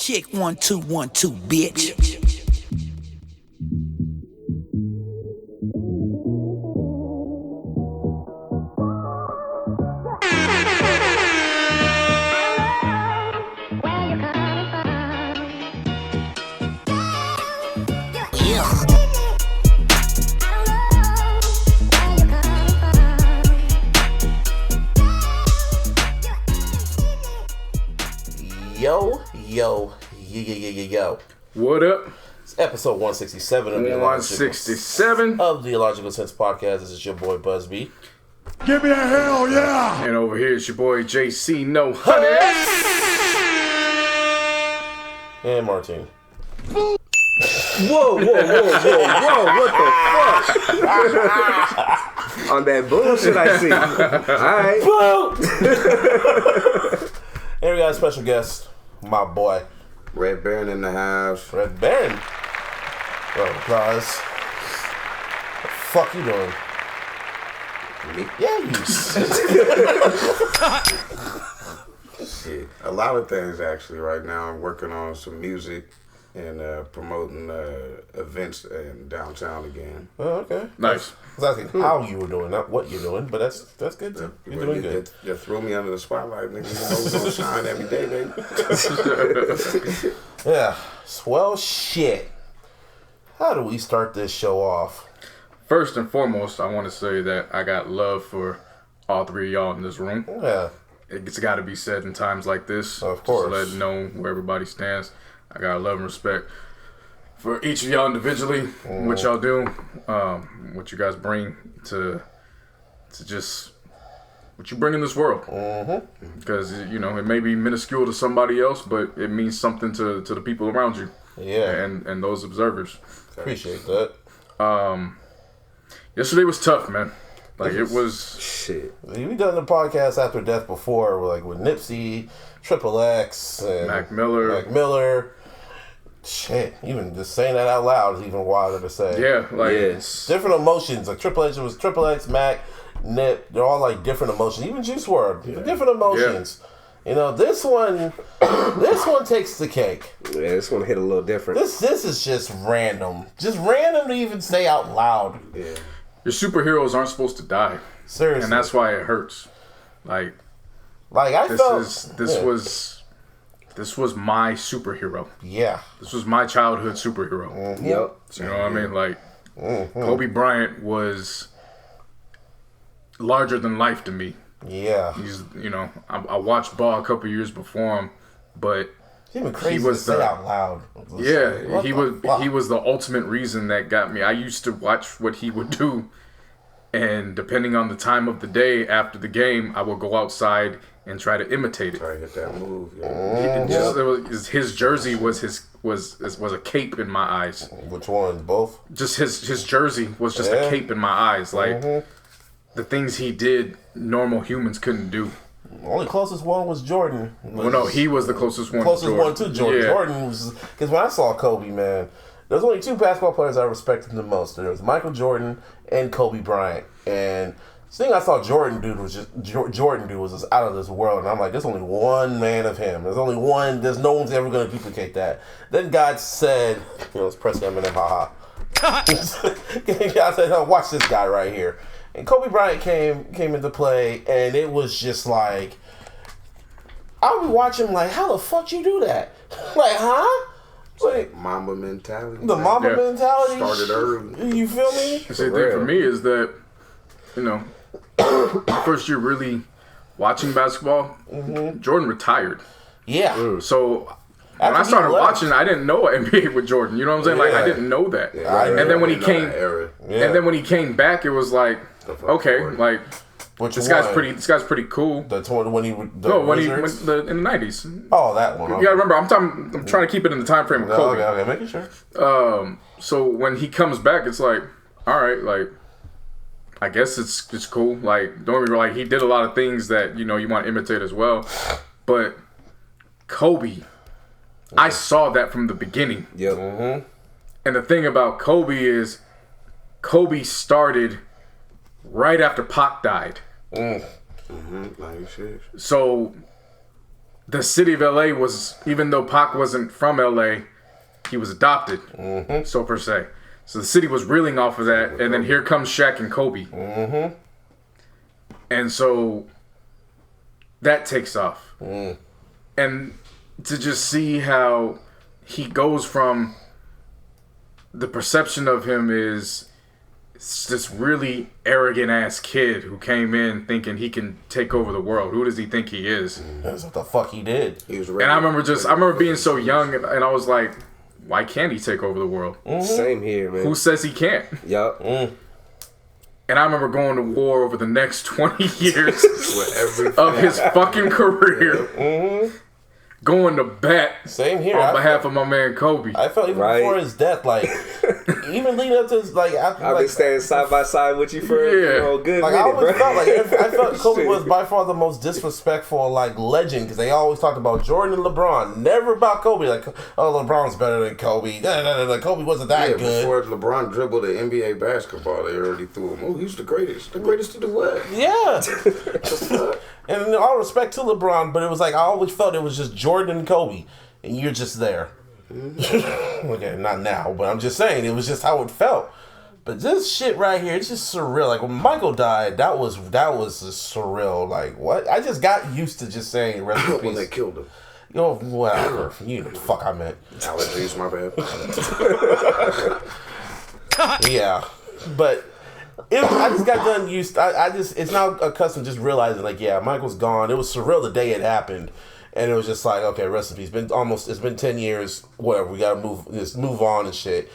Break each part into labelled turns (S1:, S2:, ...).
S1: Check 1 2 1 2, bitch.
S2: Yo.
S3: What up?
S2: It's episode 167 of the iLLogical Sense podcast. This is your boy Busby.
S4: Give me a hell yeah!
S3: And over here is your boy JC No Honey.
S2: And Martin.
S5: Whoa, what the fuck? On that bullshit I see. Alright.
S2: And we got a special guest, my boy.
S5: Red Baron in the house.
S2: Red Baron. Round of applause. What the fuck you doing?
S5: Me?
S2: Yeah, you.
S5: Shit. A lot of things actually right now. I'm working on some music and promoting events in downtown again.
S2: Oh, okay.
S3: Nice.
S2: Exactly how you were doing, not what you're doing, but that's good too. You're doing good.
S5: You threw me under the spotlight, nigga. You know, we're gonna shine every day, baby.
S2: Yeah. Swell shit. How do we start this show off?
S3: First and foremost, I want to say that I got love for all three of y'all in this room.
S2: Yeah.
S3: It's got to be said in times like this.
S2: Of course.
S3: Just to let know where everybody stands. I got love and respect for each of y'all individually, what y'all do, what you guys bring to just what you bring in this world. Because you know it may be minuscule to somebody else, but it means something to the people around you.
S2: Yeah,
S3: and those observers.
S2: Appreciate that.
S3: Yesterday was tough, man. Like it was
S5: shit.
S2: We done the podcast after death before, like with Nipsey, Triple X, and
S3: Mac Miller.
S2: Shit, even just saying that out loud is even wilder to say.
S3: Yeah, like
S5: yes.
S2: Different emotions. Like Triple H was Triple X, Mac, Nip. They're all like different emotions. Even Juice WRLD, different emotions. Yeah. You know, this one takes the cake.
S5: Yeah, this one hit a little different.
S2: This is just random to even say out loud.
S5: Yeah.
S3: Your superheroes aren't supposed to die.
S2: Seriously,
S3: and that's why it hurts. Like
S2: I felt
S3: this was my superhero.
S2: Yeah.
S3: This was my childhood superhero.
S2: Mm-hmm.
S5: Yep.
S3: You know what I mean? Like, Kobe Bryant was larger than life to me.
S2: Yeah.
S3: He's, you know, I watched ball a couple years before him, but
S2: he was to say out loud.
S3: He was the ultimate reason that got me. I used to watch what he would do, and depending on the time of the day after the game, I would go outside and try to imitate it.
S5: Try to hit that move.
S3: His jersey was a cape in my eyes.
S2: Which one? Both?
S3: Just his jersey was just a cape in my eyes. Like the things he did, normal humans couldn't do.
S2: Only closest one was Jordan.
S3: Well, no, he was the closest one.
S2: One to Jordan.
S3: Yeah.
S2: Jordan was, because when I saw Kobe, man, there's only two basketball players I respected the most. There was Michael Jordan and Kobe Bryant. And the thing I saw Jordan do was just out of this world. And I'm like, there's only one man of him. There's only one. There's no one's ever going to duplicate that. Then God said, let's press Eminem, haha. God said, oh, watch this guy right here. And Kobe Bryant came into play, and it was just like, I would watch him like, how the fuck you do that? Like, huh? Like
S5: Mamba mentality.
S2: The Mamba mentality
S5: started early.
S2: You feel me?
S3: The same thing for me is that, you know, the first year really watching basketball, Jordan retired.
S2: Yeah.
S3: So when I started watching, I didn't know NBA with Jordan. You know what I'm saying? Like I didn't know that. And then when he came, then when he came back, it was like, okay, like this guy's pretty cool.
S2: The one when he
S3: in the '90s.
S2: Oh, that one.
S3: You gotta remember, I'm trying to keep it in the time frame of Kobe.
S2: Okay, making sure.
S3: So when he comes back, it's like, all right, like I guess it's cool. Like don't get me wrong, like he did a lot of things that you want to imitate as well, but Kobe, I saw that from the beginning.
S5: Yep.
S3: And the thing about Kobe is, Kobe started right after Pac died.
S5: 96.
S3: So the city of LA was, even though Pac wasn't from LA, he was adopted, so per se. So the city was reeling off of that, and then here comes Shaq and Kobe. And so that takes off. And to just see how he goes from the perception of him is this really arrogant ass kid who came in thinking he can take over the world. Who does he think he is?
S2: That's what the fuck he did.
S5: He was
S3: And I remember being so young, and I was like, why can't he take over the world?
S6: Same here, man.
S3: Who says he can't?
S6: Yup.
S3: And I remember going to war over the next 20 years
S5: with
S3: of his fucking career. Going to bat
S2: Same here.
S3: on behalf of my man Kobe.
S2: I felt even before his death, like even leading up to his, like after,
S6: I've been standing side by side with you for a good
S2: like
S6: minute,
S2: I always
S6: bro.
S2: felt like I felt Kobe was by far the most disrespectful like legend because they always talked about Jordan and LeBron, never about Kobe. Like, oh, LeBron's better than Kobe. Kobe wasn't that good.
S5: Before LeBron dribbled the NBA basketball, they already threw him. Oh, he's the greatest to do what?
S2: Yeah. And in all respect to LeBron, but it was like I always felt it was just Jordan and Kobe, and you're just there. Okay, not now, but I'm just saying it was just how it felt. But this shit right here, it's just surreal. Like when Michael died, that was just surreal. Like what? I just got used to just saying rest in peace.
S5: When they killed him.
S2: You know, whatever. You know what the fuck I meant.
S5: Allergies, my bad.
S2: Yeah, but. I just got done used. It's now accustomed just realizing like, yeah, Michael's gone. It was surreal the day it happened, and it was just like, okay, rest in peace. It's been 10 years. Whatever, we gotta move on and shit.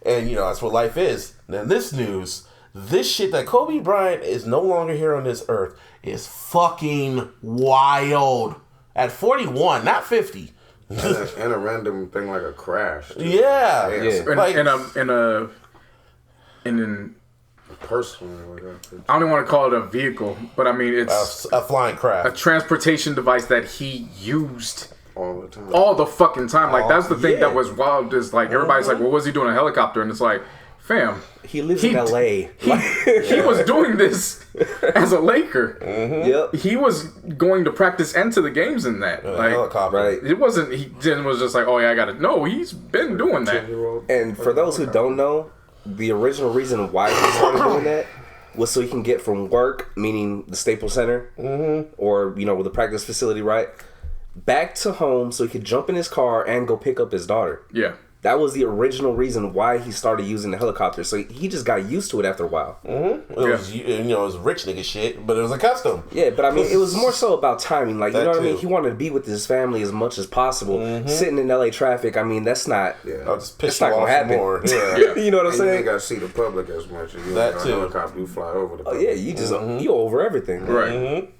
S2: And that's what life is. Now this news, this shit that Kobe Bryant is no longer here on this earth is fucking wild. At 41, not 50.
S5: and a random thing like a crash. Too.
S2: Yeah.
S5: Like, personally,
S3: I don't even want to call it a vehicle, but I mean it's
S2: a flying craft,
S3: a transportation device that he used
S5: all the time,
S3: all the fucking time. Like that's the thing that was wild. Is like everybody's like, well, what was he doing in a helicopter? And it's like, fam,
S6: he lives in LA.
S3: He was doing this as a Laker.
S6: Yep.
S3: He was going to practice and to the games in that. Like,
S2: helicopter.
S6: Right.
S3: It wasn't. He then was just like, oh yeah, I got it. No, he's been doing that.
S6: And for those who don't know, the original reason why he started doing that was so he can get from work, meaning the Staples Center, or with the practice facility, right, back to home so he could jump in his car and go pick up his daughter.
S3: Yeah.
S6: That was the original reason why he started using the helicopter. So he just got used to it after a while.
S2: It was, it was rich nigga shit, but it was a custom.
S6: Yeah, but I mean, it was more so about timing. Like, you know what I mean?
S2: too.
S6: He wanted to be with his family as much as possible. Sitting in LA traffic, I mean, that's not.
S2: I'll just piss
S6: It's not
S2: you
S6: gonna
S2: off
S6: happen.
S2: more. Yeah.
S6: You know what I'm
S5: and you
S6: saying?
S5: ain't got to see the public as much. You
S2: That
S5: know,
S2: too.
S5: Helicopter, you fly over the
S6: Oh
S5: public.
S6: yeah, you just you over everything,
S3: Right.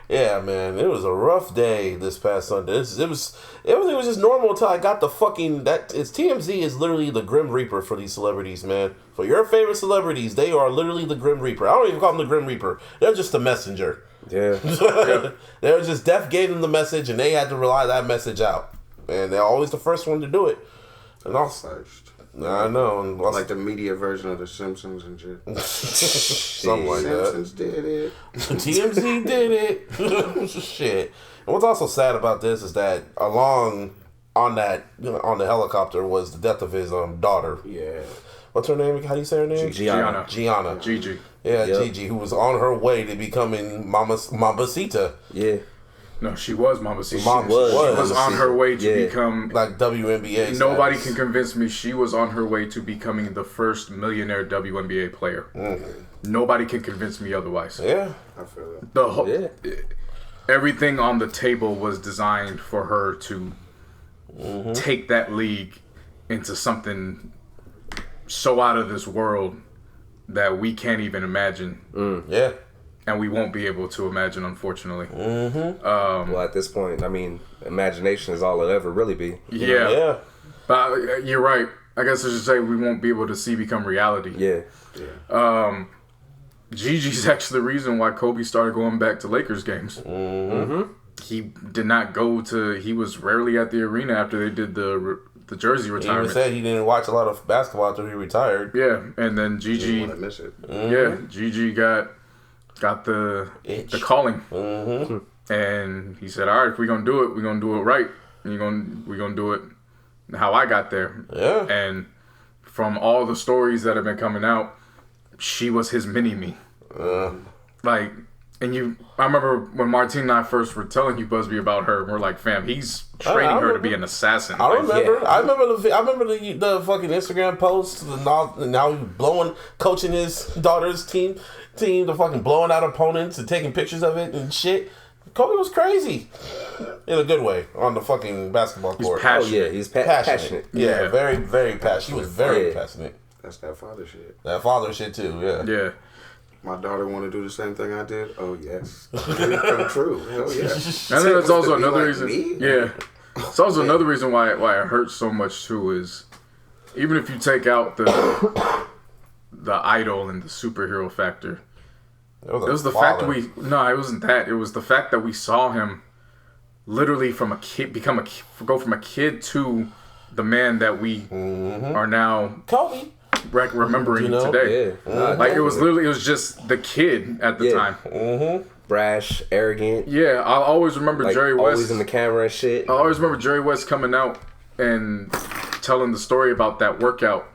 S2: Yeah, man, it was a rough day this past Sunday. Everything was just normal until I got the fucking TMZ is literally the Grim Reaper for these celebrities, man. For your favorite celebrities, they are literally the Grim Reaper. I don't even call them the Grim Reaper. They're just the messenger.
S6: Yeah.
S2: They were just Def gave them the message, and they had to rely that message out. And they're always the first one to do it. And also, I know, and
S5: like the media version of The Simpsons and shit.
S2: something like that.
S5: Simpsons did it.
S2: TMZ did it. Shit. And what's also sad about this is that on the helicopter was the death of his daughter.
S5: Yeah.
S2: What's her name? How do you say her name?
S3: Gianna.
S2: Gigi.
S6: Yep.
S2: Gigi, who was on her way to becoming Mamacita.
S6: Yeah.
S3: No, she was Mamacita.
S2: She
S3: She was on her way to
S6: Yeah.
S3: become.
S2: Like WNBA.
S3: Nobody
S2: status.
S3: can convince me she was on her way to becoming the first millionaire WNBA player. Nobody can convince me otherwise.
S2: Yeah.
S5: I feel that.
S3: The whole, everything on the table was designed for her to take that league into something so out of this world that we can't even imagine.
S2: Yeah.
S3: And we won't be able to imagine, unfortunately.
S6: Well, at this point, I mean, imagination is all it'll ever really be.
S2: Yeah.
S3: But you're right. I guess I should say we won't be able to see become reality.
S6: Yeah.
S3: Gigi's actually the reason why Kobe started going back to Lakers games. He did not go to. He was rarely at the arena after they did the jersey
S2: He
S3: retirement.
S2: even said he didn't watch a lot of basketball after he retired.
S3: Yeah, and then Gigi.
S5: You want to miss it.
S3: Yeah, Gigi got the calling. And he said, all right, if we're going to do it, we're going to do it right. We're going to do it how I got there.
S2: Yeah.
S3: And from all the stories that have been coming out, she was his mini-me. Like, and I remember when Martine and I first were telling you, Busby, about her, we're like, fam, he's training her to be an assassin.
S2: I
S3: Like,
S2: remember.
S6: yeah.
S2: I remember the fucking Instagram post. Now he's coaching his daughter's team, to fucking blowing out opponents and taking pictures of it and shit. Kobe was crazy in a good way on the fucking basketball court.
S3: passionate.
S6: Oh yeah, he's passionate.
S2: Yeah,
S3: Yeah.
S2: very, very passionate. She was very
S6: Yeah.
S2: passionate.
S5: That's that father shit.
S2: That father shit too. Yeah.
S3: Yeah.
S5: My daughter want to do the same thing I did. Oh yes, dream come true. Hell yeah.
S3: I think that's also
S5: To be
S3: another
S5: like
S3: reason.
S5: me?
S3: Yeah. It's also another reason why it hurts so much too is even if you take out the idol and the superhero factor, it was the fact that it wasn't that. It was the fact that we saw him literally from a kid go from a kid to the man that we are now
S2: Kobe.
S3: remembering today.
S6: Yeah.
S3: Like it was just the kid at the time.
S6: Brash, arrogant.
S3: Yeah, I'll always remember
S6: Like,
S3: Jerry West.
S6: always in the camera and shit.
S3: I always remember Jerry West coming out and telling the story about that workout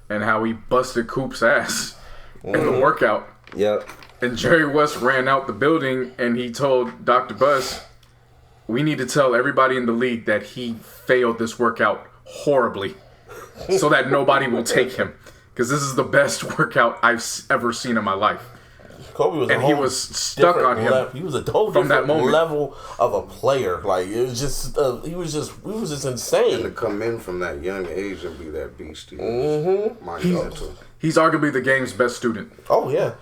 S3: and how he busted Coop's ass in the workout.
S6: Yep.
S3: And Jerry West ran out the building and he told Dr. Bus, we need to tell everybody in the league that he failed this workout horribly so that nobody will take him. Because this is the best workout I've ever seen in my life.
S2: Kobe was,
S3: And he was stuck on him.
S2: He was a whole
S3: from that
S2: different
S3: moment.
S2: level of a player. Like it was just, he was just
S5: And to
S2: insane.
S5: come in from that young age and be that beast, monumental.
S3: He's arguably the game's best student.
S2: Oh yeah,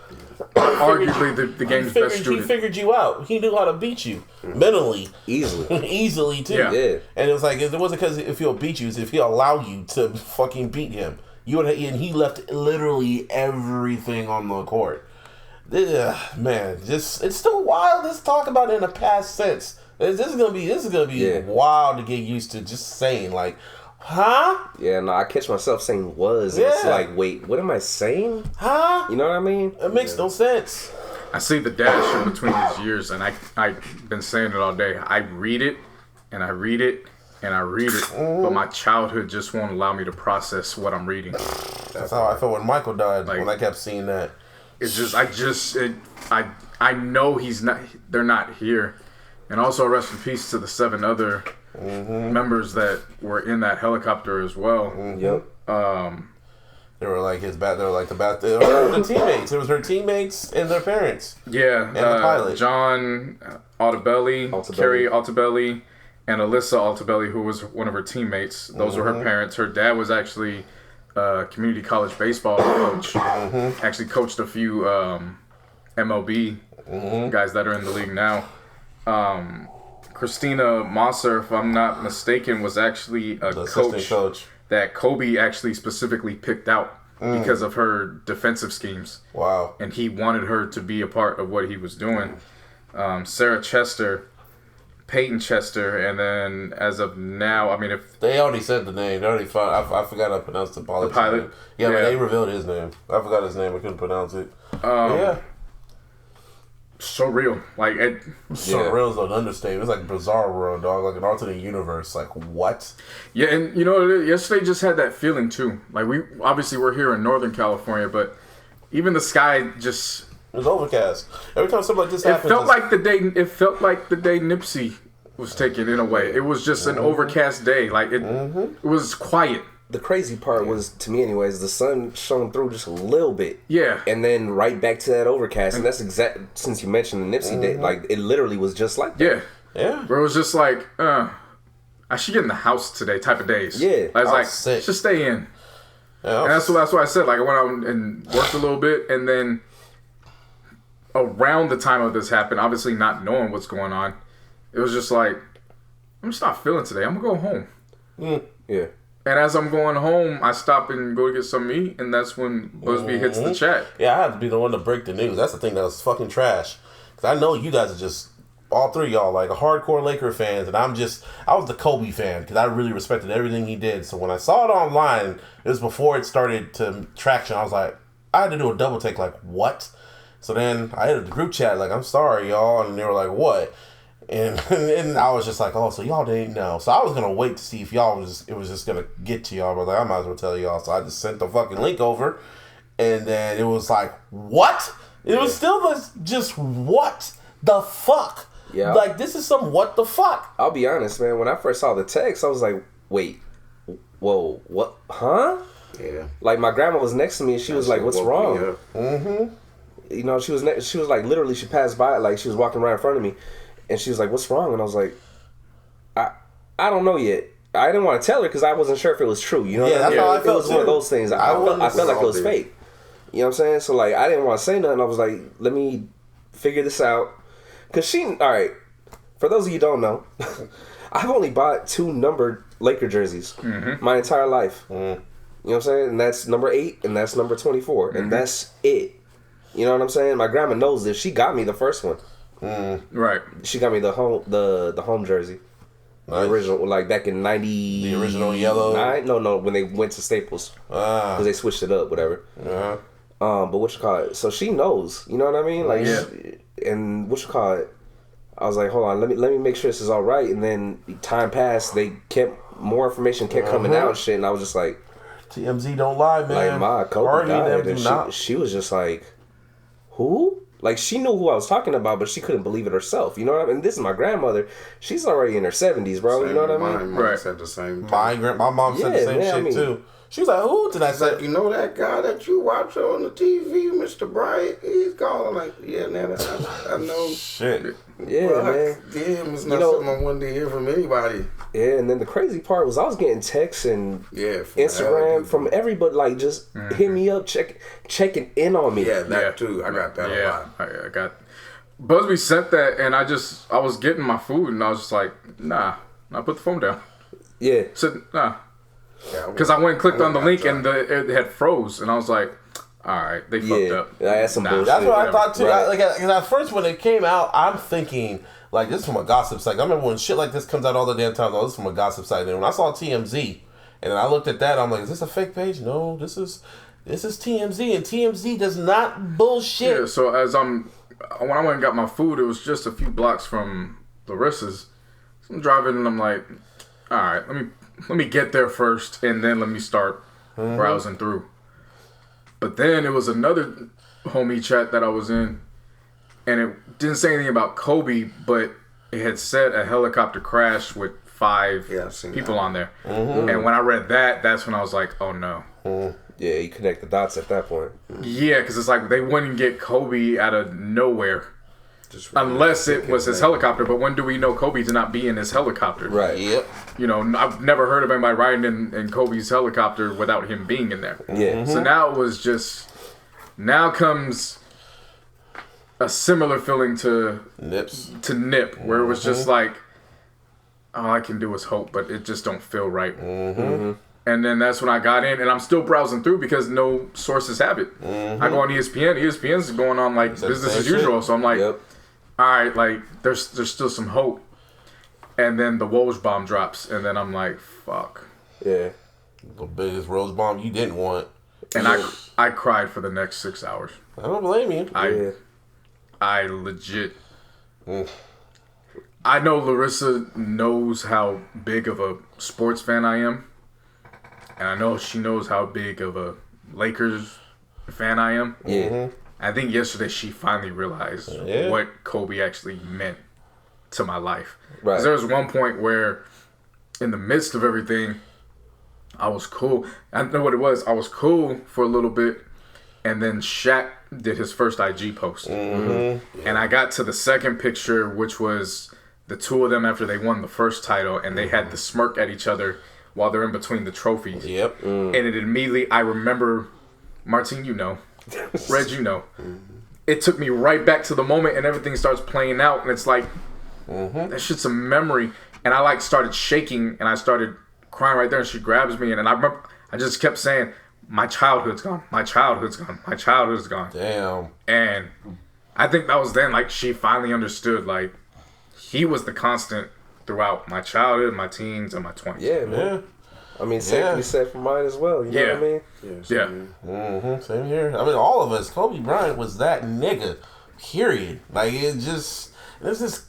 S3: Arguably the game's best
S2: he
S3: student.
S2: figured you out. He knew how to beat you mentally,
S6: Easily.
S2: too.
S3: Yeah.
S2: And it was like it wasn't because if he'll beat you, it's if he'll allow you to fucking beat him. And he left literally everything on the court. Man, it's still wild. Let's talk about it in a past sense. This is gonna be wild to get used to. Just saying, like, huh?
S6: Yeah, no, I catch myself saying was. And it's
S2: Yeah.
S6: like, wait, what am I saying?
S2: Huh?
S6: You know what I mean?
S2: It makes no sense.
S3: I see the dash in between his years, and I've been saying it all day. I read it, and I read it, and I read it, but my childhood just won't allow me to process what I'm reading.
S2: That's how I felt when Michael died.
S3: Like-
S2: when I kept seeing that.
S3: It's just, I know they're not here. And also rest in peace to the 7 other members that were in that helicopter as well.
S6: Yep.
S2: They were like the teammates. It was her teammates and their parents.
S3: Yeah,
S2: And the pilot.
S3: John Altabelli, Carrie Altabelli, and Alyssa Altabelli, who was one of her teammates. Those were her parents. Her dad was actually a community college baseball coach. Actually coached a few MLB guys that are in the league now. Christina Mosser, if I'm not mistaken, was actually a coach that Kobe actually specifically picked out because of her defensive schemes.
S2: Wow.
S3: And he wanted her to be a part of what he was doing. Sarah Chester, Peyton Chester, and then as of now, I mean, if
S2: They already said the name. They already found. I forgot I pronounced the pilot's
S3: pilot?
S2: name. Yeah, but
S3: Yeah.
S2: they revealed his name. I forgot his name. I couldn't pronounce it. Yeah.
S3: so real, like it,
S2: Surreal is an understatement. It's like bizarre world, dog. Like an alternate universe. Like what?
S3: yeah, and you know, yesterday just had that feeling too. Like we're here in Northern California, but even the sky just.
S2: It was overcast. Every time something like this happens,
S3: It felt like the day Nipsey was taken in a way. It was just an overcast day. Like it was quiet.
S6: The crazy part was, to me anyways, the sun shone through just a little bit.
S3: Yeah.
S6: And then right back to that overcast. And that's since you mentioned the Nipsey day, like, it literally was just like that.
S2: Yeah.
S3: Where it was just like, I should get in the house today type of days.
S6: Yeah.
S3: I was like,
S2: sick.
S3: just stay in.
S2: Yeah,
S3: And that's what I said. Like I went out and worked a little bit, and then around the time of this happened, obviously not knowing what's going on, it was just like, I'm just not feeling today. I'm gonna go home.
S6: Yeah.
S3: And as I'm going home, I stop and go to get some meat, and that's when Busby hits the chat.
S2: Yeah, I had to be the one to break the news. That's the thing that was fucking trash. Because I know you guys are just, all three of y'all, like hardcore Laker fans. And I was the Kobe fan because I really respected everything he did. So when I saw it online, it was before it started to traction. I was like, I had to do a double take, like, what? So then I hit the group chat like, I'm sorry, y'all. And they were like, what? And I was just like, oh, so y'all didn't know. So I was going to wait to see if it was just going to get to y'all. But like, I might as well tell y'all. So I just sent the fucking link over. And then it was like, what? It was still just what the fuck?
S6: Yeah.
S2: Like, this is some what the fuck.
S6: I'll be honest, man. When I first saw the text, I was like, wait, whoa, what? Huh?
S5: Yeah.
S6: Like, my grandma was next to me and she was like, what's wrong?
S2: Mm-hmm.
S6: You know, she was like, literally, she passed by, like, she was walking right in front of me. And she was like, what's wrong? And I was like, I don't know yet. I didn't want to tell her because I wasn't sure if it was true. You know what I mean?
S2: That's how I felt.
S6: It was one of those things. I felt like it was
S5: there.
S6: fake. You know what I'm saying? So, like, I didn't want to say nothing. I was like, let me figure this out. Because alright, for those of you who don't know, I've only bought 2 numbered Laker jerseys my entire life. You know what I'm saying? And that's number 8 and that's number 24. And that's it. You know what I'm saying? My grandma knows this. She got me the first one.
S3: Right.
S6: She got me the home jersey.
S2: Nice.
S6: The original, like back in 90.
S2: The original yellow?
S6: No, when they went to Staples. Because they switched it up, whatever. But what you call it? So she knows. You know what I mean? Like, and what you call it? I was like, hold on, let me make sure this is all right. And then time passed. More information kept coming out and shit. And I was just like,
S2: TMZ don't lie, man.
S6: like, my Kobe
S2: Argue
S6: died.
S2: them, do
S6: And
S2: not.
S6: she was just like, who? Like, she knew who I was talking about, but she couldn't believe it herself. You know what I mean? This is my grandmother. She's already in her 70s, bro. You know what I mean?
S5: Mine said the same thing.
S2: My mom said the same
S6: man,
S2: shit
S6: I mean,
S2: too. She was like, who did I
S5: It's like,
S2: say?
S5: you know that guy that you watch on the TV, Mr. Bryant? He's calling like, yeah, man, I know.
S2: Shit.
S6: Yeah,
S5: Well,
S6: man.
S5: Damn, it's not
S6: You know-
S5: something I wanted to hear from anybody.
S6: Yeah, and then the crazy part was I was getting texts and
S5: Yeah, from
S6: Instagram
S5: other
S6: from
S5: people.
S6: everybody, like, just hit me up, checking in on me.
S5: Yeah, that too. I got that a lot.
S3: I got Busby sent that, and I was getting my food, and I was just like, nah, I put the phone down.
S6: Yeah.
S3: Said nah,
S5: Yeah,
S3: because I went and clicked on the link,
S5: tried.
S3: and it had froze, and I was like, all right, they fucked
S6: Yeah.
S3: up.
S6: I had some bullshit.
S2: That's what I
S3: whatever.
S2: thought too.
S6: Right.
S2: Like at first when it came out, I'm thinking like this is from a gossip site. I remember when shit like this comes out all the damn time. Oh, this is from a gossip site. And when I saw TMZ, and then I looked at that, I'm like, is this a fake page? No, this is TMZ, and TMZ does not bullshit.
S3: Yeah, so when I went and got my food, it was just a few blocks from Larissa's. So I'm driving, and I'm like, all right, let me get there first, and then let me start browsing through. But then it was another homie chat that I was in, and it didn't say anything about Kobe, but it had said a helicopter crash with 5
S5: Yeah, I've seen
S3: people
S5: that.
S3: on there. And when I read that, that's when I was like, oh no.
S6: Yeah, you connect the dots at that point.
S3: Yeah, because it's like they wouldn't get Kobe out of nowhere.
S5: Just
S3: Unless it was his
S5: name.
S3: helicopter, but when do we know Kobe to not be in his helicopter?
S6: Right.
S2: Yep.
S3: You know, I've never heard of anybody riding in Kobe's helicopter without him being in there.
S6: Yeah.
S3: So now it was now comes a similar feeling to
S2: Nips.
S3: Nip, where it was just like, all I can do is hope, but it just don't feel right. And then that's when I got in, and I'm still browsing through because no sources have it. I go on ESPN. ESPN's going on like business as usual. So I'm like,
S6: Yep.
S3: all right, like there's still some hope. And then the Woj bomb drops, and then I'm like, fuck.
S6: Yeah.
S2: The biggest rose bomb you didn't want.
S3: And I cried for the next 6 hours.
S2: I don't blame you.
S6: Yeah.
S3: I legit. I know Larissa knows how big of a sports fan I am. And I know she knows how big of a Lakers fan I am.
S6: Yeah.
S3: I think yesterday she finally realized what Kobe actually meant to my life.
S6: Right.
S3: 'Cause there was one point where, in the midst of everything, I was cool. I know what it was. I was cool for a little bit, and then Shaq did his first IG post. And I got to the second picture, which was the two of them after they won the first title, and they had the smirk at each other while they're in between the trophies.
S2: Yep.
S3: And it immediately, I remember, Martin, you know, Reg, you know, it took me right back to the moment, and everything starts playing out, and it's like, that shit's a memory. And I like started shaking, and I started crying right there, and she grabs me, and I remember, I just kept saying, my childhood's gone, my childhood's gone, my childhood's gone.
S2: Damn.
S3: And I think that was then, like, she finally understood, like, he was the constant throughout my childhood, my teens, and my 20s.
S6: Yeah, man.
S2: Yeah.
S6: I mean, same can be said for mine as well. You know what I mean?
S3: Yeah.
S2: Same here. I mean, all of us. Kobe Bryant was that nigga. Period. Like it's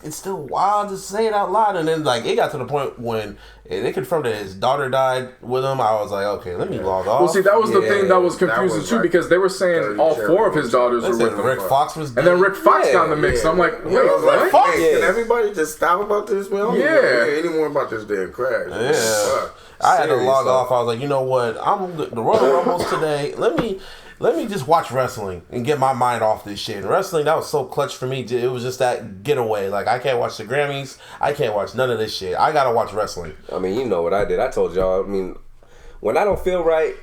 S2: still wild to say it out loud. And then like it got to the point when they confirmed that his daughter died with him. I was like, okay, let me log off.
S3: Well, see, that was the thing that was confusing too, because they were saying all 4 of his daughters were with him.
S2: Rick Fox was dead.
S3: And then Rick Fox got in the mix. So I'm like, wait,
S2: Rick
S3: what?
S2: Fox?
S5: Can everybody just stop about this, man? I don't hear any more about this damn crash.
S2: Yeah. I had to log off. I was like, you know what? The Royal Rumbles today. Let me just watch wrestling and get my mind off this shit. And wrestling, that was so clutch for me. It was just that getaway. Like, I can't watch the Grammys. I can't watch none of this shit. I gotta watch wrestling.
S6: I mean, you know what I did. I told y'all, I mean, when I don't feel right,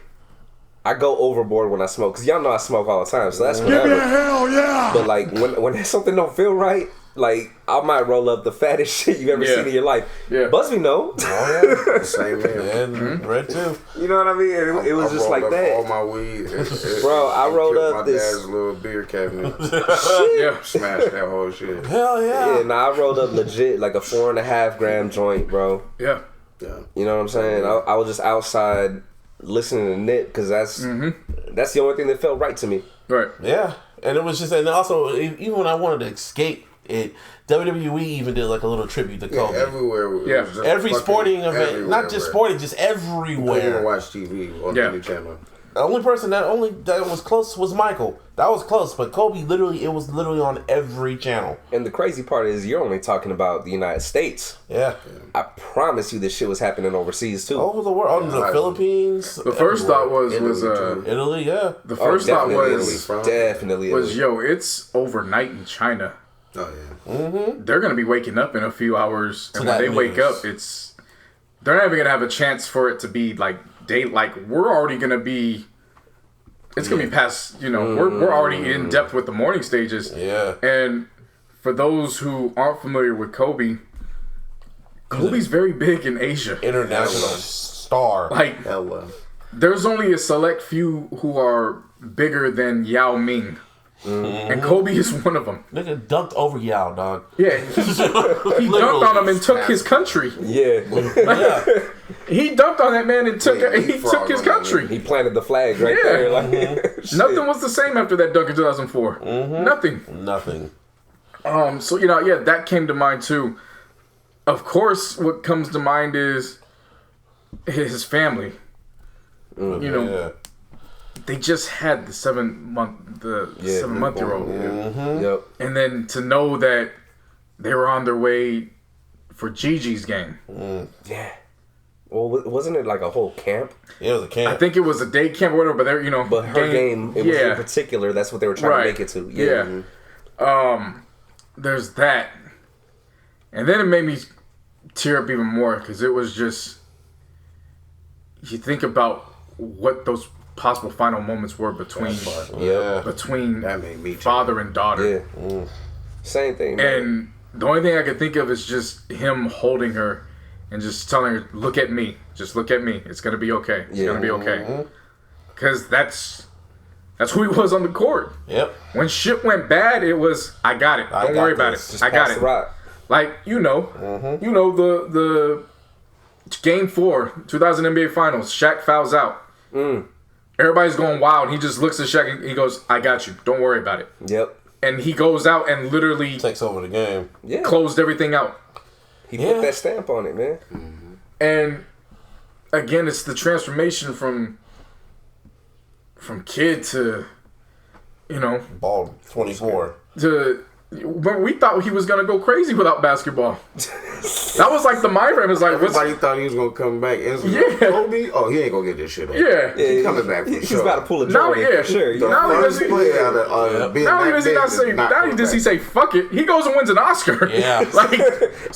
S6: I go overboard when I smoke. Because y'all know I smoke all the time, so that's whatever.
S4: Give me a hell yeah!
S6: But, like, when something don't feel right, like, I might roll up the fattest shit you've ever seen in your life. Yeah. Busby know.
S2: Oh, yeah.
S5: Same man.
S2: And Red, too.
S6: You know what I mean? It was just like that.
S5: All my weed.
S6: Bro, I rolled up
S5: my
S6: this...
S5: dad's little beer cabinet.
S3: Yeah.
S5: Smashed that whole shit.
S2: Hell yeah.
S6: Yeah, I rolled up legit like a 4.5 gram joint, bro.
S3: Yeah.
S6: You know what I'm saying? I was just outside listening to Nip because that's the only thing that felt right to me.
S3: Right.
S2: Yeah. And it was just, and also, even when I wanted to escape it, WWE even did like a little tribute to Kobe.
S5: Everywhere.
S3: Yeah.
S2: Every sporting event, not just sporting, just everywhere.
S5: You couldn't even watch TV on any channel.
S2: The only person that was close was Michael. That was close, but Kobe it was literally on every channel.
S6: And the crazy part is you're only talking about the United States.
S2: Yeah.
S6: I promise you this shit was happening overseas too.
S2: Over the world, the Philippines.
S3: The first thought was
S2: Italy, yeah.
S3: The first thought was
S6: definitely Italy.
S3: it's overnight in China.
S5: Oh yeah.
S3: They're gonna be waking up in a few hours, and when they wake up, they're not even gonna have a chance for it to be like we're already gonna be. It's gonna be past. You know, we're already in depth with the morning stages.
S2: Yeah.
S3: And for those who aren't familiar with Kobe's very big in Asia.
S2: International star.
S3: Like, there's only a select few who are bigger than Yao Ming. And Kobe is one of them.
S2: Nigga dunked over Yao, dog.
S3: Yeah, he dunked on him and took his country.
S6: Yeah.
S3: He dunked on that man and took his country.
S6: He planted the flag right there. Like,
S3: nothing was the same after that dunk in 2004. Nothing. So that came to mind too. Of course, what comes to mind is his family. They just had the 7-month-year-old.
S6: Yep.
S3: And then to know that they were on their way for Gigi's game.
S6: Yeah. Well, wasn't it like a whole camp?
S2: Yeah, it was a camp.
S3: I think it was a day camp or whatever, but they're,
S6: But her game, it was in particular, that's what they were trying to make it to.
S3: Yeah. There's that. And then it made me tear up even more because it was just, you think about what those possible final moments were between
S5: That made me
S3: father and daughter.
S6: Yeah. Same thing, man.
S3: And the only thing I could think of is just him holding her and just telling her, look at me. Just look at me. It's going to be okay. It's going to be okay. Because that's who he was on the court.
S2: Yep.
S3: When shit went bad, it was, I got it. Don't worry about it. I got it. Like, the Game 4, 2000 NBA Finals, Shaq fouls out. Everybody's going wild. He just looks at Shaq and he goes, I got you. Don't worry about it.
S6: Yep.
S3: And he goes out and literally
S2: takes over the game.
S6: Yeah.
S3: Closed everything out.
S6: He put that stamp on it, man.
S3: And again, it's the transformation from kid to,
S2: ball 24
S3: to. We thought he was gonna go crazy without basketball. That was like the mind frame. It's like
S5: everybody thought he was gonna come back.
S3: Yeah,
S5: Kobe. Oh, he ain't gonna get this shit up.
S3: Yeah,
S5: he's coming back.
S6: He's about to pull a Jordan for sure.
S3: Not only does he say fuck it, he goes and wins an Oscar.
S2: Yeah,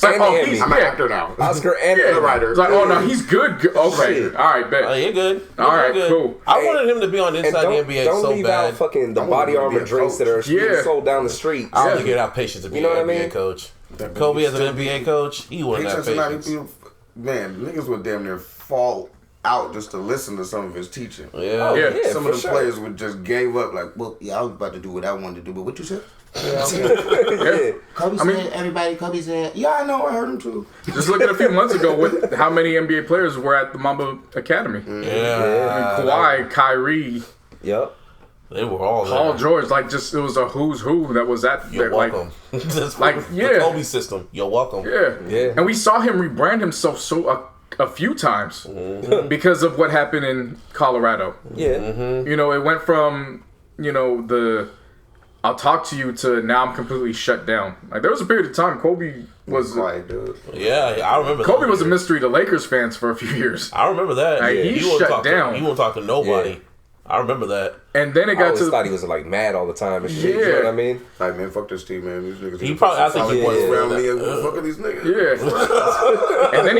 S3: I'm
S5: an actor now.
S6: Oscar and
S5: the writer.
S3: It's like, oh no, he's good. Okay, all right, bet.
S2: Oh, you're good.
S3: All right, cool.
S2: I wanted him to be on Inside the NBA so bad.
S6: Don't leave out fucking the body armor drinks that are being sold down the street.
S2: I don't get out patience to be an NBA coach. Kobe as an NBA coach, he wouldn't have patience.
S5: Man, niggas would damn near fall out just to listen to some of his teaching.
S2: Yeah.
S5: Some of the players would just gave up like, well, yeah, I was about to do what I wanted to do, but what you said?
S6: Yeah.
S7: Kobe said, Kobe said,
S5: Yeah, I know. I heard him too.
S3: Just look at a few months ago with how many NBA players were at the Mamba Academy.
S2: Yeah.
S3: I mean, Kawhi, Kyrie,
S6: Yep.
S2: They were all there.
S3: Paul George, like just it was a who's who that was at
S2: You're
S3: like,
S2: welcome.
S3: yeah.
S2: The Kobe system. You're welcome.
S3: Yeah. And we saw him rebrand himself a few times because of what happened in Colorado.
S6: Yeah.
S3: You know, it went from, you know, the I'll talk to you to now I'm completely shut down. Like there was a period of time Kobe was
S5: Quiet dude.
S2: Yeah, I remember
S3: Kobe
S2: that.
S3: was a mystery to Lakers fans for a few years.
S2: I remember that.
S3: Like, he
S2: wouldn't
S3: shut
S2: talk
S3: down.
S2: He won't talk to nobody.
S6: Yeah.
S2: I remember that.
S3: And then it
S6: I
S3: got
S6: always
S3: to
S6: thought he was like mad all the time and shit. You know
S3: Yeah.
S6: what I mean?
S5: Like, man, fuck this team, man. These niggas.
S2: He probably. I think he was
S5: around
S2: around
S5: me.
S2: that.
S5: Fucking these niggas.
S3: yeah. And then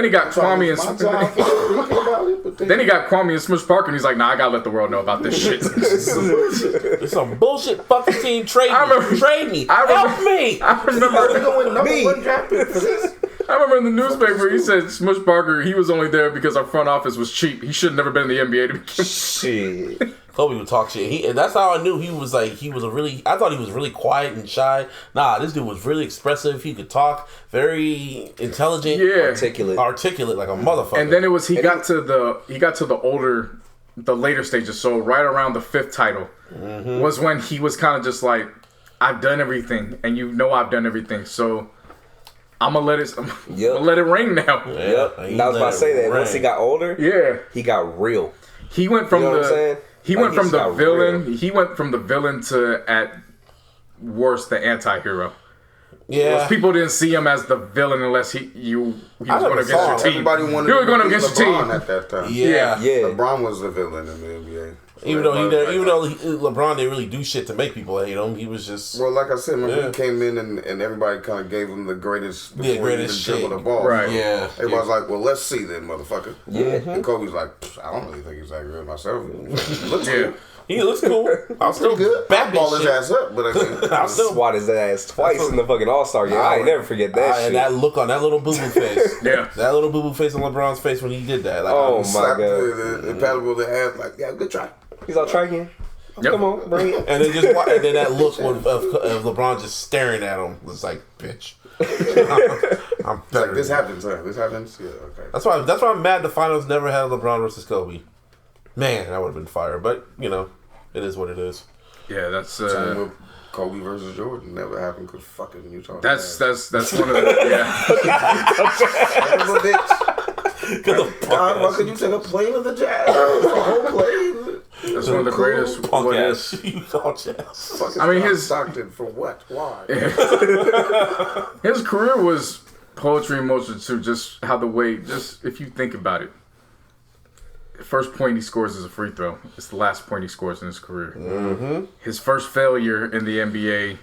S3: he got Kwame
S5: My time for thinking about it, but
S3: then he got Kwame and Smush Parker, and he's like, nah, I gotta let the world know about this shit.
S2: It's some bullshit fucking team. Trade
S3: I
S2: me.
S3: remember-
S2: Trade me.
S3: I remember-
S2: Help me.
S3: I remember
S5: One draft pick for this.
S3: I remember in the newspaper he said Smush Parker, he was only there because our front office was cheap. He should have never been in the NBA to begin with.
S6: Shit.
S2: Kobe would talk shit. And that's how I knew he was like, I thought he was really quiet and shy. Nah, this dude was really expressive. He could talk, very intelligent.
S3: Yeah.
S6: Articulate.
S2: Like a motherfucker.
S3: And then it was he got to the later stages. So right around the 5th title was when he was kind of just like, I've done everything, and you know I've done everything. So I'm gonna let it ring now.
S6: Yep. And I was about to say that once he got older, he got real.
S3: He went from
S6: You know what I'm saying?
S3: he
S6: Like,
S3: went from
S6: he's
S3: the
S6: got
S3: villain.
S6: real.
S3: He went from the villain to at worst the anti-hero.
S2: yeah.
S3: People didn't see him as the villain unless he was
S2: never
S3: going against
S2: saw
S3: your
S2: him.
S3: team.
S5: Everybody wanted
S3: You were
S5: to
S3: going
S5: beat
S3: against your
S5: LeBron
S3: team.
S5: at that time.
S2: Yeah.
S5: LeBron was the villain in the NBA.
S2: Even though LeBron didn't really do shit to make people hate him, he was just
S5: Well, like I said, remember he came in and everybody kind of gave him the greatest before he
S2: greatest
S5: even dribbled
S2: shit.
S5: the ball.
S3: Right.
S2: Yeah.
S5: Everybody's like, well, let's see then, motherfucker.
S6: Yeah.
S5: And Kobe's like, I don't really think he's that good myself. Looks
S3: Yeah.
S5: good.
S2: he looks cool. I'm still
S5: Good.
S2: back
S5: Ball his ass up, but I mean,
S2: I'm still
S6: Swat his ass twice in the fucking All-Star game. I ain't never forget that shit.
S2: and that look on that little boo boo face.
S3: Yeah.
S2: That little boo boo face on LeBron's face when he did that. Like,
S6: Oh, my
S5: slapped
S6: God.
S5: the paddle the ass like, yeah, good try.
S6: He's all, try again.
S3: Yep.
S6: Come on, bring it.
S2: and then that look of LeBron just staring at him was like, bitch. I'm better.
S5: Like, this
S2: than
S5: happens, huh? This happens? Yeah, okay.
S2: That's why I'm mad the finals never had LeBron versus Kobe. Man, that would have been fire. But, you know, it is what it is.
S3: Yeah, that's
S5: Same with Kobe versus Jordan never happened because fucking Utah.
S3: that's one of the
S5: Son of a bitch. Why could you take a plane of the Jazz? A whole plane?
S3: that's one of the greatest.
S2: Punk
S3: What
S2: ass.
S3: is?
S2: You call Jazz.
S5: Fucking
S3: I mean,
S5: John
S3: his-
S5: Stockton for what? Why?
S3: His career was poetry in motion too. Just how the way, just if you think about it, the first point he scores is a free throw. It's the last point he scores in his career. Mm-hmm. His first failure in the NBA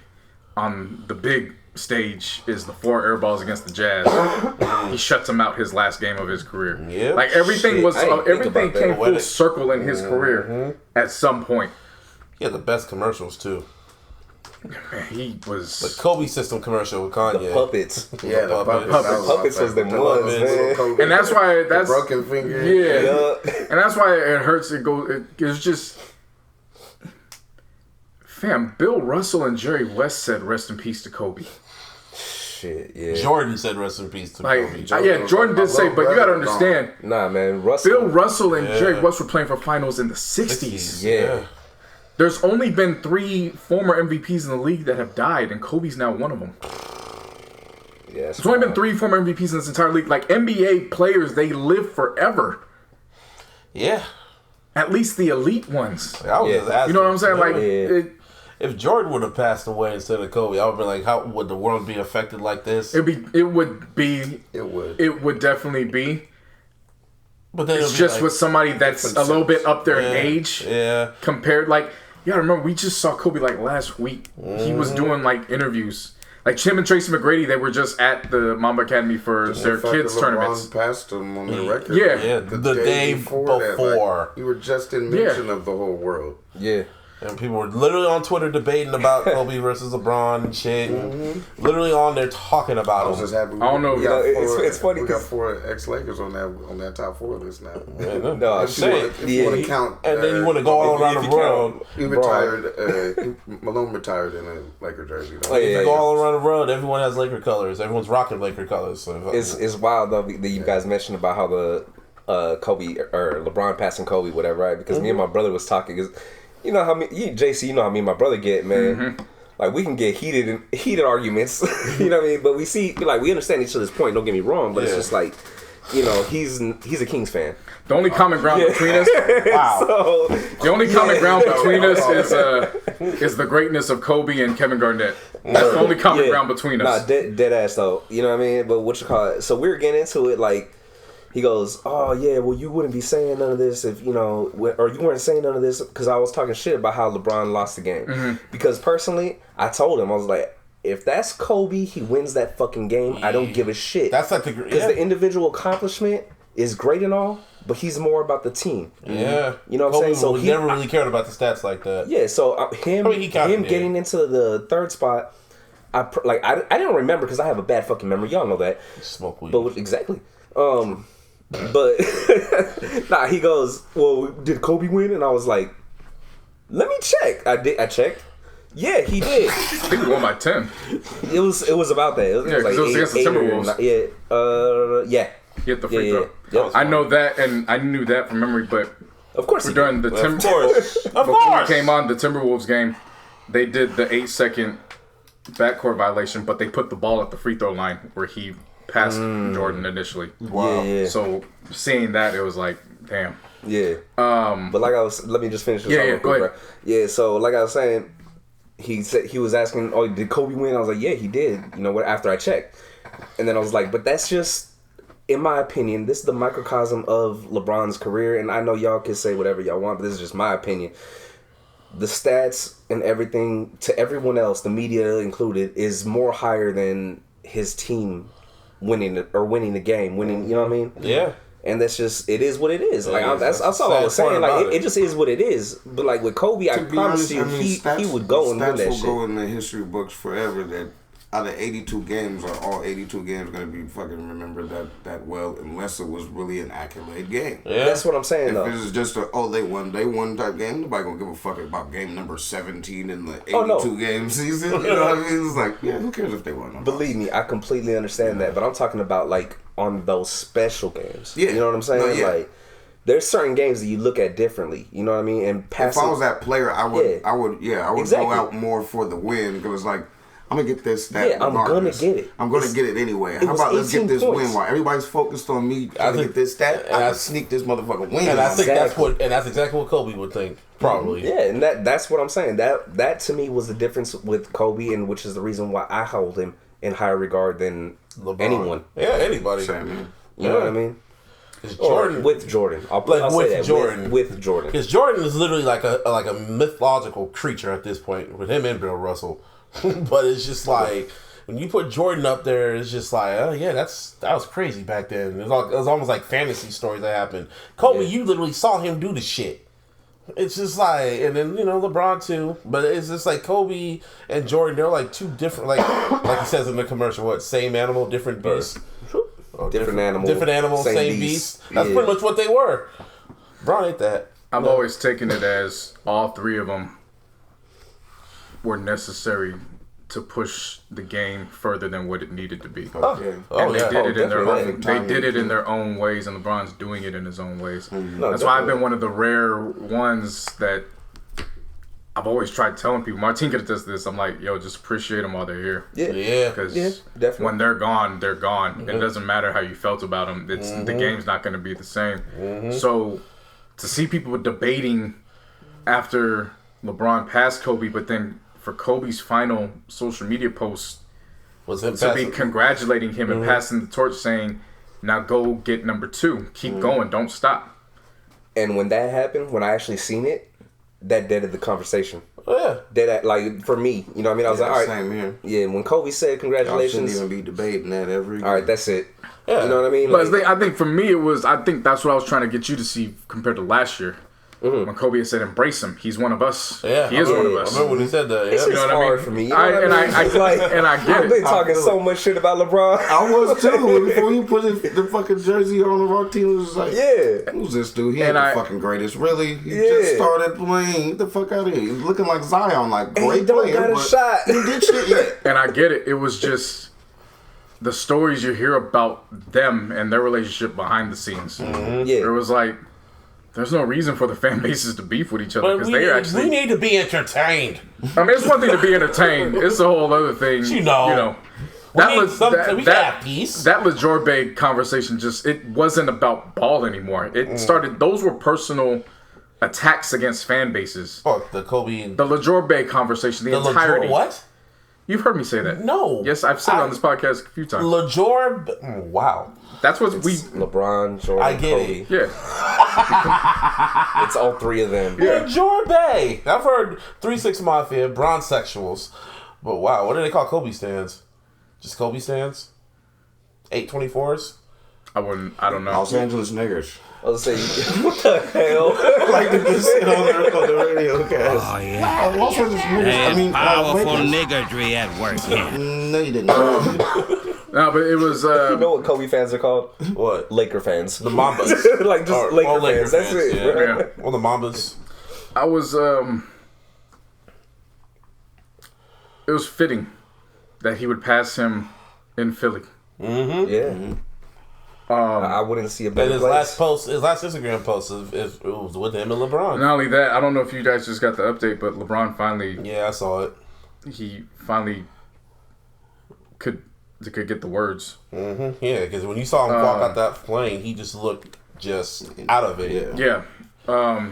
S3: on the big stage is the 4 air balls against the Jazz. He shuts him out his last game of his career.
S2: Yep.
S3: Like everything
S6: Shit,
S3: was
S6: I didn't think
S3: everything
S6: about that.
S3: came
S2: When
S3: full
S2: it-
S3: circle in his career at some point.
S2: He had the best commercials, too.
S3: Man, he was
S2: The Kobe system commercial with Kanye.
S6: The puppets.
S5: Yeah, the puppets.
S6: Puppets was them ones, man.
S3: and that's why that's
S5: broken finger.
S3: yeah.
S6: Yeah.
S3: And that's why it hurts. It's just, fam. Bill Russell and Jerry West said, "Rest in peace to Kobe."
S6: Shit, yeah.
S2: Jordan said rest in peace to
S3: Like,
S2: Kobe.
S3: yeah, Jordan did say, but you gotta understand,
S6: Nah, man. Russell.
S3: Bill Russell and Jerry West were playing for finals in the '60s.
S6: Yeah.
S3: There's only been 3 former MVPs in the league that have died, and Kobe's now one of them.
S6: Yeah.
S3: There's only been 3 former MVPs in this entire league. Like NBA players, they live forever.
S2: Yeah.
S3: At least the elite ones.
S2: I was
S6: Yeah.
S2: just asking.
S3: You know what I'm saying? Like,
S6: Yeah.
S2: If Jordan would have passed away instead of Kobe, I would have been like, how would the world be affected like this?
S3: it would be.
S5: It would
S3: Definitely be.
S2: But then
S3: It's
S2: it'd be
S3: just
S2: like,
S3: with somebody that's a little bit up there in age
S2: Yeah.
S3: compared. Like, you gotta remember, we just saw Kobe like last week. He was doing like interviews. Like Tim and Tracy McGrady, they were just at the Mamba Academy for their kids tournaments.
S5: LeBron passed him on the record.
S3: Yeah.
S2: Yeah, the day before.
S5: that, like, you were just in mention of the whole world.
S6: Yeah.
S2: And people were literally on Twitter debating about Kobe versus LeBron and shit. Literally on there talking about
S5: I was
S2: him.
S5: just happy.
S3: I don't know.
S6: It's funny
S5: We got
S6: because
S5: 4 ex-Lakers on that top 4 list now.
S6: no,
S5: If you want to count,
S2: and then you want to go all around the world.
S5: He retired. Malone retired in a Laker jersey.
S6: Oh, yeah,
S2: You go all around the world. Everyone has Laker colors. Everyone's rocking Laker colors. So
S6: it's wild though that you guys mentioned about how the Kobe or LeBron passing Kobe, whatever, right? Because me and my brother was talking. Cause you know how JC, you know how me and my brother get, man. Like we can get heated arguments, you know what I mean? But we understand each other's point. Don't get me wrong, but it's just like, you know, he's a Kings fan.
S3: The only common ground between us.
S2: wow.
S6: So,
S3: The only common ground between us is the greatness of Kobe and Kevin Garnett. That's the only common ground between us.
S6: Nah, dead ass though. You know what I mean? But what you call it? So we were getting into it like. He goes, oh yeah, well you wouldn't be saying none of this if you know, or you weren't saying none of this because I was talking shit about how LeBron lost the game. Because personally, I told him I was like, if that's Kobe, he wins that fucking game. I don't give a shit.
S2: That's like
S6: because the individual accomplishment is great and all, but he's more about the team.
S2: Yeah,
S6: you know what
S2: Kobe
S6: I'm saying. So
S2: he never really cared about the stats like that.
S6: Yeah, so him getting into the third spot, I didn't remember because I have a bad fucking memory. Y'all know that.
S2: Smoke weed.
S6: But exactly. But nah, he goes, well, did Kobe win? And I was like, let me check. I checked. Yeah, he did.
S3: I think we won by 10.
S6: It was about that. It was like
S3: it was against the Timberwolves.
S6: Yeah.
S3: He hit the free throw.
S6: Yep.
S3: I know that, and I knew that from memory, but
S6: of course
S3: during the Timberwolves, before we came on the Timberwolves game, they did the 8-second backcourt violation, but they put the ball at the free throw line where he passed Jordan initially.
S6: Wow. Yeah.
S3: So seeing that, it was like, damn.
S6: Yeah. But let me just finish this.
S3: Yeah, go ahead.
S6: Bro. Yeah. So like I was saying, he said he was asking, oh, did Kobe win? I was like, yeah, he did. You know what? After I checked, and then I was like, but that's just, in my opinion, this is the microcosm of LeBron's career, and I know y'all can say whatever y'all want, but this is just my opinion. The stats and everything to everyone else, the media included, is more higher than his team winning the game, you know what I mean?
S2: Yeah.
S6: And that's just, it is what it is. Like that's all I was saying. Like it just is what it is. But like with Kobe, I promise you, he would go and win that shit.
S5: Stats will go in the history books forever. That out of 82 games, are all 82 games going to be fucking remembered that well, unless it was really an accolade game.
S6: Yeah. That's what I'm saying, though.
S5: If it's just they won type game, nobody gonna give a fuck about game number 17 in the 82 game season. You know what I mean? It's like, yeah, who cares if they won?
S6: Believe me, I completely understand that, but I'm talking about like on those special games.
S5: Yeah.
S6: You know what I'm saying? Like, there's certain games that you look at differently. You know what I mean? And
S5: if I was that player, I would go out more for the win because like, I'm gonna get this stat.
S6: Yeah,
S5: regardless.
S6: I'm gonna get it.
S5: I'm gonna get it anyway. How about let's get this
S6: points.
S5: win while everybody's focused on me trying to get this stat? I sneak this motherfucker win.
S2: And I think that's exactly what Kobe would think, probably.
S6: Yeah, and that's what I'm saying. That to me was the difference with Kobe, and which is the reason why I hold him in higher regard than LeBron. Anyone.
S2: Yeah, anybody.
S6: You know what I mean?
S2: Jordan
S6: with Jordan. I'll
S2: with
S6: say that.
S2: Jordan.
S6: With Jordan.
S2: Because Jordan is literally like a mythological creature at this point with him and Bill Russell. But it's just like when you put Jordan up there, it's just like, oh yeah, that was crazy back then. It was almost like fantasy stories that happened. Kobe, you literally saw him do the shit. It's just like, and then LeBron too. But it's just like Kobe and Jordan, they're like two different, like he says in the commercial, what, same animal, different beast.
S6: Different animal,
S2: same beast. That's pretty much what they were. LeBron ain't that.
S3: I've always taken it as all three of them were necessary to push the game further than what it needed to be. And they did it in their own. They did it in their own ways, and LeBron's doing it in his own ways. That's why I've been one of the rare ones that I've always tried telling people. Martin could attest to this. I'm like, yo, just appreciate them while they're here.
S2: Yeah.
S3: Because when they're gone, they're gone. It doesn't matter how you felt about them. The game's not going to be the same. So to see people debating after LeBron passed Kobe, but then for Kobe's final social media post
S2: was him
S3: to be congratulating him and passing the torch, saying, "Now go get number 2. Keep going. Don't stop."
S6: And when that happened, when I actually seen it, that deaded the conversation.
S2: Oh,
S6: yeah. Like for me, you know what I mean? I was like, all right.
S5: Same here.
S6: Yeah, when Kobe said congratulations.
S5: Y'all shouldn't even be debating that every
S6: All right, that's it.
S2: Yeah.
S6: You know what I mean?
S3: But I think for me, I think that's what I was trying to get you to see compared to last year. when Kobe had said, "Embrace him. He's one of us.
S2: Yeah,
S3: he is one of us."
S2: I remember when he said that.
S6: It's
S2: Yeah.
S6: just
S3: know what I
S6: hard
S3: mean?
S6: for me. You know what I mean?
S3: I
S6: It's like,
S3: and I get
S6: I've been
S3: it.
S6: talking so much shit about LeBron.
S5: I was too. Before he put the fucking jersey on of our team, it was just like,
S6: Yeah.
S5: who's this dude? He ain't
S3: And
S5: the
S3: I-
S5: fucking greatest. Really? He
S6: Yeah.
S5: just started playing. Get the fuck out of here. He's looking like Zion, like
S6: And he
S5: great
S6: don't
S5: player,
S6: got a
S5: but
S6: shot.
S5: he did shit yet.
S3: And I get it. It was just the stories you hear about them and their relationship behind the scenes. It
S6: Yeah.
S3: was like, there's no reason for the fan bases to beef with each other
S2: But
S3: because
S2: we,
S3: they actually.
S2: we need to be entertained.
S3: I mean, it's one thing to be entertained. It's a whole other thing.
S2: You know. We
S3: That
S2: need
S3: was
S2: something- we gotta have peace.
S3: That LaJourbe conversation it wasn't about ball anymore. It started. Those were personal attacks against fan bases.
S2: Fuck the Kobe and
S3: The LaJourbe conversation, the entirety.
S2: What?
S3: You've heard me say that.
S2: No.
S3: Yes, I've said it on this podcast a few times.
S2: LaJourbe. Wow.
S3: That's what we.
S6: LeBron, Jordan,
S2: I get
S6: Kobe.
S2: it.
S3: Yeah.
S6: It's all three of them.
S2: LaJourbe. I've heard 3-6 Mafia, bronze sexuals. But wow, what do they call Kobe stands? Just Kobe stands? 824s?
S3: I don't know.
S5: Los Angeles niggers.
S6: I was saying, what the hell?
S5: Like they just sit on the radio cast.
S1: Oh, yeah.
S5: Los Angeles niggers. I mean,
S1: Powerful
S5: Lakers.
S1: niggery at work here.
S5: No, you didn't.
S3: No, but it was.
S6: You know what Kobe fans are called?
S2: What?
S6: Laker fans.
S2: The Mambas.
S6: Like, just Laker fans. That's it.
S2: Yeah.
S6: Right?
S3: Yeah.
S2: Well, the Mambas.
S3: I was. It was fitting that he would pass him in Philly.
S6: Yeah. I wouldn't see a better
S2: And
S6: place.
S2: his last Instagram post, it was with him and LeBron.
S3: Not only that, I don't know if you guys just got the update, but LeBron finally,
S2: Yeah, I saw it.
S3: he finally could get the words.
S2: Yeah, because when you saw him walk out that plane, he just looked just out of it.
S5: Yeah.
S3: Yeah.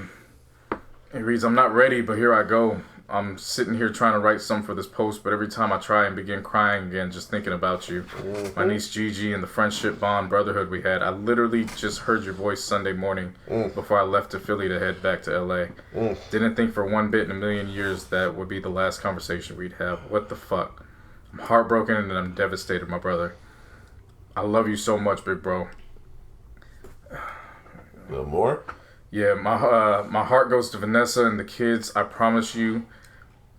S3: It reads, "I'm not ready, but here I go. I'm sitting here trying to write something for this post, but every time I try and begin crying again, just thinking about you. My niece Gigi and the friendship, bond, brotherhood we had. I literally just heard your voice Sunday morning before I left to Philly to head back to LA. Didn't think for one bit in a million years that would be the last conversation we'd have. What the fuck? I'm heartbroken and I'm devastated, my brother. I love you so much, big bro.
S2: A little more?
S3: Yeah, my heart goes to Vanessa and the kids. I promise you,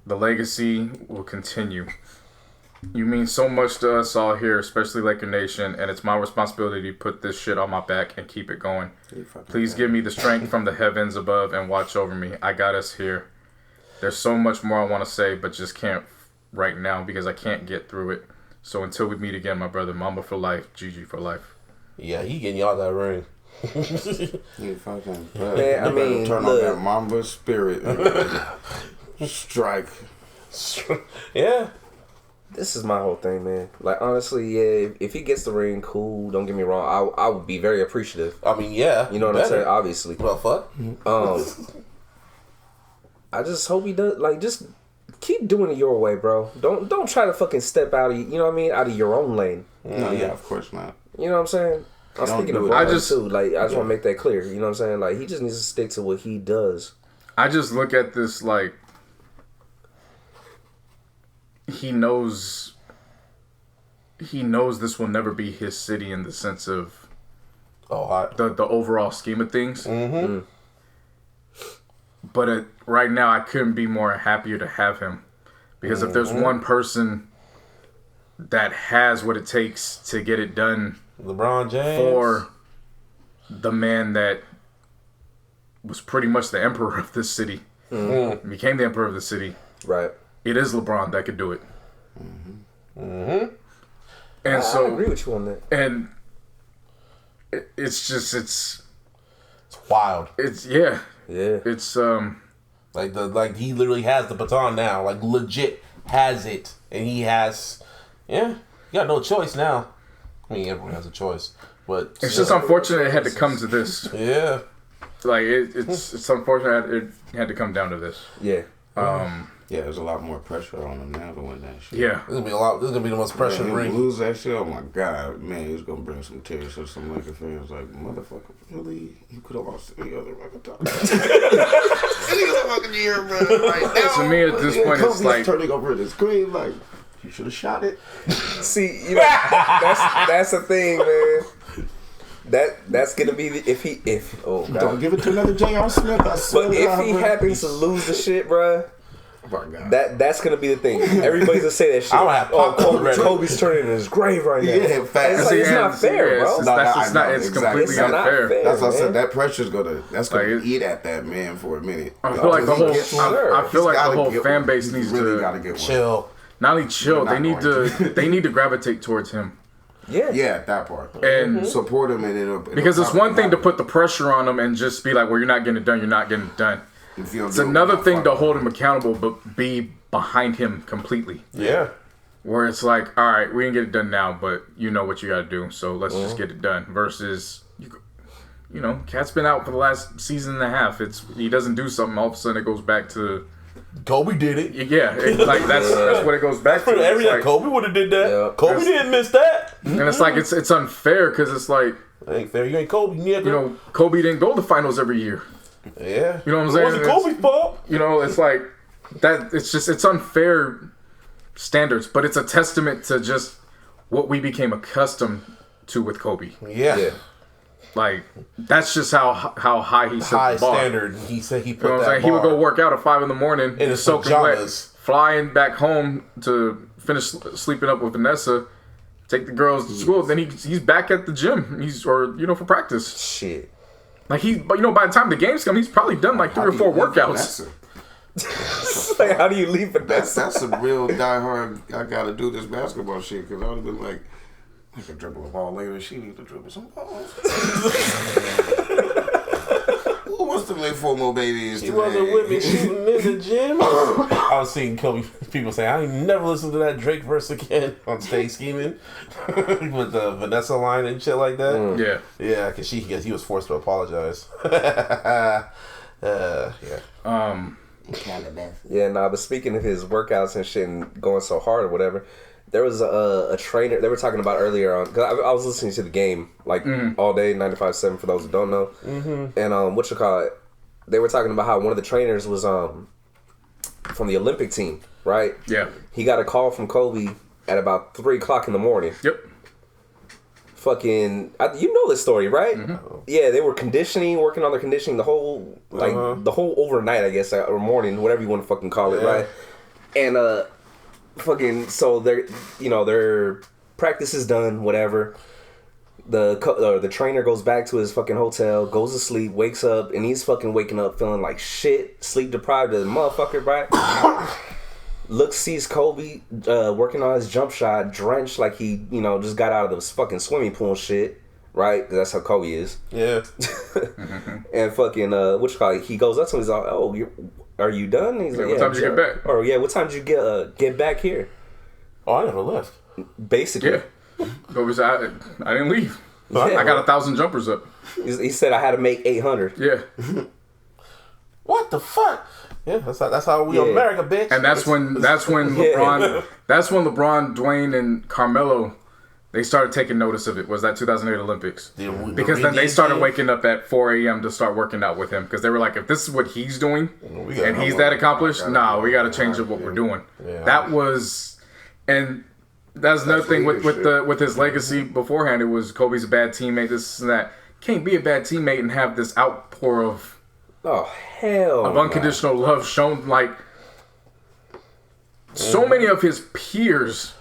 S3: the legacy will continue. You mean so much to us all here, especially Laker Nation, and it's my responsibility to put this shit on my back and keep it going. Please give me the strength from the heavens above and watch over me. I got us here. There's so much more I want to say, but just can't right now because I can't get through it. So until we meet again, my brother, Mamba for life, Gigi for life."
S2: Yeah, he getting y'all that ring.
S5: You fucking
S6: Man, I mean,
S5: turn
S6: look.
S5: on that Mamba spirit and strike.
S2: Yeah.
S6: This is my whole thing, man. Like, honestly, yeah, if he gets the ring, cool. Don't get me wrong. I would be very appreciative.
S2: I mean, yeah.
S6: You know what I'm saying? Obviously.
S2: Well, fuck.
S6: I just hope he does. Like, just keep doing it your way, bro. Don't try to fucking step out of, you know what I mean, out of your own lane.
S5: No, yeah, of course not.
S6: You know what I'm saying? I'm
S5: Don't
S6: speaking
S5: do
S6: of
S5: it.
S6: I
S3: I
S6: just
S3: just-
S6: too. Like, I just want to make that clear. You know what I'm saying? Like, he just needs to stick to what he does.
S3: I just look at this like he knows this will never be his city in the sense of
S2: Oh, hot.
S3: the overall scheme of things. But right now, I couldn't be more happier to have him because if there's one person that has what it takes to get it done
S2: LeBron James.
S3: for the man that was pretty much the emperor of this city, became the emperor of the city,
S6: Right.
S3: it is LeBron that could do it. And
S6: I
S3: so,
S6: agree with you on that.
S3: and it's just,
S2: It's wild.
S6: Yeah.
S3: it's
S2: Like he literally has the baton now. Like legit has it, and he has. Yeah, you got no choice now. I mean, everyone has a choice, but
S3: it's just unfortunate it had to come to this.
S2: Yeah.
S3: Like it's unfortunate it had to come down to this.
S6: Yeah.
S5: Yeah, there's a lot more pressure on him now to win that shit.
S3: Yeah,
S2: This is gonna be a lot. This is gonna be the most pressure
S5: Man,
S2: ring.
S5: he lose that shit. Oh my god, man, he's gonna bring some tears to some Laker fans. Like, motherfucker, really? You could have lost any other fucking time. Any other fucking year, bro. Like, now,
S3: to me at this point, it's
S5: Kobe's
S3: like
S5: turning over the screen. Like, you should have shot it.
S6: See, you know, that's the thing, man. That's gonna be oh god.
S5: Don't give it to another J.R. Smith. I swear
S6: But
S5: to
S6: if
S5: God,
S6: he
S5: bro.
S6: happens to lose the shit, bruh,
S5: Oh my God.
S6: that's gonna be the thing. Everybody's gonna say that shit.
S2: I'm gonna have popcorn ready.
S6: Kobe's turning in his grave right now.
S5: Yeah, facts.
S6: It's like, it's not fair, bro.
S3: It's,
S5: No,
S3: that's
S5: I
S3: just
S5: know,
S3: not. It's
S5: exactly.
S3: completely
S6: It's not
S3: unfair.
S6: fair.
S5: That's what I
S6: man.
S5: said. That pressure's gonna
S3: Like,
S5: eat at that man for a minute.
S3: I feel like the whole. I feel like the
S5: gotta
S3: whole
S5: get
S3: fan
S5: one.
S3: base
S5: He's
S3: needs
S5: really
S3: to
S5: gotta get one.
S2: Chill.
S3: not only chill.
S5: They're
S3: They need
S5: not
S3: to. They need to gravitate towards him.
S6: Yeah.
S5: Yeah, that part.
S3: And
S5: Support him and it'll
S3: because it's one thing to put the pressure on him and just be like, "Well, you're not getting it done. You're not getting it done." It's another thing to hold him accountable, but be behind him completely.
S2: Yeah.
S3: Where it's like, all right, we didn't get it done now, but you know what you got to do, so let's just get it done. Versus, you know, Cat's been out for the last season and a half. He doesn't do something, all of a sudden it goes back to
S2: Kobe did it.
S3: yeah, like that's what it goes back to. It's like,
S2: Kobe would have did that.
S6: Yeah.
S2: Kobe didn't miss that.
S3: and it's like it's unfair because it's like,
S2: Ain't fair. You ain't Kobe.
S3: you know, Kobe didn't go to the finals every year.
S2: Yeah.
S3: You know what I'm
S2: It
S3: saying?
S2: wasn't
S3: It's-
S2: Kobe's fault.
S3: You know, it's like that. It's unfair standards, but it's a testament to just what we became accustomed to with Kobe.
S2: Yeah.
S6: Yeah.
S3: Like that's just how high he set
S2: High
S3: the bar.
S2: standard. He said he
S3: You
S2: put
S3: know what I'm
S2: that
S3: saying? He would
S2: bar.
S3: go work out at 5 a.m.
S2: In his
S3: soaking
S2: pajamas.
S3: wet, flying back home to finish sleeping up with Vanessa, take the girls to school. Then he's back at the gym. For practice.
S6: Shit.
S3: Like but by the time the games come, he's probably done like 3 or 4 workouts.
S6: Like, how do you leave it?
S5: That's some real diehard. I gotta do this basketball shit because I would have been like, I can dribble a ball later. She needs to dribble some balls. Who wants to make 4 more babies
S2: He
S5: today?
S2: wasn't with me shooting in the gym. I was seeing Kobe people say, I ain't never listened to that Drake verse again on Stay Scheming with the Vanessa line and shit like that.
S3: Yeah.
S2: Yeah, because he was forced to apologize. Yeah.
S6: Yeah, nah, but speaking of his workouts and shit and going so hard or whatever, there was a trainer they were talking about earlier on, because I was listening to the game like all day, 95.7 for those who don't know. And they were talking about how one of the trainers was from the Olympic team, right?
S3: Yeah.
S6: He got a call from Kobe at about 3 o'clock in the morning.
S3: Yep.
S6: Fucking, you know this story, right? Yeah, they were working on their conditioning the whole overnight, I guess, or morning, whatever you want to fucking call it, right? And fucking, so their practice is done, whatever. The trainer goes back to his fucking hotel, goes to sleep, wakes up, and he's fucking waking up feeling like shit, sleep deprived as a motherfucker, right? Sees Kobe working on his jump shot, drenched like he, just got out of the fucking swimming pool and shit, right? 'Cause that's how Kobe is.
S2: Yeah.
S6: And fucking, he goes up to him, he's like, "Oh, are you done?" And he's like,
S3: What time did you get back?
S6: Or yeah, what time did you get back here?
S2: Oh, I never left.
S6: Basically,
S3: Yeah. Kobe said, I didn't leave.
S6: Yeah.
S3: I got 1,000 jumpers up.
S6: He said I had to make 800.
S3: Yeah.
S2: What the fuck? Yeah, that's how we
S6: Yeah.
S2: America, bitch.
S3: And that's when LeBron, Dwayne, and Carmelo, they started taking notice of it. Was that 2008 Olympics? Because then they started waking up at 4 a.m. to start working out with him. Because they were like, if this is what he's doing, and he's that accomplished, we got to change up what we're doing.
S2: Yeah.
S3: That was, and that's another thing with his legacy beforehand. It was Kobe's a bad teammate, this and that. Can't be a bad teammate and have this outpour of unconditional love shown. Like, so many of his peers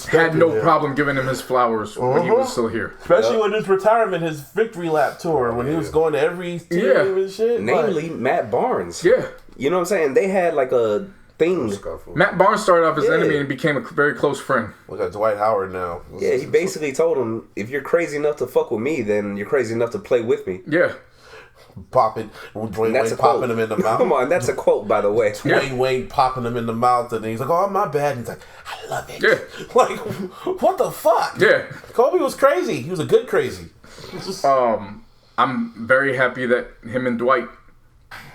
S3: had no problem giving him his flowers when he was still here.
S2: Especially with his retirement, his victory lap tour, when he was going to every team and shit.
S6: Namely, Matt Barnes.
S3: Yeah.
S6: You know what I'm saying? They had like a thing.
S3: Matt Barnes started off as enemy and became a very close friend.
S2: We got Dwight Howard now.
S6: Yeah, he basically told him, if you're crazy enough to fuck with me, then you're crazy enough to play with me.
S3: Yeah.
S2: Dwayne Wade popping him in the mouth.
S6: Come on, that's a quote, by the way.
S2: Dwayne Wade popping him in the mouth, and he's like, "Oh, my bad." And he's like, "I love it."
S3: Yeah.
S2: Like, what the fuck?
S3: Yeah.
S2: Kobe was crazy. He was a good crazy.
S3: I'm very happy that him and Dwight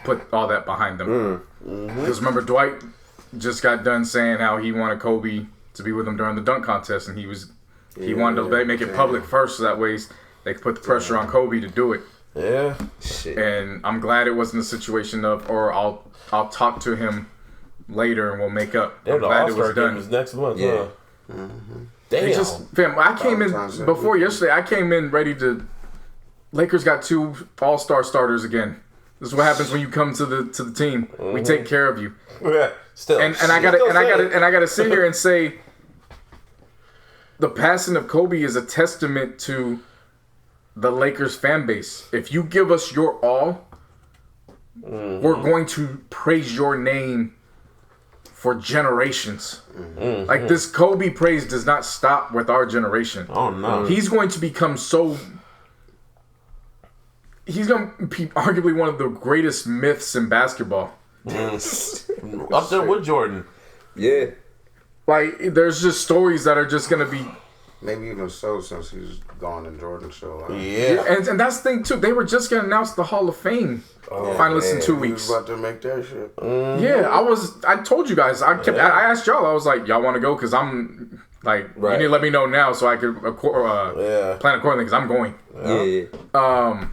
S3: put all that behind them. Because remember, Dwight just got done saying how he wanted Kobe to be with him during the dunk contest, and he wanted to make it public first, so that way they could put the pressure on Kobe to do it.
S2: Yeah.
S6: Shit.
S3: And I'm glad it wasn't a situation of, or I'll talk to him later and we'll make up.
S2: Yeah,
S3: I'm
S2: the
S3: glad it
S2: All-Star
S3: was
S2: game
S3: done.
S2: is next month.
S6: Yeah.
S2: Damn.
S3: Fam, I came in before yesterday. I came in ready to Lakers got 2 all-star starters again. This is what happens when you come to the team. We take care of you.
S2: Yeah, still.
S3: And I gotta sit here and say, the passing of Kobe is a testament to the Lakers fan base. If you give us your all, we're going to praise your name for generations. Like, this Kobe praise does not stop with our generation.
S2: Oh no,
S3: He's going to become so. He's going to be arguably one of the greatest myths in basketball.
S2: up there with Jordan.
S6: Yeah.
S3: Like, there's just stories that are just going to be.
S5: Maybe even so since he's gone in Jordan show.
S2: Yeah,
S3: And that's the thing, too. They were just going to announce the Hall of Fame finalists in 2
S5: He was
S3: weeks.
S5: about to make that shit.
S3: Yeah, I told you guys. I asked y'all. I was like, y'all want to go? Because I'm, like, you need to let me know now so I could plan accordingly because I'm going.
S6: Yeah.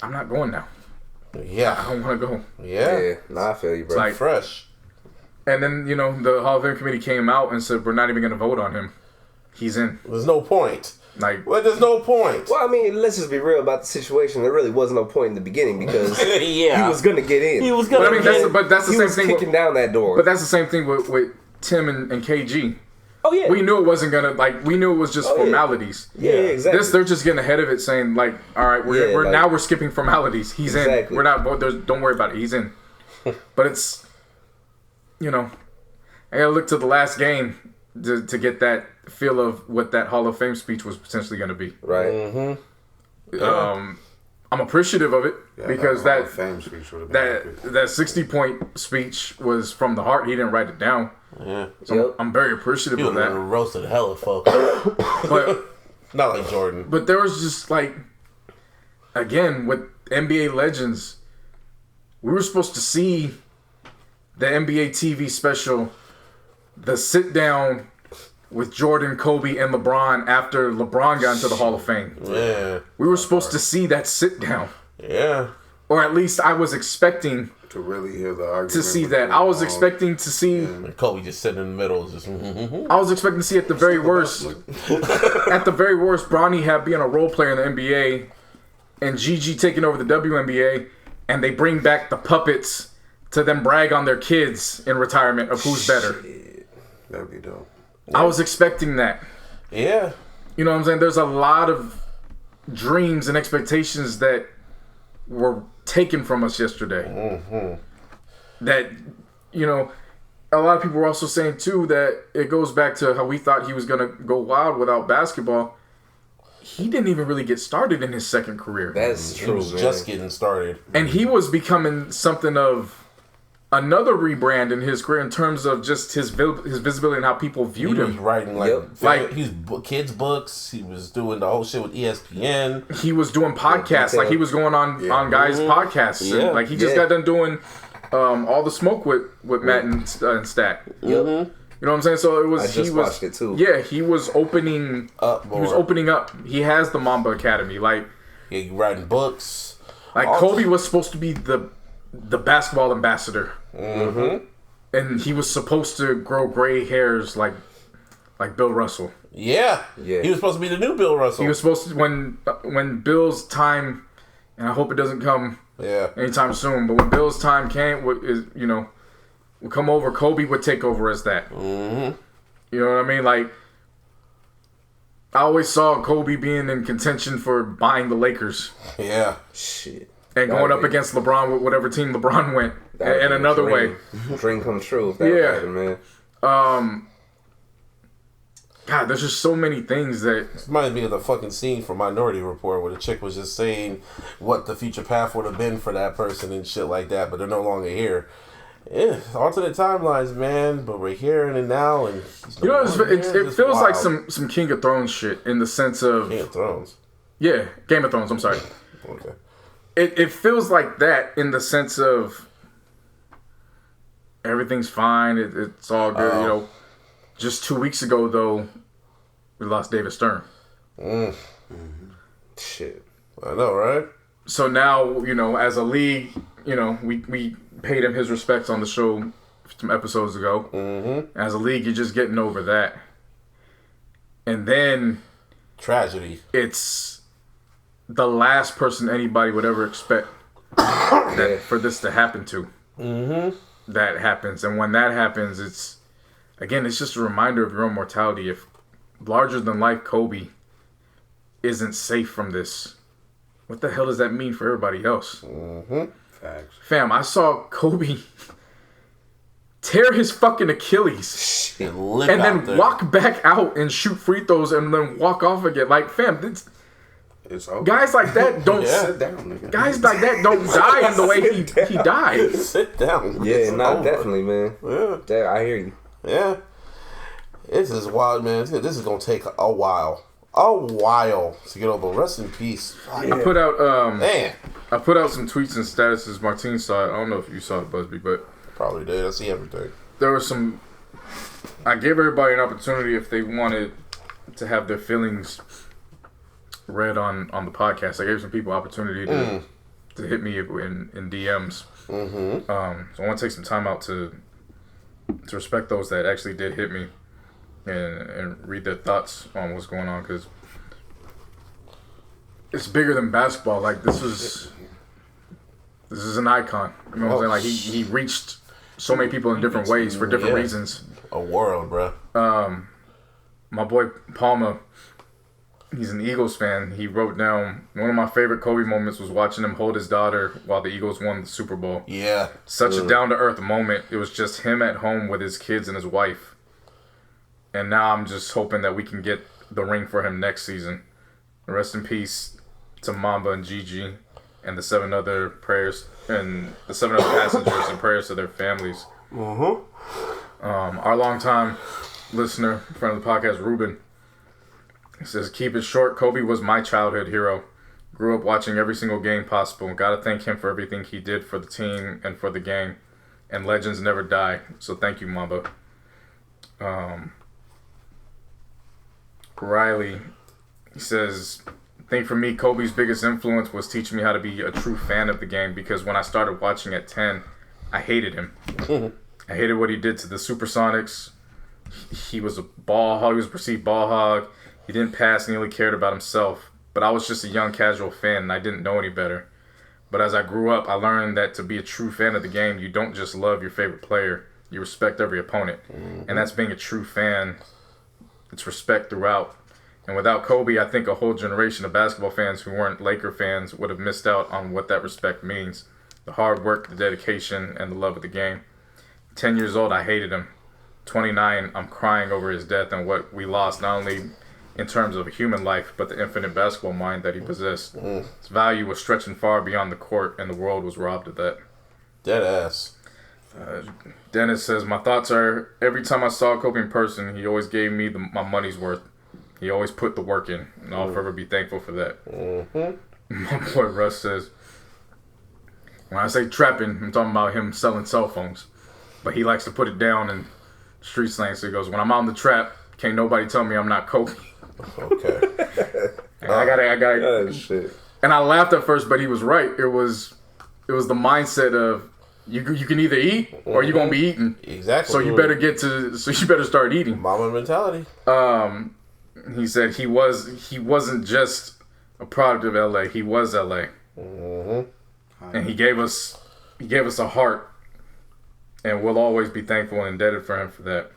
S3: I'm not going now.
S2: yeah,
S3: I don't want to go.
S2: yeah.
S6: Nah, I feel you, bro.
S3: Like,
S2: Fresh.
S3: And then, the Hall of Fame committee came out and said, we're not even going to vote on him. He's in.
S2: There's no point.
S3: Like,
S2: Well, there's no point.
S6: Well, I mean, let's just be real about the situation. There really was no point in the beginning because
S2: Yeah.
S6: he was gonna get in.
S2: He was
S3: but
S2: gonna.
S3: I mean, that's the
S6: He
S3: same
S6: was
S3: thing.
S6: kicking down that door.
S3: But that's the same thing with Tim and KG.
S6: oh yeah.
S3: We knew it wasn't going to, we knew it was just
S6: Oh, yeah.
S3: formalities.
S6: yeah, exactly.
S3: They're just getting ahead of it, saying like, all right, we're
S6: like-
S3: now we're skipping formalities. He's in.
S6: Exactly.
S3: We're not. Don't worry about it. He's in. But it's, I gotta look to the last game to get that feel of what that Hall of Fame speech was potentially going to be.
S6: right.
S3: I'm appreciative of it because
S5: Hall of
S3: that
S5: Fame speech would have been
S3: that 60-point speech was from the heart. He didn't write it down.
S2: Yeah.
S3: So
S6: Yep.
S3: I'm very appreciative
S2: He
S3: of
S2: would have
S3: that.
S2: roasted hell of folks.
S3: But
S2: Not like Jordan.
S3: But there was just again, with NBA legends, we were supposed to see the NBA TV special, the sit down with Jordan, Kobe, and LeBron after LeBron got into the Hall of Fame.
S2: Yeah.
S3: We were supposed to see that sit down.
S2: Yeah.
S3: Or at least I was expecting
S5: to really hear the argument.
S3: to see that. I was expecting to see.
S2: And Kobe just sitting in the middle, just.
S3: I was expecting to see at the very worst, Bronny had being a role player in the NBA, and Gigi taking over the WNBA, and they bring back the puppets to then brag on their kids in retirement of who's better.
S5: That'd be dope.
S3: I was expecting that.
S2: Yeah.
S3: You know what I'm saying? There's a lot of dreams and expectations that were taken from us yesterday. That, a lot of people were also saying too that it goes back to how we thought he was going to go wild without basketball. He didn't even really get started in his second career.
S6: That's
S2: He
S6: true,
S2: was
S6: man.
S2: just getting started.
S3: And he was becoming something of another rebrand in his career in terms of just his visibility and how people
S2: He
S3: viewed
S2: was
S3: him.
S2: writing
S6: Yep.
S2: he was kids books. He was doing the whole shit with ESPN.
S3: He was doing podcasts, like he was going on guys' podcasts. And,
S2: Yeah.
S3: like he just got done doing all the smoke with Matt and Stack.
S6: Yep.
S3: You know what I'm saying? So it was.
S6: I just watched it too.
S3: Yeah, he was opening
S2: Up
S3: He was
S2: more.
S3: opening up. He has the Mamba Academy.
S2: He writing books.
S3: Kobe was supposed to be the basketball ambassador.
S2: Mm-hmm.
S3: And he was supposed to grow gray hairs like Bill Russell.
S2: Yeah.
S6: Yeah.
S2: He was supposed to be the new Bill Russell.
S3: He was supposed to when Bill's time, and I hope it doesn't come anytime soon. But when Bill's time came, would come over, Kobe would take over as that.
S2: Mm-hmm.
S3: You know what I mean? Like, I always saw Kobe being in contention for buying the Lakers.
S2: Yeah.
S6: Shit.
S3: And going up against LeBron with whatever team LeBron went. And another way.
S6: Dream come true if that would happen, man.
S3: God, there's just so many things that...
S2: This reminds me of the fucking scene from Minority Report where the chick was just saying what the future path would have been for that person and shit like that, but they're no longer here. Yeah, alternate timelines, man, but we're here and now, and
S3: it feels like some King of Thrones shit in the sense of...
S2: King of Thrones.
S3: Yeah, Game of Thrones, I'm sorry.
S2: Okay.
S3: It feels like that in the sense of everything's fine, it's all good, Just 2 weeks ago, though, we lost David Stern.
S6: Shit.
S2: I know, right?
S3: So now, as a league, we paid him his respects on the show some episodes ago. Mm-hmm. As a league, you're just getting over that. And then
S2: Tragedy.
S3: It's the last person anybody would ever expect for this to happen to. Mm-hmm. That happens. And when that happens, it's just a reminder of your own mortality. If larger than life Kobe isn't safe from this, what the hell does that mean for everybody else?
S2: Mm-hmm.
S5: Facts.
S3: Fam, I saw Kobe tear his fucking Achilles
S2: And
S3: then walk back out and shoot free throws and then walk off again. Like, fam,
S5: It's over.
S3: guys like that don't
S5: Sit down, nigga.
S3: guys like that don't die in the way he died.
S2: Sit down.
S6: Yeah,
S2: It's
S6: not
S2: over.
S6: definitely, man.
S2: Yeah.
S6: I hear you.
S2: Yeah. This is wild, man. This is gonna take a while. A while to get over. Rest in peace.
S3: I put out
S2: Man.
S3: I put out some tweets and statuses. Martine saw it. I don't know if you saw it, Busby, but
S2: Probably did. I see everything.
S3: there was some. I gave everybody an opportunity if they wanted to have their feelings read on the podcast. I gave some people opportunity to hit me in DMs. Mm-hmm. So I want to take some time out to respect those that actually did hit me and read their thoughts on what's going on, because it's bigger than basketball. Like, this is an icon. You know what I'm saying? Like, he reached so many people in different ways for different reasons.
S2: A world, bro.
S3: My boy Palma, he's an Eagles fan. He wrote down, one of my favorite Kobe moments was watching him hold his daughter while the Eagles won the Super Bowl.
S2: Yeah.
S3: Such a down-to-earth moment. It was just him at home with his kids and his wife. And now I'm just hoping that we can get the ring for him next season. Rest in peace to Mamba and Gigi and the 7 other passengers and prayers to their families. Our longtime listener, friend of the podcast, Ruben, he says, keep it short. Kobe was my childhood hero. Grew up watching every single game possible. Gotta thank him for everything he did for the team and for the game. And legends never die. So thank you, Mamba. Riley, he says, I think for me, Kobe's biggest influence was teaching me how to be a true fan of the game, because when I started watching at 10, I hated him. I hated what he did to the Supersonics. He was a ball hog. He was a perceived ball hog. He didn't pass and he only cared about himself. But I was just a young casual fan and I didn't know any better. But as I grew up, I learned that to be a true fan of the game, you don't just love your favorite player. You respect every opponent. And that's being a true fan. It's respect throughout. And without Kobe, I think a whole generation of basketball fans who weren't Laker fans would have missed out on what that respect means. The hard work, the dedication, and the love of the game. 10 years old, I hated him. 29, I'm crying over his death and what we lost, not only in terms of a human life, but the infinite basketball mind that he possessed. His value was stretching far beyond the court, and the world was robbed of that.
S2: Dead ass.
S3: Dennis says, my thoughts are, every time I saw Kobe in person, he always gave me my money's worth. He always put the work in, and I'll forever be thankful for that. My boy Russ says, when I say trapping, I'm talking about him selling cell phones. But he likes to put it down in street slang, so he goes, when I'm out in the trap, can't nobody tell me I'm not Kobe.
S2: Okay.
S3: And I gotta
S6: Oh, shit.
S3: and I laughed at first, but he was right. It was the mindset of you can either eat or you're gonna be eaten.
S2: Exactly.
S3: So you better start eating.
S2: Mama mentality.
S3: He said he wasn't just a product of LA. He was LA. And he gave us a heart, and we'll always be thankful and indebted for him for that.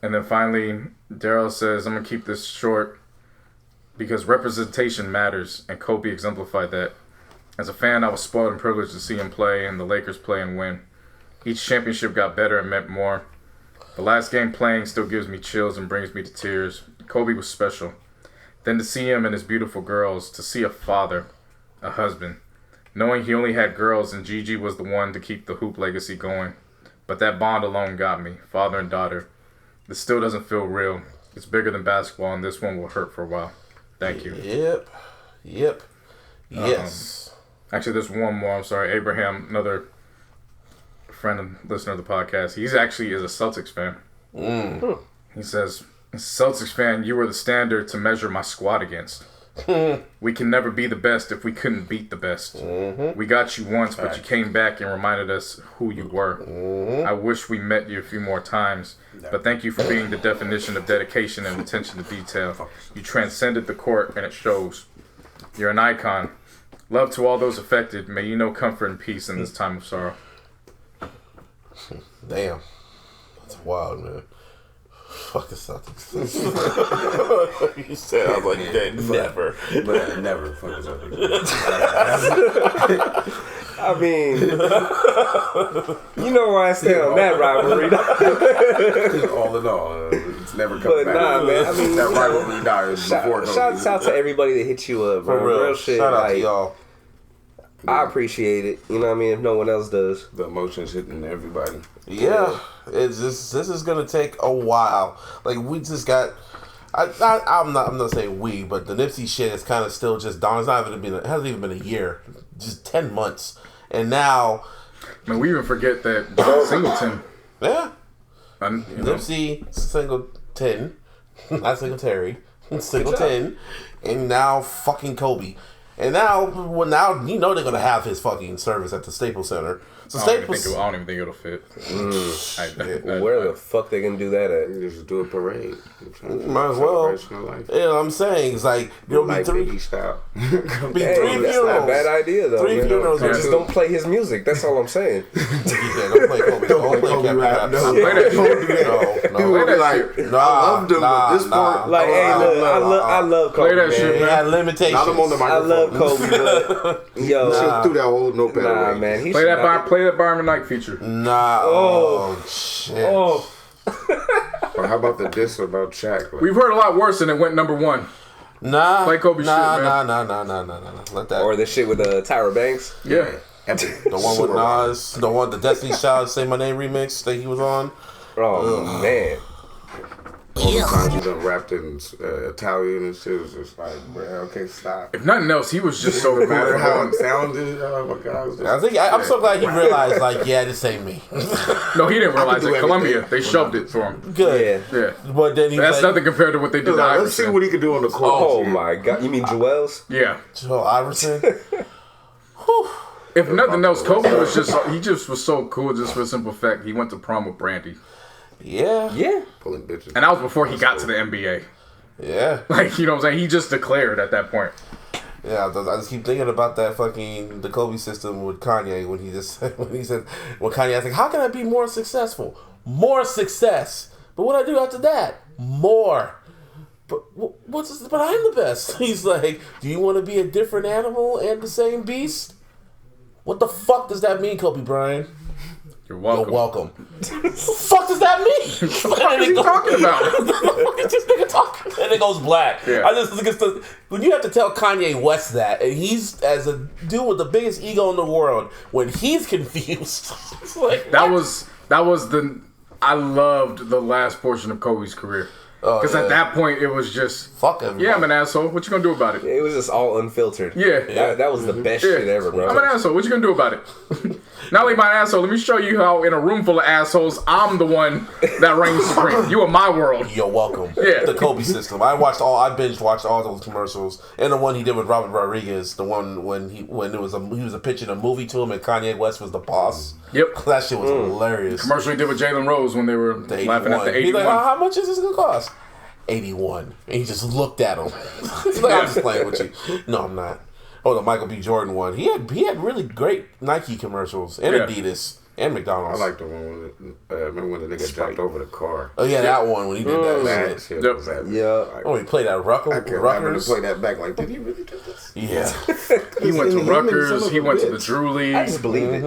S3: And then finally, Daryl says, I'm gonna keep this short because representation matters, and Kobe exemplified that. As a fan, I was spoiled and privileged to see him play and the Lakers play and win. Each championship got better and meant more. The last game playing still gives me chills and brings me to tears. Kobe was special. Then to see him and his beautiful girls, to see a father, a husband, knowing he only had girls and Gigi was the one to keep the hoop legacy going. But that bond alone got me, father and daughter. This still doesn't feel real. It's bigger than basketball, and this one will hurt for a while. Thank you.
S2: Yep. Yes.
S3: Actually, there's one more. I'm sorry. Abraham, another friend and listener of the podcast. He's actually is a Celtics fan. He says, Celtics fan, you were the standard to measure my squad against. We can never be the best if we couldn't beat the best. We got you once, but you came back and reminded us who you were. I wish we met you a few more times. But thank you for being the definition of dedication and attention to detail. You transcended the court, and it shows. You're an icon. Love to all those affected. May you know comfort and peace in this time of sorrow.
S2: Damn. That's wild, man. Fucking Celtics. You said I was like, dead forever.
S5: But never fucking something.
S6: I mean, you know where I stand on that rivalry.
S5: All in all, it's never coming
S6: But
S5: back.
S6: nah, man. I mean,
S5: that rivalry died before.
S6: Shouts out to everybody that hit you up, bro.
S2: For real.
S6: shit.
S2: Shout out
S6: like,
S2: to y'all.
S6: I appreciate it. You know what I mean? If no one else does.
S5: The emotions hitting everybody.
S2: Yeah. It's just, this is gonna take a while. Like we just got. I'm not saying we, but the Nipsey shit is kind of still just dawn. It's not even been. It hasn't even been a year. Just 10 months, and now.
S3: I mean, we even forget that John Singleton.
S2: Yeah.
S3: Nipsey.
S2: Singleton, not Singletary, Singleton, and now fucking Kobe. And now you know they're gonna have his fucking service at the Staples Center. So
S3: I don't even think it'll fit.
S6: Where the fuck they gonna do that at?
S5: You just do a parade.
S2: Might as well. You know what I'm saying? It's like there'll be three.
S5: Biggie style.
S2: Be
S6: Hey,
S2: three
S6: that's
S2: funerals.
S6: not a bad idea though.
S2: Three
S6: man.
S2: funerals.
S6: Just don't play his music. That's all I'm saying.
S2: Don't play Kobe. Don't play Kobe rap.
S5: No.
S3: Play that shit.
S2: No.
S5: People will be like, I loved him, but this part.
S6: Like, hey, look, I love Kobe.
S3: Play that
S6: man.
S3: shit,
S2: It
S3: man.
S2: had limitations.
S5: Not him on the
S6: I
S5: microphone.
S6: love Kobe, but yo,
S5: She threw that whole notepad away.
S6: man, he
S3: Play
S6: should
S3: that
S6: not-
S3: play that Byron Knight feature.
S2: Nah. Oh shit.
S6: Oh,
S5: Or how about the diss about Shaq? Like,
S3: We've heard a lot worse, and it went number one.
S2: Nah.
S3: Play Kobe shit, man.
S2: Nah. Let that.
S6: or the shit with Tyra Banks.
S3: Yeah.
S5: epic.
S2: The one with Nas, the Destiny Child "Say My Name" remix that he was on.
S6: Oh man,
S5: All the times he done rapped in Italian and shit was just like, bro, okay, stop.
S3: If nothing else, he was just so
S5: No matter how
S3: cool.
S5: it sounded, oh my god. It was
S2: I think I'm so glad he realized, like, yeah, this ain't me.
S3: No, he didn't realize
S5: do
S3: it. Columbia,
S5: everything.
S3: they shoved it for him.
S2: Good.
S6: yeah.
S3: Yeah.
S2: But then he
S3: That's
S2: was like,
S3: nothing compared to what they did to
S5: like, let's see
S3: Iverson.
S5: what he could do on the court.
S6: Oh my god, you mean Joel's?
S3: Yeah.
S2: Joe Iverson.
S3: If nothing else, Kobe was just was so cool just for the simple fact he went to prom with Brandy.
S2: Yeah.
S6: Yeah.
S5: Pulling bitches.
S3: And that was before he got to the NBA.
S2: Yeah.
S3: Like, you know what I'm saying? He just declared at that point.
S2: Yeah, I just keep thinking about that the Kobe system with Kanye when he said Kanye asked, like, how can I be more successful? More success. But what I do after that? More. But but I'm the best. He's like, do you want to be a different animal and the same beast? What the fuck does that mean, Kobe Bryant?
S3: You're welcome.
S2: You're welcome. What the fuck does that mean?
S3: What are you talking about?
S2: What the fuck is this nigga talking? And it goes black.
S3: Yeah.
S2: I just think it's when you have to tell Kanye West that, and he's as a dude with the biggest ego in the world, when he's confused, it's like
S3: That was I loved the last portion of Kobe's career. Because at that point, it was just,
S2: fuck everybody.
S3: yeah, I'm an asshole. What you gonna do about it?
S6: It was just all unfiltered.
S3: Yeah.
S6: That was the best
S3: Yeah.
S6: shit ever, bro.
S3: I'm an asshole. What you gonna do about it? Not only am I an asshole, let me show you how in a room full of assholes, I'm the one that reigns supreme. You are my world.
S2: You're welcome.
S3: Yeah.
S2: The Kobe system. I binge watched all those commercials, and the one he did with Robert Rodriguez, the one when he was pitching a movie to him, and Kanye West was the boss.
S3: Yep.
S2: That shit was hilarious.
S3: Commercial he did with Jalen Rose when they were laughing at the
S2: He's
S3: 81.
S2: like, how much is this gonna cost? 81. And he just looked at him. He's like, I'm just playing with you. No, I'm not. Oh, the Michael B. Jordan one. He had really great Nike commercials and
S3: Yeah.
S2: Adidas and McDonald's.
S5: I like the one when remember when the nigga jumped over the car.
S2: Oh yeah, that one when he did that
S5: That
S2: shit.
S5: shit
S3: Yep.
S5: was that.
S6: Yeah.
S5: Like,
S2: Oh, he played at
S5: I can't remember to
S2: Rutgers.
S5: play that back. Like, did he really do this?
S2: Yeah.
S3: He went to
S5: Him and
S3: Rutgers.
S5: son of
S3: He
S5: a
S3: went to the
S5: bitch.
S3: Drew League.
S6: I just believe it.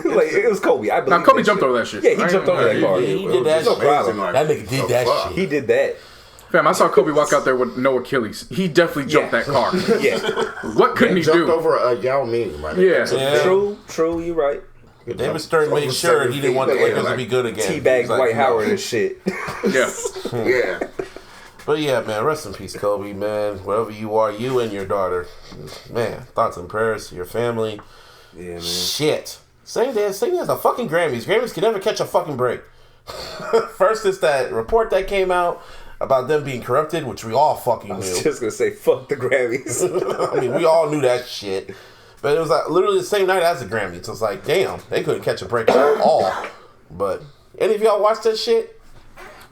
S6: like it was Kobe. I believe.
S3: Now, Kobe
S6: that
S3: jumped
S6: shit.
S3: over that shit.
S6: Yeah, he jumped over that car.
S2: He did that
S6: No
S2: shit.
S6: problem.
S2: That nigga did that shit.
S6: He did that.
S3: Fam, I saw Kobe walk out there with no Achilles. He definitely jumped
S6: Yeah.
S3: that car.
S6: Yeah.
S3: What couldn't he
S5: Jumped
S3: do?
S5: over a Yao Ming, right?
S3: Yeah.
S2: Yeah.
S6: True. You right.
S2: David Stern made sure he didn't want the Lakers to be good again.
S6: Teabag
S2: He's like,
S6: Dwight
S2: no.
S6: Howard and shit.
S3: Yeah.
S5: Yeah.
S2: But yeah, man, rest in peace, Kobe, man. Wherever you are, you and your daughter. Man, thoughts and prayers to your family.
S6: Yeah, man.
S2: Shit. Same day as the fucking Grammys. Grammys can never catch a fucking break. First, it's that report that came out about them being corrupted, which we all fucking
S6: I was
S2: knew.
S6: just gonna say fuck the Grammys.
S2: I mean, we all knew that shit. But it was like literally the same night as the Grammys. So it's like, damn, they couldn't catch a break at all. But any of y'all watch that shit?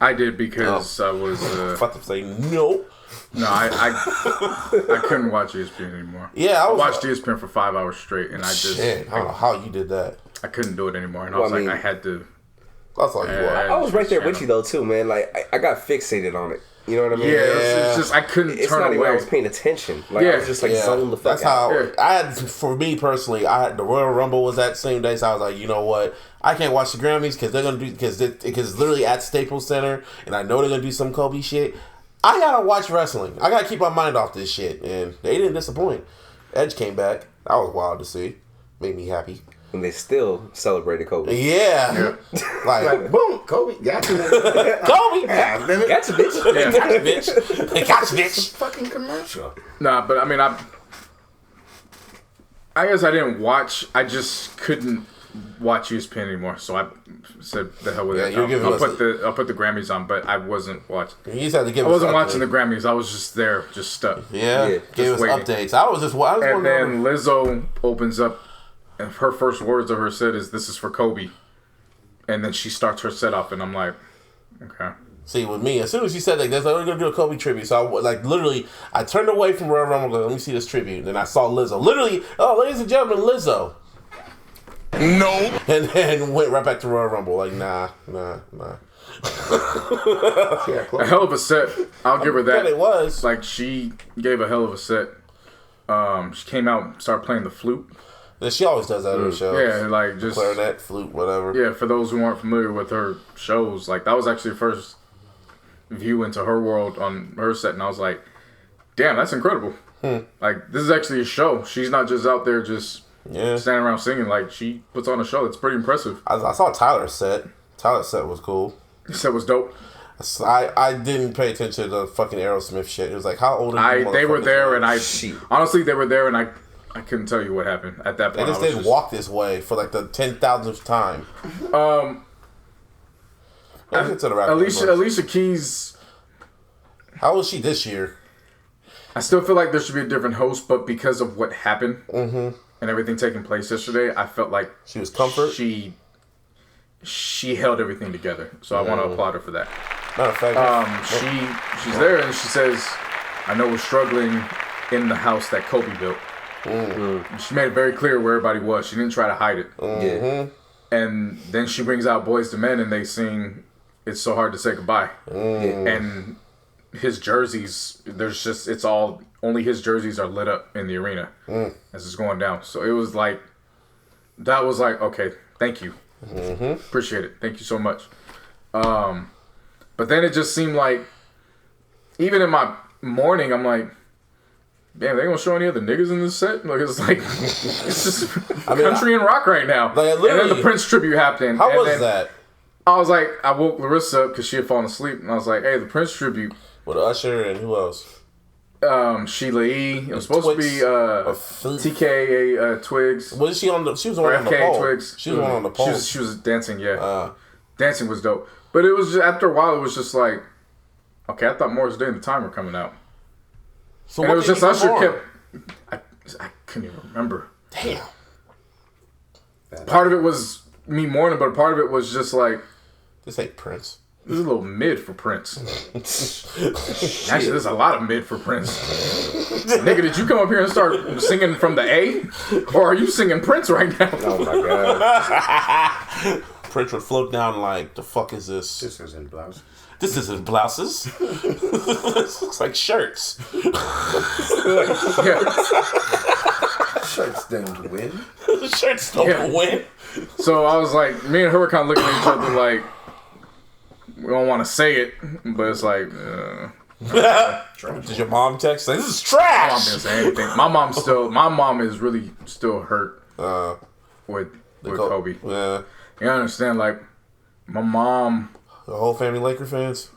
S3: I did because I was.
S2: Fuck to say no.
S3: No, I couldn't watch ESPN anymore.
S2: Yeah,
S3: I watched ESPN for 5 hours straight, and I just
S2: shit. I don't know how you did that.
S3: I couldn't do it anymore, and
S6: Well, I mean,
S3: I had to.
S2: That's all you want.
S6: I was right there with you though too, man. Like I got fixated on it. You know what I mean?
S3: Yeah, it's just I couldn't
S6: It's
S3: turn
S6: not even I
S3: away.
S6: was paying attention. Like I was just like zoned the fuck
S2: That's how
S6: out.
S2: I had. For me personally, I had the Royal Rumble was that same day, so I was like, you know what? I can't watch the Grammys because they're gonna do because it's literally at Staples Center, and I know they're gonna do some Kobe shit. I gotta watch wrestling. I gotta keep my mind off this shit, and they didn't disappoint. Edge came back. That was wild to see. Made me happy.
S6: And they still celebrated Kobe.
S2: Yeah.
S5: Like, boom, Kobe, got you.
S2: Kobe!
S5: Yeah, damn it.
S6: Gotcha, bitch.
S3: Yeah.
S2: Gotcha, bitch. Gotcha, bitch.
S5: Fucking commercial.
S3: Nah, but I mean, I guess I didn't watch. I just couldn't watch ESPN anymore. So I said, "The hell with
S2: Yeah,
S3: it."
S2: you're giving us
S3: I'll put the Grammys on, but I wasn't watching.
S2: You just had to give
S3: I
S2: us
S3: wasn't
S2: updates.
S3: watching the Grammys. I was just there, just stuck.
S2: Yeah, gave us
S3: waiting.
S2: updates. I was
S3: And
S2: wondering.
S3: then Lizzo opens up, and her first words of her set is, "This is for Kobe," and then she starts her set off, and I'm like, okay.
S2: See, with me, as soon as you said like, "We're gonna do a Kobe tribute," so literally, I turned away from Royal Rumble. Like, let me see this tribute, and then I saw Lizzo. Literally, oh, ladies and gentlemen, Lizzo.
S4: No.
S2: And then went right back to Royal Rumble. Like, nah.
S3: A hell of a set. I'll give her that.
S2: It was.
S3: Like, she gave a hell of a set. She came out and started playing the flute.
S2: And she always does that at her shows.
S3: Yeah, like just
S2: clarinet, flute, whatever.
S3: Yeah, for those who aren't familiar with her shows, like that was actually the first view into her world on her set, and I was like, damn, that's incredible. Like, this is actually a show. She's not just out there just standing around singing. Like, she puts on a show. It's pretty impressive.
S2: I saw Tyler's set. Tyler's set was cool.
S3: The set was dope.
S2: I didn't pay attention to the fucking Aerosmith shit. It was like, how old are you?
S3: They were there, and honestly, they were there, and I couldn't tell you what happened at that point.
S2: They just didn't walk this way for like the 10,000th time.
S3: Alicia Keys.
S2: How was she this year?
S3: I still feel like there should be a different host, but because of what happened and everything taking place yesterday, I felt like
S2: she was comfort.
S3: She held everything together, so I want to applaud her for that.
S2: Matter of fact,
S3: she's there and she says, "I know we're struggling in the house that Kobe built." She made it very clear where everybody was. She didn't try to hide it. And then she brings out Boys to Men and they sing "It's So Hard to Say Goodbye." And his jerseys, only his jerseys are lit up in the arena as it's going down. So it was like, that was like, okay, thank you. Appreciate it. Thank you so much. But then it just seemed like, even in my morning, I'm like, damn, they gonna show any other niggas in this set? Like, it's just country and rock right now.
S2: Like,
S3: and then the Prince tribute happened.
S2: How was that?
S3: I was like, I woke Larissa up because she had fallen asleep, and I was like, hey, the Prince tribute.
S2: With Usher and who else?
S3: Sheila E. It was supposed to be TK Twigs.
S2: Was she on the? She was on the pole.
S3: Twigs.
S2: She was on the pole.
S3: She was dancing. Yeah, dancing was dope. But it was just, after a while, it was just like, okay, I thought Morris Day and the Time were coming out.
S2: So
S3: and
S2: what
S3: it was just Usher
S2: kept.
S3: I couldn't even remember.
S2: Damn.
S3: Part of it was me mourning, but part of it was just like,
S2: this ain't Prince.
S3: This is a little mid for Prince. Actually, there's a lot of mid for Prince. Nigga, did you come up here and start singing from the A? Or are you singing Prince right now?
S6: Oh my god.
S2: Prince would float down like, the fuck is this?
S5: This isn't blouses.
S2: This isn't blouses. This looks like shirts.
S3: Yeah.
S5: Shirts don't win.
S2: Shirts don't win.
S3: So I was like, me and her were kind of looking at each other like, we don't want to say it, but it's like,
S2: Did your mom text? Like, this is
S3: my
S2: trash.
S3: mom didn't say anything. My mom is really still hurt with Kobe.
S2: Yeah.
S3: You understand, like, my mom
S2: The whole family Laker fans?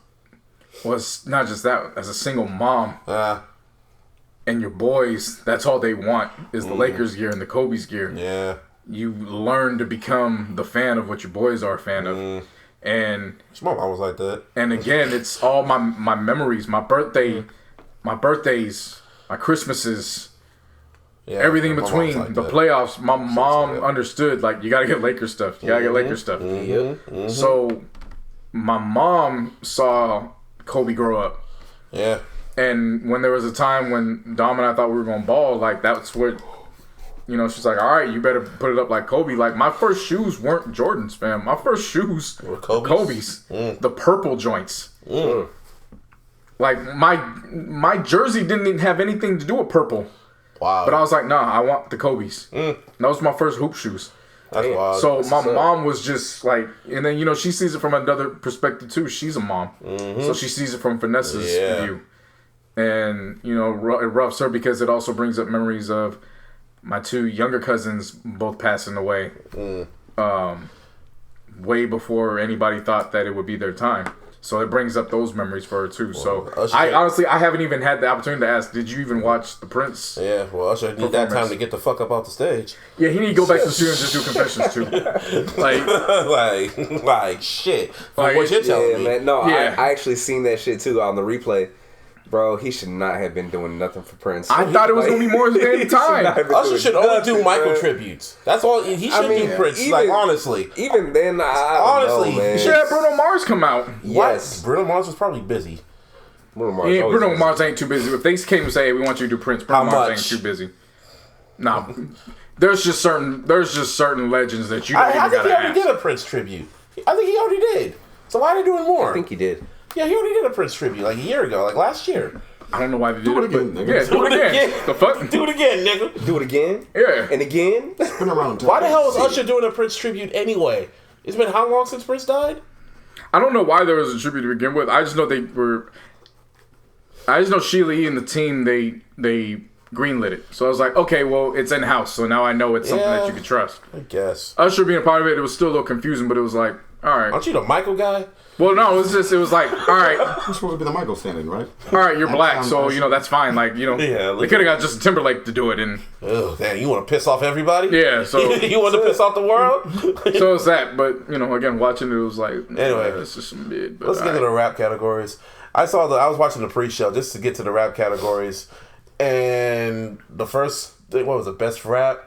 S3: was not just that, as a single mom,
S2: Yeah.
S3: and your boys, that's all they want is the Lakers gear and the Kobe's gear.
S2: Yeah.
S3: You learn to become the fan of what your boys are a fan of. And
S2: My mom was like that.
S3: And again, it's all my memories, my birthdays, my Christmases, everything in
S2: my mom was
S3: between,
S2: like
S3: the
S2: that.
S3: playoffs. My mom understood, like, you gotta get Lakers stuff. You gotta get Lakers stuff. So my mom saw Kobe grow up.
S2: Yeah.
S3: And when there was a time when Dom and I thought we were going to ball, like, that's what, you know, she's like, all right, you better put it up like Kobe. Like, my first shoes weren't Jordans, fam. My first shoes were Kobe's. The purple joints. Like, my jersey didn't even have anything to do with purple.
S2: Wow.
S3: But I was like, nah, I want the Kobe's. Those were my first hoop shoes.
S2: That's wild.
S3: So my mom was just like, and then, you know, she sees it from another perspective too. She's a mom. So she sees it from Vanessa's view. And, you know, it roughs her because it also brings up memories of my two younger cousins both passing away way before anybody thought that it would be their time. So it brings up those memories for her too. So I haven't even had the opportunity to ask, did you even watch The Prince?
S2: Yeah, well, Usher need that time to get the fuck up off the stage.
S3: Yeah, he need to go back to the studio and just do confessions too.
S2: like shit.
S3: Like,
S2: what you're telling me.
S6: Man, no,
S3: Yeah.
S6: I actually seen that shit too on the replay. Bro, he should not have been doing nothing for Prince.
S3: I thought it was going to be more than time.
S2: Usher should only do Michael tributes. That's all. He should do Prince. Like, honestly.
S6: Even then,
S2: Honestly,
S6: don't know, man.
S3: You should have Bruno Mars come out.
S6: Yes.
S2: Bruno Mars was probably busy.
S6: Bruno Mars,
S3: Yeah, Bruno Mars ain't too busy. If they came and say, hey, we want you to do Prince, Bruno
S2: How
S3: Mars
S2: much?
S3: ain't too busy. Nah. There's just certain legends that you don't
S2: I
S3: even
S2: think he
S3: gotta
S2: already
S3: ask.
S2: did a Prince tribute. I think he already did. So why are they doing more?
S6: I think he did.
S2: Yeah, he already did a Prince tribute like a year ago, like last year.
S3: I don't know why they did
S5: Do it
S3: it,
S5: again,
S3: but
S5: nigga.
S3: yeah, do it again. The fuck?
S2: Do it again, nigga.
S6: Do it again?
S3: Yeah.
S6: And again?
S5: Been around.
S2: Why the hell is Usher doing a Prince tribute anyway? It's been how long since Prince died?
S3: I don't know why there was a tribute to begin with. I just know Sheila E. and the team, they greenlit it. So I was like, okay, well, it's in-house, so now I know it's something that you can trust.
S2: I guess.
S3: Usher being a part of it, it was still a little confusing, but it was like, all right.
S2: Aren't you the Michael guy?
S3: Well, no, it was like, all right,
S5: You're supposed to be the Michael standing, right?
S3: all right, you're black, so, you know, that's fine. Like, you know,
S2: Yeah,
S3: they could have got Justin Timberlake to do it, and
S2: Oh, damn, you want to piss off everybody?
S3: yeah, so
S2: You want to piss off the world?
S3: so it's that. But, you know, again, watching it was like,
S2: Anyway,
S3: it's just some mid. But
S2: Let's get to the rap categories. I was watching the pre-show just to get to the rap categories, and the first, what was it, best rap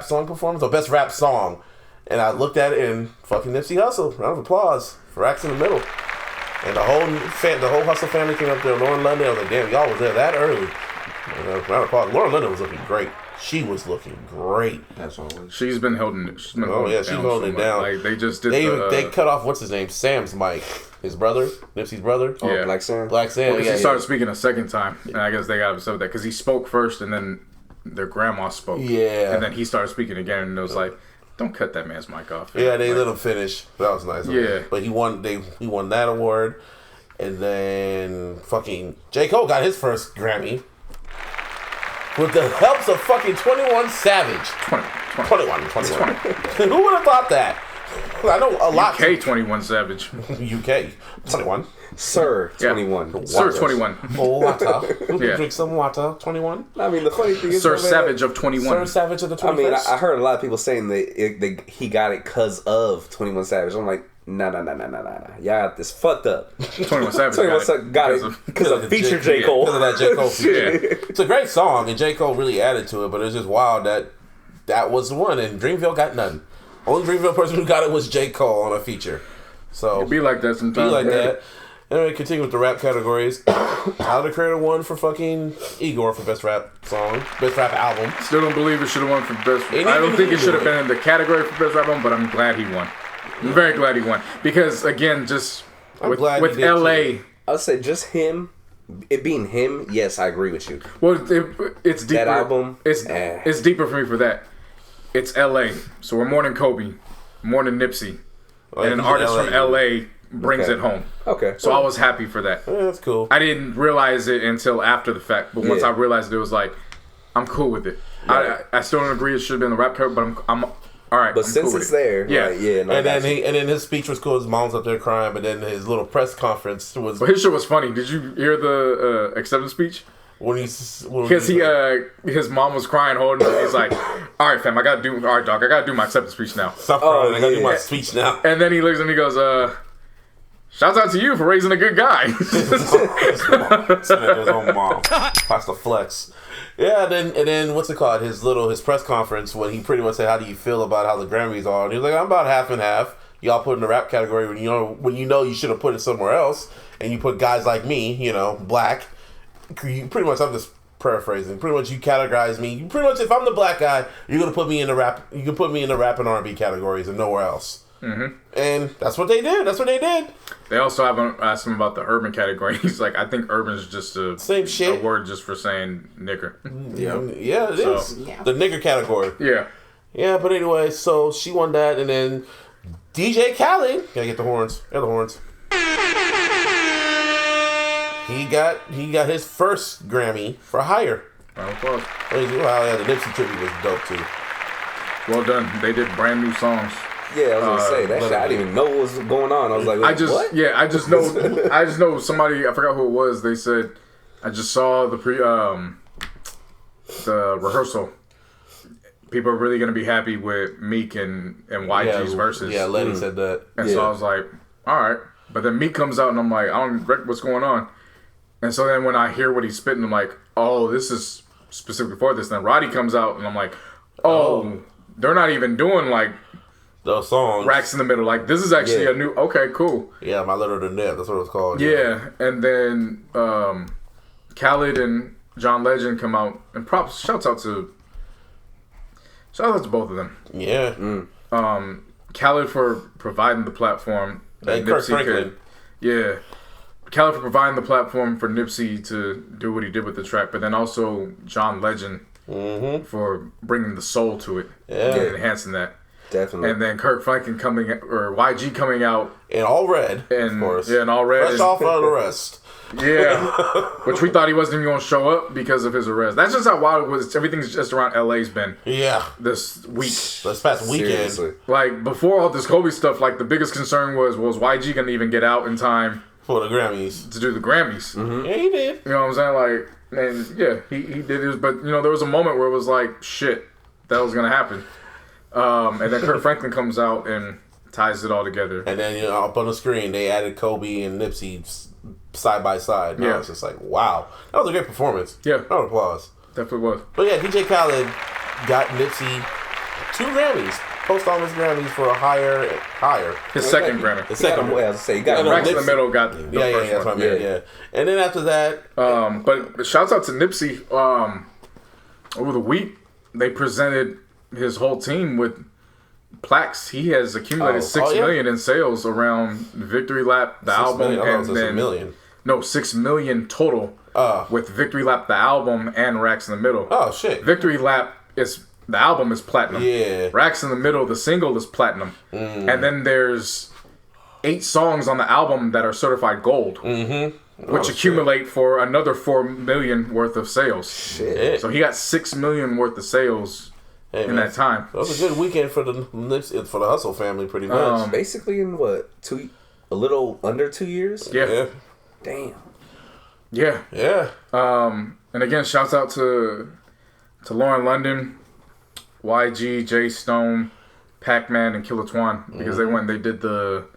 S2: song performance or best rap song, and I looked at it and fucking Nipsey Hussle. Round of applause for Racks in the Middle, and the whole Hustle family came up there. Lauren London, I was like, damn, y'all was there that early. Round of applause. Lauren London was looking great. She was looking great.
S5: That's always.
S3: She's been holding it. She's
S2: She's holding it down.
S3: Like, they just did
S2: They cut off what's his name, Sam's mic, his brother, Nipsey's brother.
S6: Oh,
S3: Yeah.
S6: Black Sam?
S2: Black Sam.
S3: Because
S2: yeah,
S3: he started speaking a second time, and I guess they got upset with that because he spoke first, and then their grandma spoke.
S2: Yeah.
S3: And then he started speaking again, and it was like, don't cut that man's mic off.
S2: Yeah, they
S3: Like,
S2: let him finish. That was nice. of
S3: Yeah.
S2: him. But he won that award. And then fucking J. Cole got his first Grammy. With the helps of fucking 21 Savage. 21. Who would have thought that? I know a lot.
S3: K21 Savage.
S2: UK. 21.
S6: Sir,
S3: Yeah.
S6: 21.
S3: Sir 21.
S2: Water.
S3: Yeah.
S2: Drink some water. 21.
S6: I mean, the funny thing is,
S3: Sir
S6: though, man,
S3: Savage of 21.
S2: Sir Savage of the 21st.
S6: I mean, I heard a lot of people saying that he got it because of 21 Savage. I'm like, nah. Y'all got this fucked up.
S3: 21 Savage
S6: 21 Savage got it because of feature J. Cole.
S2: Because of that J. Cole feature.
S3: Yeah.
S2: It's a great song, and J. Cole really added to it, but it's just wild that was the one, and Dreamville got nothing. Only Dreamville person who got it was J. Cole on a feature. So
S3: Be like that sometimes.
S2: be like that. And we continue with the rap categories. Tyler the Creator won for fucking Igor for best rap song, best rap album.
S3: Still don't believe it should have won for best.
S2: Anything
S3: I don't think
S2: he
S3: it should have
S2: did.
S3: been in the category for best rap album, but I'm glad he won. I'm very glad he won because again, just
S2: I'm
S3: with
S2: glad he did,
S3: LA.
S2: too.
S6: I would say just him, it being him. Yes, I agree with you.
S3: Well, it's deeper.
S6: That album,
S3: It's deeper for me for that. It's LA, so we're more than Kobe, more than Nipsey, and an
S2: he's
S3: artist
S2: LA.
S3: from LA brings
S6: Okay.
S3: it home.
S6: Okay.
S3: So I was happy for that.
S2: Yeah, that's cool.
S3: I didn't realize it until after the fact, but once
S6: Yeah.
S3: I realized it was like, I'm cool with it.
S6: Right.
S3: I still don't agree it should have been the rap cover, but I'm all right.
S6: But
S3: I'm
S6: since
S3: cool with
S6: it's
S3: it.
S6: there,
S3: Yeah.
S6: like, yeah, no,
S2: And then
S6: gotcha.
S2: and then his speech was cool. His mom's up there crying, but then his little press conference was
S3: But his shit was funny. Did you hear the acceptance speech?
S2: when
S3: Because his mom was crying, holding it. He's like, all right, fam, all right, dog, I gotta do my acceptance speech now.
S2: Stop crying. I gotta do
S6: yeah.
S2: my speech now.
S3: And then he looks and he goes, shouts out to you for raising a good guy.
S2: His own mom. Pastor Flex. Yeah, and then what's it called? His press conference when he pretty much said, "How do you feel about how the Grammys are?" And he was like, "I'm about half and half." y'all put in the rap category when you know you should have put it somewhere else, and you put guys like me, black. You pretty much, I'm just paraphrasing. Pretty much, you categorize me. You pretty much, if I'm the black guy, you're gonna put me in the rap. You can put me in the rap and R&B categories and nowhere else. Mm-hmm. And that's what they did.
S3: They also haven't asked him about the urban category. He's like, I think urban is just
S2: same shit.
S3: A word just for saying nigger.
S2: Yeah, it is.
S7: Yeah.
S2: The nigger category.
S3: Yeah.
S2: Yeah, but anyway, so she won that, and then DJ Khaled, gotta get the horns. Get the horns. He got his first Grammy for Higher.
S3: Round of applause.
S2: Wow, yeah, the Nipsey tribute was dope too.
S3: Well done. They did brand new songs.
S6: Yeah, I was gonna say that shit. I didn't even know what was going on. I was like, what?
S3: Yeah, I just know somebody. I forgot who it was. They said, I just saw the rehearsal. People are really gonna be happy with Meek and YG's verses.
S2: Yeah, Lenny said that.
S3: And so I was like, all right. But then Meek comes out and I'm like, I don't reckon what's going on. And so then when I hear what he's spitting, I'm like, oh, this is specifically for this. Then Roddy comes out and I'm like, oh. They're not even doing like
S2: those songs.
S3: Racks in the Middle. Like, this is actually a new. Okay, cool.
S2: Yeah, My Little the Nip. That's what it's called.
S3: Yeah, and then Khaled and John Legend come out and props. Shout out to both of them.
S2: Yeah.
S3: Khaled for providing the platform that
S2: and Kirk
S3: Nipsey
S2: Franklin.
S3: could. Yeah. Khaled for providing the platform for Nipsey to do what he did with the track, but then also John Legend for bringing the soul to it and enhancing that.
S6: Definitely.
S3: And then Kirk Franklin or YG coming out
S2: in all red,
S3: and,
S2: of course.
S3: Yeah, in all red.
S2: Fresh off of the rest.
S3: Yeah, which we thought he wasn't even going to show up because of his arrest. That's just how wild it was. Everything's just around LA's been.
S2: Yeah.
S3: This week.
S2: This past weekend.
S6: Seriously.
S3: Like, before all this Kobe stuff, like, the biggest concern was YG going to even get out in time
S2: for the Grammys.
S3: To do the Grammys.
S2: Mm-hmm. Yeah, he did.
S3: You know what I'm saying? Like, and yeah, he did his, but, there was a moment where it was like, shit, that was going to happen. And then Kirk Franklin comes out and ties it all together.
S2: And then, up on the screen, they added Kobe and Nipsey side by side. Yeah. It's just like, wow. That was a great performance.
S3: Yeah.
S2: Round of applause.
S3: Definitely was.
S2: But yeah, DJ Khaled got Nipsey 2 Grammys. Post-office Grammys for a higher.
S3: His second Grammy.
S6: The second one. I was say, you got
S3: Racks in the Middle got the first
S2: that's
S3: one.
S2: What I mean, yeah. And then after that.
S3: But shouts out to Nipsey. Over the week, they presented his whole team with plaques. He has accumulated 6 million in sales around Victory Lap, the album, and then
S2: million.
S3: No, 6 million total with Victory Lap, the album, and Racks in the Middle.
S2: Oh shit!
S3: Victory Lap the album is platinum.
S2: Yeah.
S3: Racks in the Middle, the single is platinum, and then there's 8 songs on the album that are certified gold. Which accumulate for another 4 million worth of sales.
S2: Shit!
S3: So he got 6 million worth of sales. In that time.
S2: That was a good weekend for the Hustle family, pretty much.
S6: Basically in what, a little under 2 years?
S3: Yeah.
S6: Damn.
S3: Yeah.
S2: Yeah.
S3: And again, shouts out to Lauren London, YG, Jay Stone, Pac-Man, and Killer Twan because they did the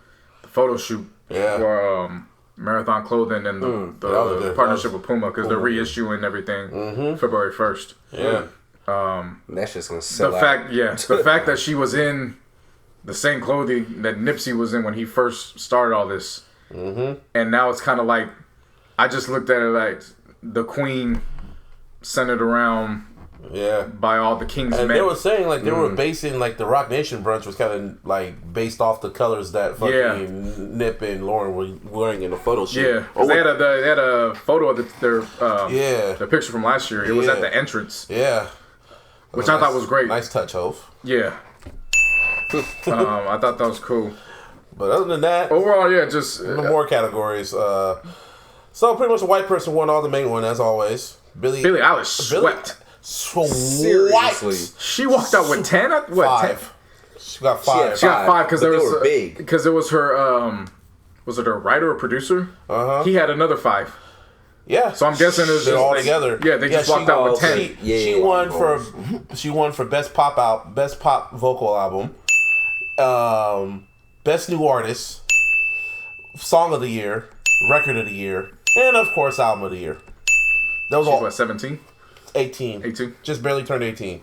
S3: photo shoot for Marathon Clothing and the partnership with Puma because they're reissuing everything February 1st.
S2: Yeah.
S6: That's just gonna sell
S3: the fact that she was in the same clothing that Nipsey was in when he first started all this, and now it's kind of like I just looked at it like the Queen centered around by all the King's men.
S2: They were saying like they were basing like the Rock Nation brunch was kind of like based off the colors that fucking Nip and Lauren were wearing in the photo shoot.
S3: Yeah, because they had a photo of their picture from last year. It was at the entrance.
S2: Yeah.
S3: Which I thought was great.
S2: Nice touch, Hov.
S3: Yeah. I thought that was cool.
S2: But other than that,
S3: overall, just
S2: more categories. So pretty much a white person won all the main one as always. Billie
S3: Eilish swept.
S2: Seriously.
S3: She walked out with 10. What?
S2: 5. She got 5.
S3: She got 5 because
S6: they were big.
S3: Because it was her. Was it her writer or producer? He had another 5.
S2: Yeah.
S3: So I'm guessing it was just
S2: all together.
S3: Yeah, they just walked out with 10.
S2: She won for best pop vocal album, best new artist, song of the year, record of the year, and of course album of the year. That was all.
S3: What, 17?
S2: 18.
S3: 18.
S2: Just barely turned 18.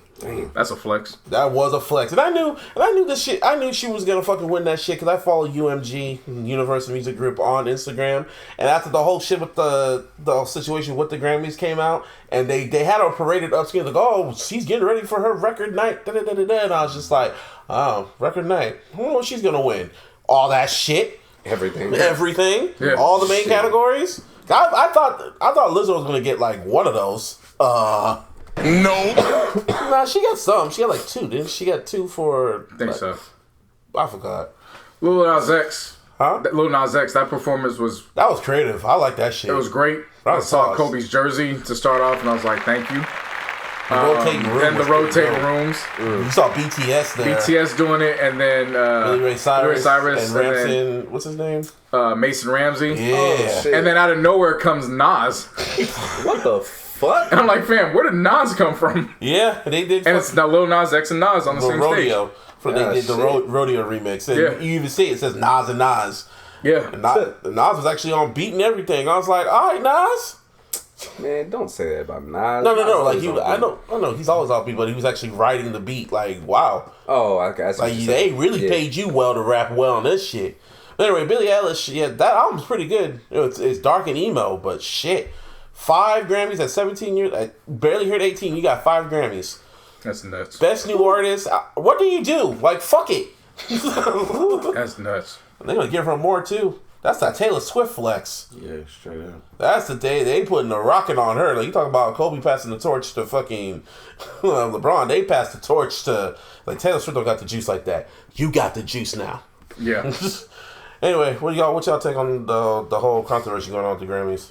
S3: That's a flex.
S2: That was a flex, and I knew this shit. I knew she was gonna fucking win that shit because I follow UMG, Universal Music Group, on Instagram. And after the whole shit with the situation with the Grammys came out, and they had her paraded upstairs like, oh, she's getting ready for her record night. Da, da, da, da, da. And I was just like, oh, record night. I don't know what she's gonna win. All that shit,
S6: Everything,
S3: Yeah.
S2: all the main categories. I thought Lizzo was gonna get like one of those.
S4: No.
S2: Nah, she got some. She got like 2, didn't she? Got 2 for.
S3: I think so.
S2: I forgot.
S3: Lil Nas X.
S2: Huh?
S3: Lil Nas X, that performance was...
S2: That was creative. I like that shit.
S3: It was great.
S2: That
S3: I
S2: was
S3: saw
S2: sauce.
S3: Kobe's jersey to start off, and I was like, thank you.
S2: The rotating room.
S3: And the
S2: was pretty
S3: rotating
S2: dope.
S3: rooms.
S2: You saw BTS there.
S3: BTS doing it, and then
S2: Billy Ray Cyrus, and
S3: then,
S2: Ramson. What's his name?
S3: Mason Ramsey.
S2: Yeah.
S6: shit.
S3: And then out of nowhere comes Nas.
S6: What the fuck?
S3: And I'm like, fam, where did Nas come from?
S2: Yeah, they did.
S3: And it's now Lil Nas X and Nas on the same
S2: rodeo.
S3: stage.
S2: For they did the rodeo remix. And
S3: Yeah.
S2: you even see it says Nas and Nas.
S3: Yeah.
S2: And Nas was actually on beat and everything. I was like, all right, Nas.
S6: Man, don't say that about Nas.
S2: No. Like
S6: Nas
S2: I know. He's always on beat, but he was actually writing the beat. Like, wow.
S6: Oh, I got
S2: Like they really paid you well to rap well on this shit. But anyway, Billie Eilish, yeah, that album's pretty good. It's dark and emo, but shit. 5 Grammys at 17 years. I barely hit 18. You got 5 Grammys.
S3: That's nuts.
S2: Best new artist. What do you do? Like, fuck it.
S3: That's nuts.
S2: They're gonna give her more too. That's that Taylor Swift flex.
S5: Yeah, straight up.
S2: That's the day they putting the rocket on her. Like you talk about Kobe passing the torch to fucking LeBron. They passed the torch to like Taylor Swift. Don't got the juice like that. You got the juice now.
S3: Yeah.
S2: Anyway, what y'all take on the whole controversy going on with the Grammys?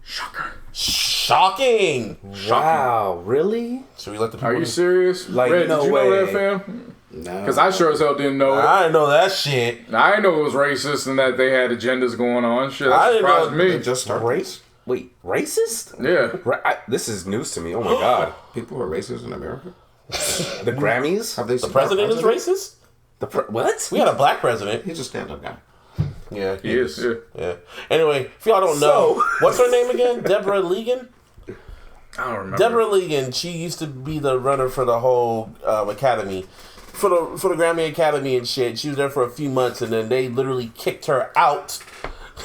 S3: Shocker.
S2: Shocking.
S6: Wow, really?
S2: Should we let the people?
S3: Are you serious?
S6: Like,
S3: Red,
S6: no
S3: did you
S6: way.
S3: know that, fam?
S5: No.
S3: Because I sure as hell didn't know it.
S2: I didn't know that shit.
S3: I know it was racist and that they had agendas going on. Shit,
S2: I
S3: that
S2: didn't
S3: surprised
S2: know
S3: me.
S5: They just start race.
S6: Wait, racist?
S3: Yeah.
S6: This is news to me. Oh my god.
S5: People are racist in America.
S6: The Grammys?
S5: Have they
S2: The president is racist.
S6: What?
S2: We had a black president.
S5: He's a stand-up guy.
S2: Yeah,
S3: He is, yeah.
S2: Yeah. Anyway, if y'all don't know,
S6: So-
S2: what's her name again? Deborah Legan.
S3: I don't remember.
S2: Deborah Legan. She used to be the runner for the whole academy, for the Grammy Academy and shit. She was there for a few months, and then they literally kicked her out.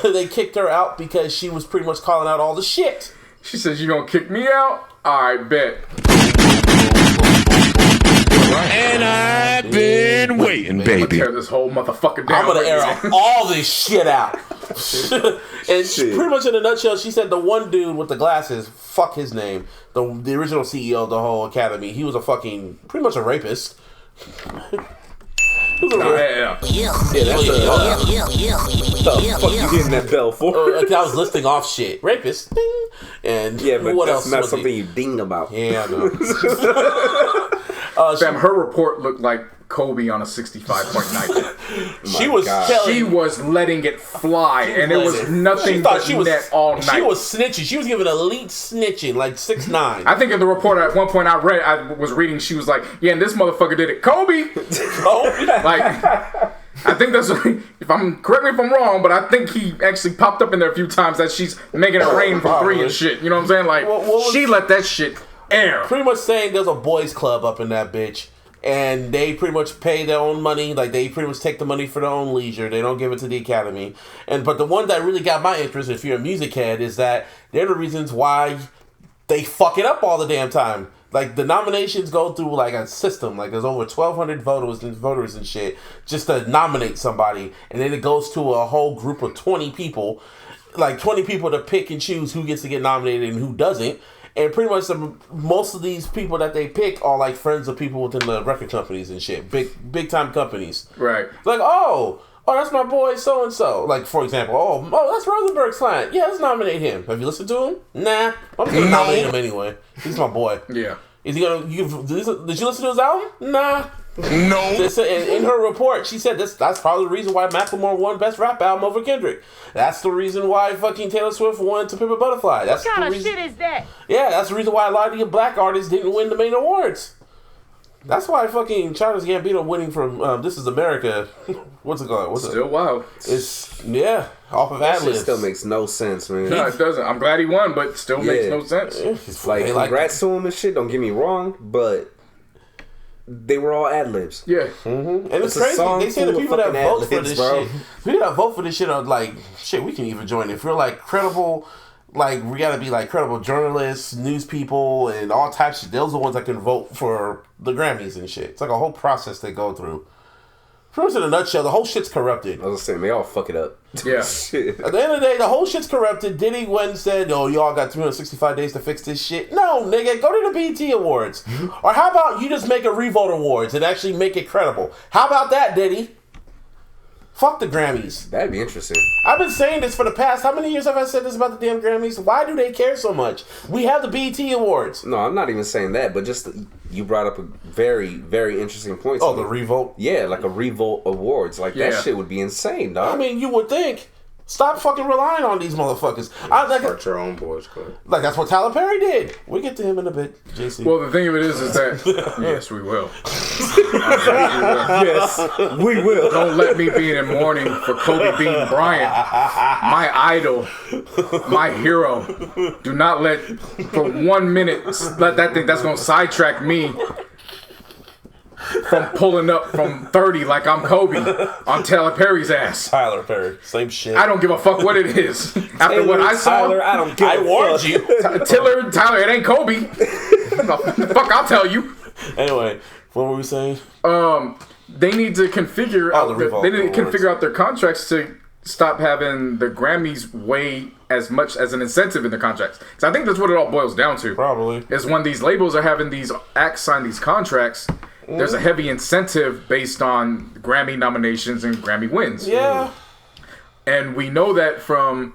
S2: They kicked her out because she was pretty much calling out all the shit.
S3: She says, you gonna kick me out? I bet.
S1: And I've been waiting, baby.
S3: Tear this whole motherfucker down.
S2: I'm gonna air
S3: right now.
S2: all this shit out. And pretty much in a nutshell, she said the one dude with the glasses, fuck his name, the original CEO of the whole academy, he was a fucking, pretty much a rapist. He was a rapist.
S3: Yeah.
S6: The fuck you hitting that bell for?
S2: I was listing off shit. Rapist. Ding. And
S6: Yeah, but
S2: what
S6: that's
S2: else
S6: not
S2: was
S6: something
S2: he?
S6: you ding about.
S2: Yeah, I know.
S3: Fam, her report looked like Kobe on a 65-point night.
S2: She was
S6: God.
S2: telling.
S3: She was letting it fly, and it was nothing
S2: She thought
S3: but
S2: she was
S3: net all night.
S2: She was snitching. She was giving elite snitching, like 6'9".
S3: I think in the report at one point I was reading, she was like, yeah, and this motherfucker did it. Kobe! Like, I think that's, correct me if I'm wrong, but I think he actually popped up in there a few times that she's making it rain from 3 and shit. You know what I'm saying? Like,
S2: What was-
S3: she let that shit air.
S2: Pretty much saying there's a boys club up in that bitch, and they pretty much pay their own money. Like they pretty much take the money for their own leisure. They don't give it to the academy. But the one that really got my interest, if you're a music head, is that they're the reasons why they fuck it up all the damn time. Like the nominations go through like a system. Like there's over 1,200 voters and shit just to nominate somebody, and then it goes to a whole group of 20 people, like 20 people to pick and choose who gets to get nominated and who doesn't. And pretty much most of these people that they pick are like friends of people within the record companies and shit, big time companies.
S3: Right.
S2: Like oh, that's my boy so and so. Like for example, oh, that's Rosenberg's client. Yeah, let's nominate him. Have you listened to him? Nah, I'm just gonna nominate him anyway. He's my boy.
S3: Yeah.
S2: Is he gonna? Did you listen to his album? Nah.
S4: No.
S2: In her report, she said that's probably the reason why Macklemore won Best Rap Album over Kendrick. That's the reason why fucking Taylor Swift won To Pimp a Butterfly. That's
S8: What kind
S2: the
S8: of
S2: reason,
S8: shit is that?
S2: Yeah, that's the reason why a lot of your black artists didn't win the main awards. That's why fucking Childish Gambino winning from This Is America. What's it called?
S3: Still wild.
S2: It's off of
S6: That
S2: ad
S6: shit
S2: libs.
S6: still makes no sense, man.
S3: No, it doesn't. I'm glad he won, but still makes
S6: Yeah.
S3: no sense.
S2: It's
S6: Like,
S2: they
S6: congrats to him and shit, don't get me wrong, but they were all ad libs.
S3: Yeah.
S2: And it's
S6: a
S2: crazy.
S6: song
S2: They say the
S6: full of
S2: people that
S6: fucking
S2: vote for
S6: ad-libs,
S2: this
S6: bro.
S2: shit, people that vote for this shit are like, shit, we can even join it. If we're like credible, like we gotta be like credible journalists, news people, and all types of shit. Those are the ones that can vote for the Grammys and shit. It's like a whole process they go through. Pretty much in a nutshell, the whole shit's corrupted.
S6: I was saying they all fuck it up.
S3: Yeah.
S6: Shit.
S2: At the end of the day, the whole shit's corrupted. Diddy went and said, "Oh, y'all got 365 days to fix this shit." No, nigga, go to the BET Awards. Or how about you just make a Revote Awards and actually make it credible? How about that, Diddy? Fuck the Grammys.
S6: That'd be interesting.
S2: I've been saying this for the past, how many years have I said this about the damn Grammys? Why do they care so much? We have the BET Awards.
S6: No, I'm not even saying that, but just you brought up a very, very interesting point.
S2: Oh, the Revote?
S6: Yeah, like a Revolt Awards. Like,
S3: Yeah.
S6: that shit would be insane, dog.
S2: I mean, you would think. Stop fucking relying on these motherfuckers.
S5: Start your own boys club.
S2: Like, that's what Tyler Perry did. We'll get to him in a bit, JC.
S3: Well, the thing of it is that yes, we will.
S6: yes, we will.
S3: Don't let me be in mourning for Kobe Bryant, my idol, my hero. Do not let for 1 minute let that thing that's gonna sidetrack me from pulling up from 30 like I'm Kobe on Tyler Perry's ass.
S2: Tyler Perry, same shit.
S3: I don't give a fuck what it is. After what I saw,
S6: Tyler, I don't give
S2: I
S6: a
S2: warned
S6: fuck.
S2: you.
S3: Tyler, it ain't Kobe. The fuck, I'll tell you.
S2: Anyway, what were we saying?
S3: They need to configure out.
S2: the Revolt
S3: They need to
S2: Awards.
S3: configure out their contracts to stop having the Grammys weigh as much as an incentive in the contracts. So I think that's what it all boils down to.
S2: Probably.
S3: Is when these labels are having these acts sign these contracts, there's a heavy incentive based on Grammy nominations and Grammy wins.
S2: Yeah.
S3: And we know that from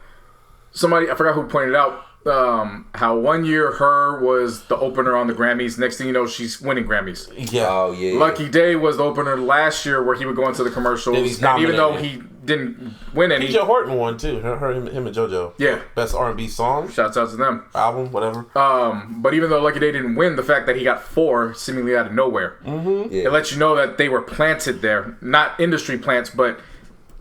S3: somebody, I forgot who pointed out, how 1 year her was the opener on the Grammys. Next thing you know, she's winning Grammys.
S2: Yeah.
S6: Oh, yeah.
S3: Lucky Day was the opener last year where he would go into the commercials.
S2: And he's
S3: And even though
S2: nominated.
S3: he didn't win any,
S2: PJ Horton won too. Him and JoJo.
S3: Yeah.
S2: Best R&B song,
S3: shouts out to them.
S2: album, whatever.
S3: But even though Lucky Day didn't win, the fact that he got 4 seemingly out of nowhere,
S6: Yeah.
S3: it lets you know that they were planted there. Not industry plants, but,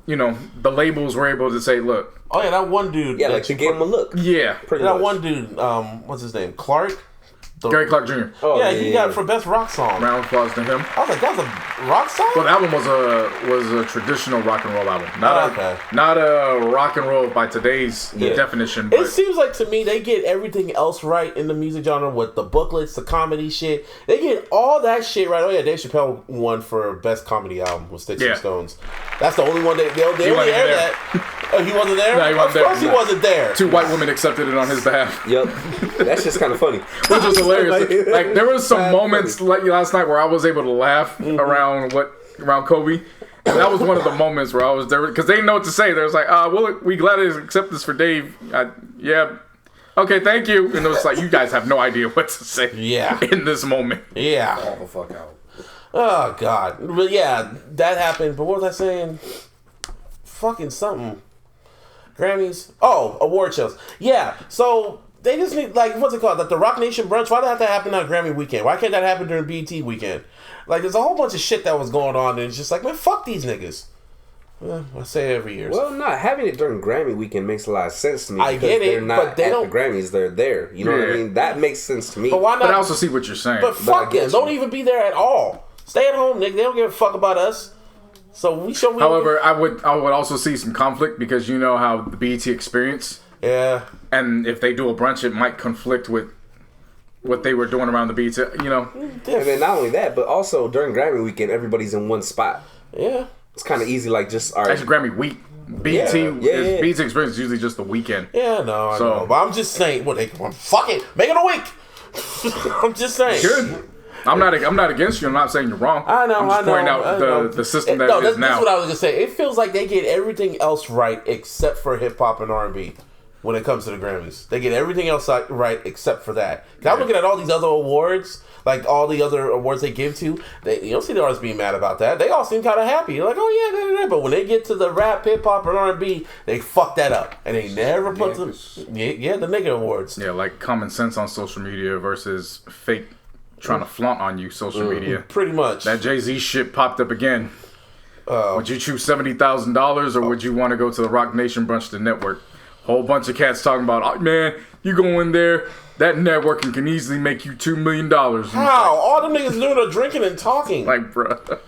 S3: you know, the labels were able to say, look,
S2: Oh yeah, that one dude.
S6: Yeah,
S2: that
S6: like to
S2: you
S6: give him a look.
S3: yeah,
S6: Pretty
S2: that
S6: much.
S2: one dude. What's his name? Clark. The-
S3: Gary Clark Jr.
S6: Oh,
S2: yeah, he got it for best rock song.
S3: Round of applause to him.
S2: I was like, that was a rock song.
S3: Well, the album was a traditional rock and roll album, not
S2: Okay.
S3: not a rock and roll by today's definition.
S2: It
S3: But
S2: seems like to me they get everything else right in the music genre with the booklets, the comedy shit. They get all that shit right. Oh yeah, Dave Chappelle won for best comedy album with Sticks
S3: Yeah.
S2: and Stones. That's the only one they only
S3: wasn't
S2: air
S3: there.
S2: that. Oh, he wasn't there.
S3: No, he wasn't
S2: of
S3: there.
S2: course he
S3: No.
S2: wasn't there.
S3: 2 white women accepted it on his behalf,
S6: Yep. That's just kind of funny.
S3: which was hilarious. Like there was some
S6: Bad
S3: moments like last night where I was able to laugh around Kobe. And that was one of the moments where I was there because they didn't know what to say. They was like, well, we glad to accept this for Dave. Yeah. Okay, thank you. And it was like, you guys have no idea what to say
S2: Yeah.
S3: in this moment.
S2: Yeah.
S5: All the fuck out.
S2: Oh God. But yeah, that happened. But what was I saying? Fucking something. Grammys. Oh, award shows. Yeah. So they just need, like, what's it called? Like the Rock Nation brunch. Why did that have to happen on Grammy weekend? Why can't that happen during BET weekend? Like, there's a whole bunch of shit that was going on, and it's just like, man, fuck these niggas. I say it every year.
S6: Well, not having it during Grammy weekend makes a lot of sense to me.
S2: I
S6: because
S2: get it,
S6: they're not
S2: but they
S6: at
S2: don't-
S6: the Grammys. They're there. You know what I
S3: Yeah.
S6: mean? That makes sense to me.
S2: but why
S3: But I
S2: not?
S3: also see what you're saying.
S2: But fuck
S6: I get
S2: them. Don't
S6: you.
S2: even be there at all. Stay at home, nigga. They don't give a fuck about us. So we show.
S3: However, I would also see some conflict because you know how the BET experience,
S2: Yeah.
S3: and if they do a brunch, it might conflict with what they were doing around the BET. You know,
S6: And then not only that, but also during Grammy weekend, everybody's in one spot.
S2: Yeah.
S6: It's kind of easy, like just all right.
S3: actually Grammy week. BET
S6: Yeah.
S3: BET experience is usually just the weekend.
S2: Yeah, no, I
S3: So-
S2: know. But I'm just saying, what they fuck it, make it a week. I'm just saying.
S3: Good. I'm not against you. I'm not saying you're wrong.
S2: I know.
S3: I'm just
S2: I know,
S3: pointing
S2: I
S3: out
S2: know.
S3: the system that
S2: no,
S3: is now.
S2: That's what I was gonna say. It feels like they get everything else right except for hip hop and R&B when it comes to the Grammys. They get everything else right except for that. 'Cause I'm looking at all these other awards, like all the other awards they give to. You don't see the artists being mad about that. They all seem kind of happy. They're like, oh yeah, da, da, da. But when they get to the rap, hip hop, and R&B, they fuck that up, and they never put them. Yeah, the nigga awards.
S3: Yeah, like common sense on social media versus fake trying to flaunt on you social media.
S2: Pretty much.
S3: That Jay-Z shit popped up again. Would you choose $70,000 or would you want to go to the Rock Nation brunch the network? Whole bunch of cats talking about, oh, man, you go in there, That networking can easily make you $2 million.
S2: How? All them niggas doing are drinking and talking.
S3: Like, bruh.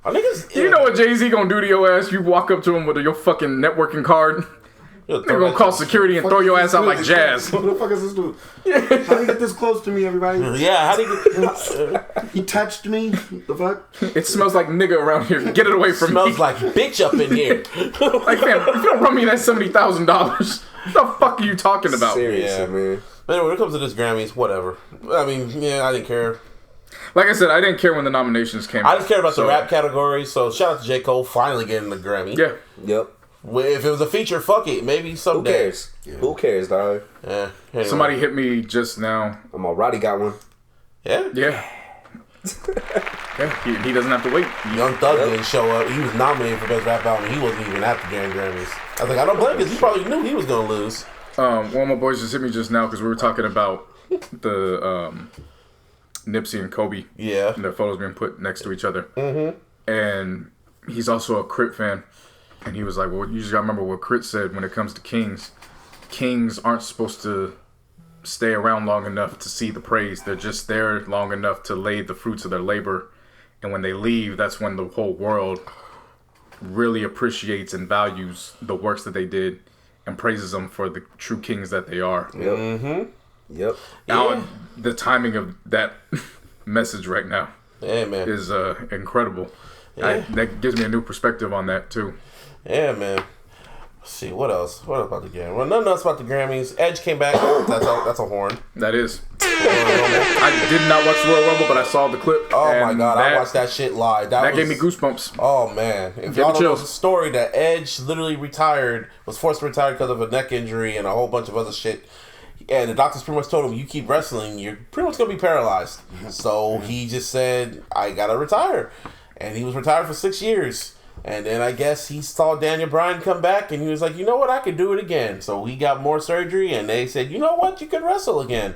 S2: Niggas,
S3: You know what Jay-Z gonna do to your ass? You walk up to him with your fucking networking card. They're gonna call security and throw your ass out like Jazz.
S5: What the fuck is this dude? How do you get this close to me, everybody?
S2: Yeah, how do you
S5: He touched me. The fuck?
S3: It smells like nigga around here. Get it away from me.
S2: smells like bitch up in here.
S3: Like, fam, if you don't run me that $70,000, what the fuck are you talking about?
S6: Seriously,
S2: Yeah.
S6: man.
S2: But anyway, when it comes to this Grammys, whatever. I mean, yeah, I didn't care.
S3: Like I said, I didn't care when the nominations came out.
S2: I just cared about
S3: So,
S2: the rap category, so shout out to J. Cole finally getting the Grammy.
S3: Yeah.
S6: Yep.
S2: If it was a feature, fuck it. Maybe
S6: Who
S2: someday.
S6: cares? Who cares, dog?
S2: Yeah. Anyway.
S3: Somebody hit me just now.
S6: Roddy got one.
S2: Yeah?
S3: Yeah. Yeah, he doesn't have to wait.
S2: Young Thug didn't show up. He was nominated for Best Rap Album. He wasn't even at the Grammys. I was like, I don't blame him because he probably knew he was going to lose.
S3: One of my boys just hit me just now because we were talking about the Nipsey and Kobe.
S2: Yeah.
S3: And their photos being put next to each other. Mm-hmm. And he's also a Crit fan. And he was like, well, you just gotta remember what Crit said when it comes to kings. Kings aren't supposed to stay around long enough to see the praise. They're just there long enough to lay the fruits of their labor. And when they leave, that's when the whole world really appreciates and values the works that they did and praises them for the true kings that they are.
S6: Yep. Mm-hmm. Yep.
S3: Now, the timing of that message right now
S2: Yeah, man.
S3: is incredible.
S2: Yeah.
S3: That gives me a new perspective on that, too.
S2: Yeah, man. Let's see, what else? What about the Grammys? Well, nothing else about the Grammys. Edge came back. That's a horn.
S3: That is. I did not watch the Royal Rumble, but I saw the clip.
S2: Oh my god, I watched that shit live.
S3: That gave me goosebumps.
S2: Oh man. If
S3: Gave
S2: y'all
S3: me
S2: don't know
S3: chills.
S2: the story that Edge literally was forced to retire because of a neck injury and a whole bunch of other shit. And the doctors pretty much told him, you keep wrestling, you're pretty much going to be paralyzed. So he just said, I got to retire. And he was retired for 6 years. And then I guess he saw Daniel Bryan come back and he was like, you know what, I could do it again. So he got more surgery and they said, you know what, you can wrestle again.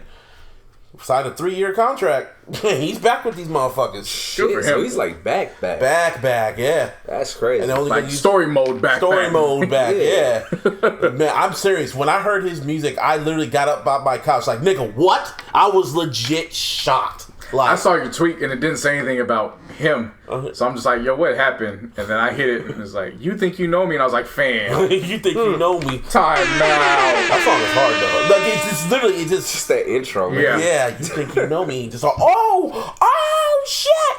S2: Signed a 3-year contract. He's back with these motherfuckers.
S3: Good for him.
S6: So he's like back.
S2: Back, yeah.
S6: That's crazy.
S2: And they only
S3: Like
S2: gonna use
S3: story mode back.
S2: story
S3: back.
S2: mode back, yeah. Man, I'm serious. When I heard his music, I literally got up by my couch like, nigga, what? I was legit shocked. Like,
S3: I saw your tweet and it didn't say anything about him. So I'm just like, yo, what happened? And then I hit it and it's like, you think you know me? And I was like, fam.
S2: you think you know me?
S3: Time now.
S2: That song is hard though. Like it's literally it's just
S6: Just that intro, man.
S3: Yeah.
S2: yeah. You think you know me? Just like, oh shit.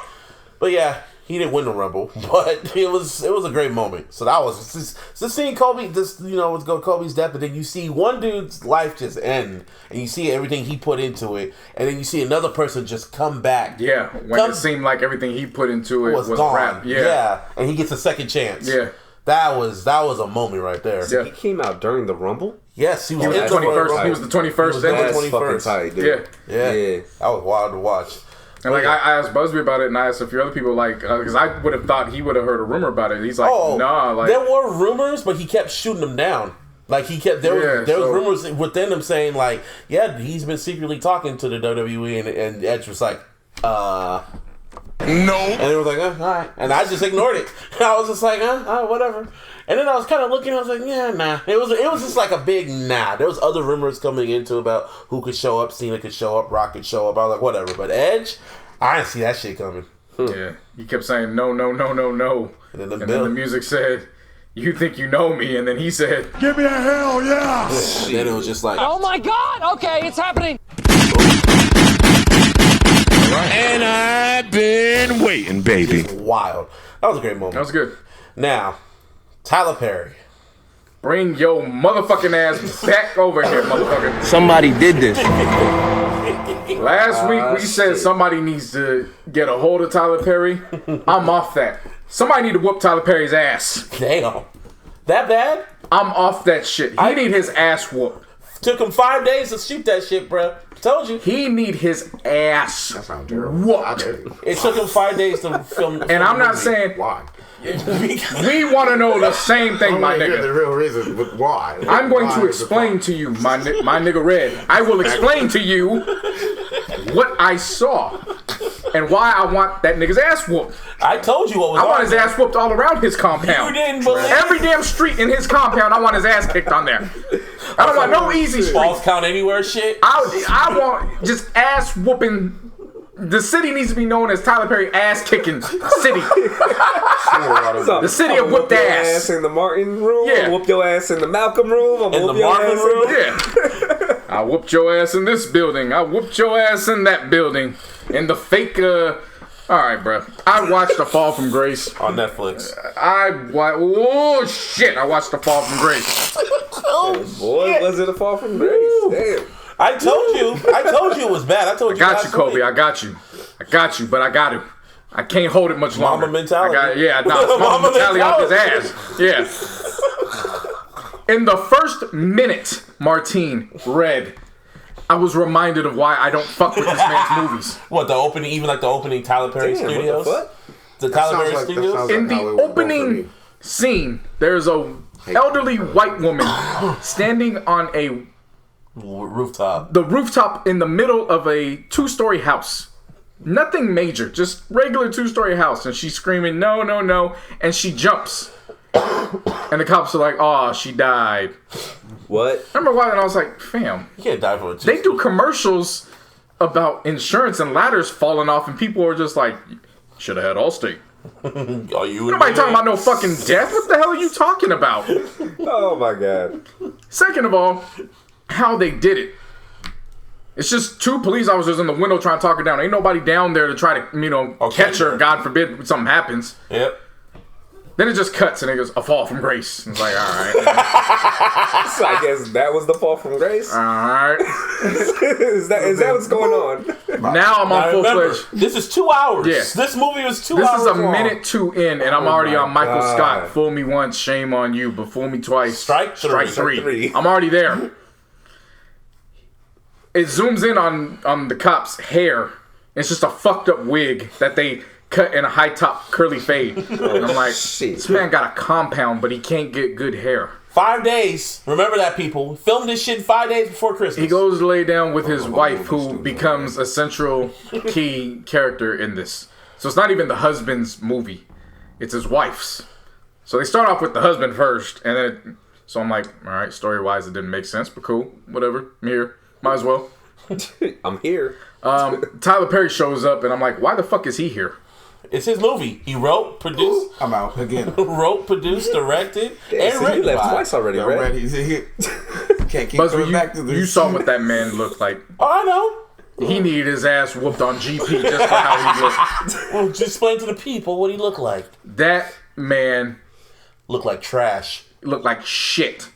S2: But yeah, he didn't win the Rumble, but it was a great moment. So that was just seeing Kobe. Just let's go Kobe's death, but then you see one dude's life just end, and you see everything he put into it, and then you see another person just come back.
S3: Yeah, when it seemed like everything he put into it
S2: was
S3: was
S2: gone.
S3: crap. Yeah.
S2: And he gets a second chance.
S3: Yeah.
S2: That was a moment right there.
S3: Yeah.
S6: He came out during the Rumble?
S2: Yes, he was,
S3: He was
S2: in
S3: the
S2: the Royal
S3: 21st.
S2: Rumble.
S3: He was the 21st.
S2: He was
S3: entrant.
S6: That's
S2: 21st.
S6: fucking tight, dude.
S3: Yeah.
S2: Yeah, that was wild to watch.
S3: And like I asked Busby about it, and I asked a few other people, like, because I would have thought he would have heard a rumor about it. He's like, nah, like
S2: there were rumors, but he kept shooting them down. Like he kept there was rumors within him saying like, yeah, he's been secretly talking to the WWE, and Edge was like,
S1: No.
S2: and it was like, all right, and I just ignored it. I was just like, whatever. And then I was kind of looking. I was like, yeah, nah. It was just like a big nah. There was other rumors coming into about who could show up. Cena could show up. Rock could show up. I was like, whatever. But Edge, I didn't see that shit coming.
S3: yeah. He kept saying no, no, no, no, no,
S2: And
S3: and
S2: then
S3: then the music said, "You think you know me?" And then he said,
S1: Give me a hell yeah.
S2: And then it was just like,
S8: Oh my God! Okay, it's happening.
S1: And I've been waiting, baby.
S2: wild. That was a great moment.
S3: "That was good.
S2: Now, Tyler Perry.
S3: Bring your motherfucking ass back over here, motherfucker."
S9: Somebody did this.
S3: Last week we said somebody needs to get a hold of Tyler Perry. I'm off that. Somebody need to whoop Tyler Perry's ass.
S2: Damn. That bad?
S3: I'm off that shit. He need his ass whooped.
S2: Took him 5 days to shoot that shit, bruh. Told you.
S3: He need his ass
S5: Sounds terrible.
S3: whooped.
S2: It took him 5 days to film.
S3: And I'm not saying
S5: Why?
S3: we want to know the same thing, my
S5: The
S3: nigga.
S5: real reason, but why?
S3: I'm going
S5: Why
S3: to
S5: is it
S3: explain to you, my nigga Red. I will explain to you what I saw. and why I want that nigga's ass whooped.
S2: I told you what was
S3: I want
S2: on
S3: his
S2: there.
S3: ass whooped all around his compound.
S2: You didn't believe.
S3: Every damn street in his compound, I want his ass kicked on there. I don't want no easy
S2: Balls
S3: streets.
S2: count anywhere shit.
S3: I want just ass whooping. The city needs to be known as Tyler Perry ass kicking city. The city of whooped
S6: your
S3: ass.
S6: in the Martin room.
S3: Yeah.
S6: I'll whoop your ass in the Malcolm room. I'm
S2: In
S6: whoop
S2: the
S6: your
S2: Marvin
S6: ass
S2: room?
S3: Yeah. I whooped your ass in this building. I whooped your ass in that building. In the fake, alright, bro. I watched The Fall from Grace.
S2: On Netflix.
S3: Oh, shit. I watched The Fall from Grace.
S6: Boy, was it a fall from grace? Damn.
S2: I told you it was bad. I told you.
S3: Got you,
S2: last
S3: Kobe.
S2: week.
S3: I got you, but I got to. I can't hold it much longer.
S2: Mama mentality.
S3: It's mama mentality off his ass. Yeah. In the first minute Martine read, I was reminded of why I don't fuck with this man's movies.
S2: What, the opening, even like the opening Tyler Perry
S6: Damn,
S2: Studios?
S6: what
S2: The Tyler Perry Studios?
S3: In the opening scene, there's a elderly white woman standing on
S2: Rooftop.
S3: the rooftop in the middle of a 2-story house. Nothing major, just regular 2-story house. And she's screaming, no, no, no. And she jumps. And the cops are like, oh, she died.
S6: What?
S3: I remember watching, I was like, fam,
S2: You can't die for it.
S3: they do commercials about insurance and ladders falling off, and people are just like, should have had Allstate.
S2: Are you
S3: Nobody talking about no fucking death. What the hell are you talking about?
S6: Oh my god.
S3: Second of all, how they did it. It's just 2 police officers in the window trying to talk her down. Ain't nobody down there to try to, catch her. God forbid something happens.
S2: Yep.
S3: Then it just cuts and it goes, a fall from grace. It's like, all right.
S6: So I guess that was the fall from grace.
S3: All right.
S6: is that what's going on?
S3: Now I'm on
S2: Remember,
S3: full-fledged.
S2: this is 2 hours.
S3: Yeah.
S2: This movie was 2
S3: This
S2: hours
S3: is a
S2: long.
S3: minute 2 in, and I'm already on Michael
S6: God.
S3: Scott. Fool me once, shame on you, but fool me twice.
S2: Strike three.
S3: Strike 3.
S6: Three.
S3: I'm already there. It zooms in on the cop's hair. It's just a fucked up wig that they cut in a high top curly fade. And I'm like,
S6: Shit.
S3: this man got a compound, but he can't get good hair.
S2: 5 days. Remember that, people. Filmed this shit 5 days before Christmas.
S3: He goes to lay down with his wife, who becomes a central key character in this. So it's not even the husband's movie. It's his wife's. So they start off with the husband first, and then so I'm like, all right, story-wise, it didn't make sense, but cool, whatever. I'm here. Might as well.
S6: I'm here.
S3: Tyler Perry shows up, and I'm like, why the fuck is he here?
S2: It's his movie. He wrote, produced,
S5: I'm out again.
S2: directed, and
S6: So you
S2: written
S6: left
S2: by.
S6: twice already,
S5: I'm
S6: right?
S5: ready. Can't keep
S3: Busby,
S5: going back to this.
S3: you saw what that man looked like.
S2: Oh, I know.
S3: He needed his ass whooped on GP just for how he looked.
S2: Well, just explain to the people what he looked like.
S3: That man
S2: Looked like trash.
S3: looked like shit.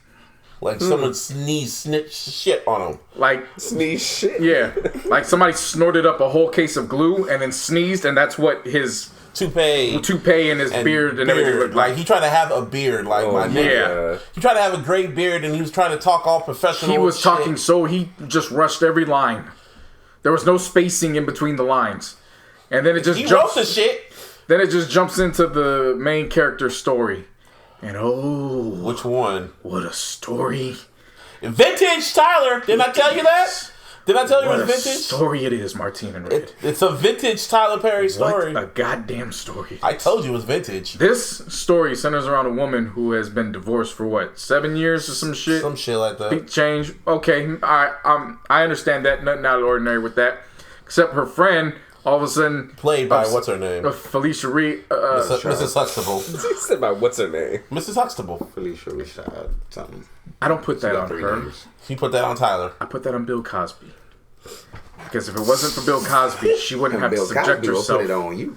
S2: Like someone snitched shit on him.
S3: Like,
S6: Sneeze shit.
S3: yeah, like somebody snorted up a whole case of glue and then sneezed, and that's what his toupee and his beard and everything looked like.
S2: He tried to have a beard, like my nigga.
S3: Yeah.
S2: He tried to have a gray beard, and he was trying to talk all professional.
S3: He was
S2: and
S3: talking
S2: shit.
S3: so he just rushed every line. There was no spacing in between the lines, and then it just
S2: He
S3: jumps.
S2: wrote the shit.
S3: Then it just jumps into the main character's story, and oh,
S2: Which one?
S3: what a story!
S2: Vintage Tyler. Didn't I tell you that? Didn't I tell you it
S3: What a
S2: was vintage?
S3: story it is, Martine and Red.
S2: It's a vintage Tyler Perry story.
S3: What a goddamn story!
S2: I told you it was vintage.
S3: This story centers around a woman who has been divorced for what, 7 years or some shit.
S2: Some shit like that.
S3: Big change. Okay, I understand that. Nothing out of the ordinary with that. Except her friend, all of a sudden,
S2: Played by what's her name?
S3: Felicia Reed.
S2: Mrs. Huxtable.
S6: He said about what's her name?
S2: Mrs. Huxtable.
S5: Felicia Rashad, something.
S3: I don't put that on
S5: 3
S3: her.
S5: names.
S2: He put that on Tyler.
S3: I put that on Bill Cosby. Because if it wasn't for Bill Cosby, she wouldn't have to
S5: Bill
S3: subject
S5: Cosby will
S3: herself.
S5: put it on you.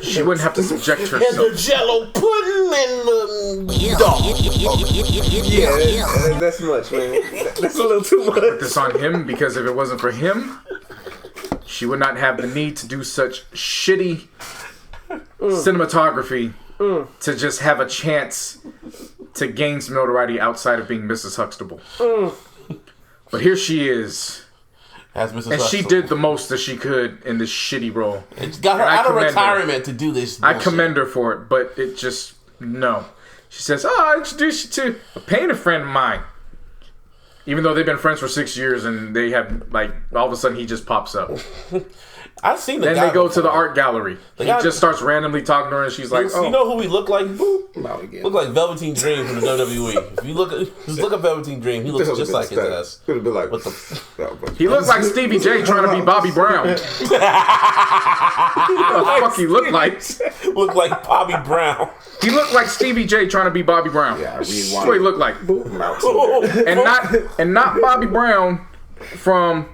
S3: She wouldn't have to subject
S2: And the
S3: herself.
S2: Jello pudding and the dog.
S6: Yeah, that's much, man. That's a little too much.
S3: This on him because if it wasn't for him, she would not have the need to do such shitty cinematography to just have a chance to gain some notoriety outside of being Mrs. Huxtable. But here she is.
S2: As Mrs.
S3: And she
S2: Huxtable.
S3: did the most that she could in this shitty role.
S2: It's got her
S3: And I
S2: out of
S3: commend her.
S2: retirement to do this.
S3: I
S2: bullshit.
S3: commend her for it, but it just, no. She says, oh, I introduced you to a painter friend of mine. Even though they've been friends for 6 years and they have, like, all of a sudden he just pops up.
S2: I've seen the
S3: Then
S2: guy
S3: they go to the
S2: before.
S3: art gallery. He
S2: guy-
S3: just starts randomly talking to her, and she's like,
S2: You know who he looked like?
S5: Out again.
S2: Look like Velveteen Dream from the WWE. If you just look at Velveteen Dream, he looks just like his ass.
S5: Could have been like,
S2: What the?
S3: He looks like Stevie J trying to be Bobby Brown. What the fuck he looked like?
S2: Look like Bobby Brown.
S3: He looked like Stevie J trying to be Bobby Brown.
S5: Yeah, I
S3: That's
S5: rewind.
S3: what he looked like. And not Bobby Brown from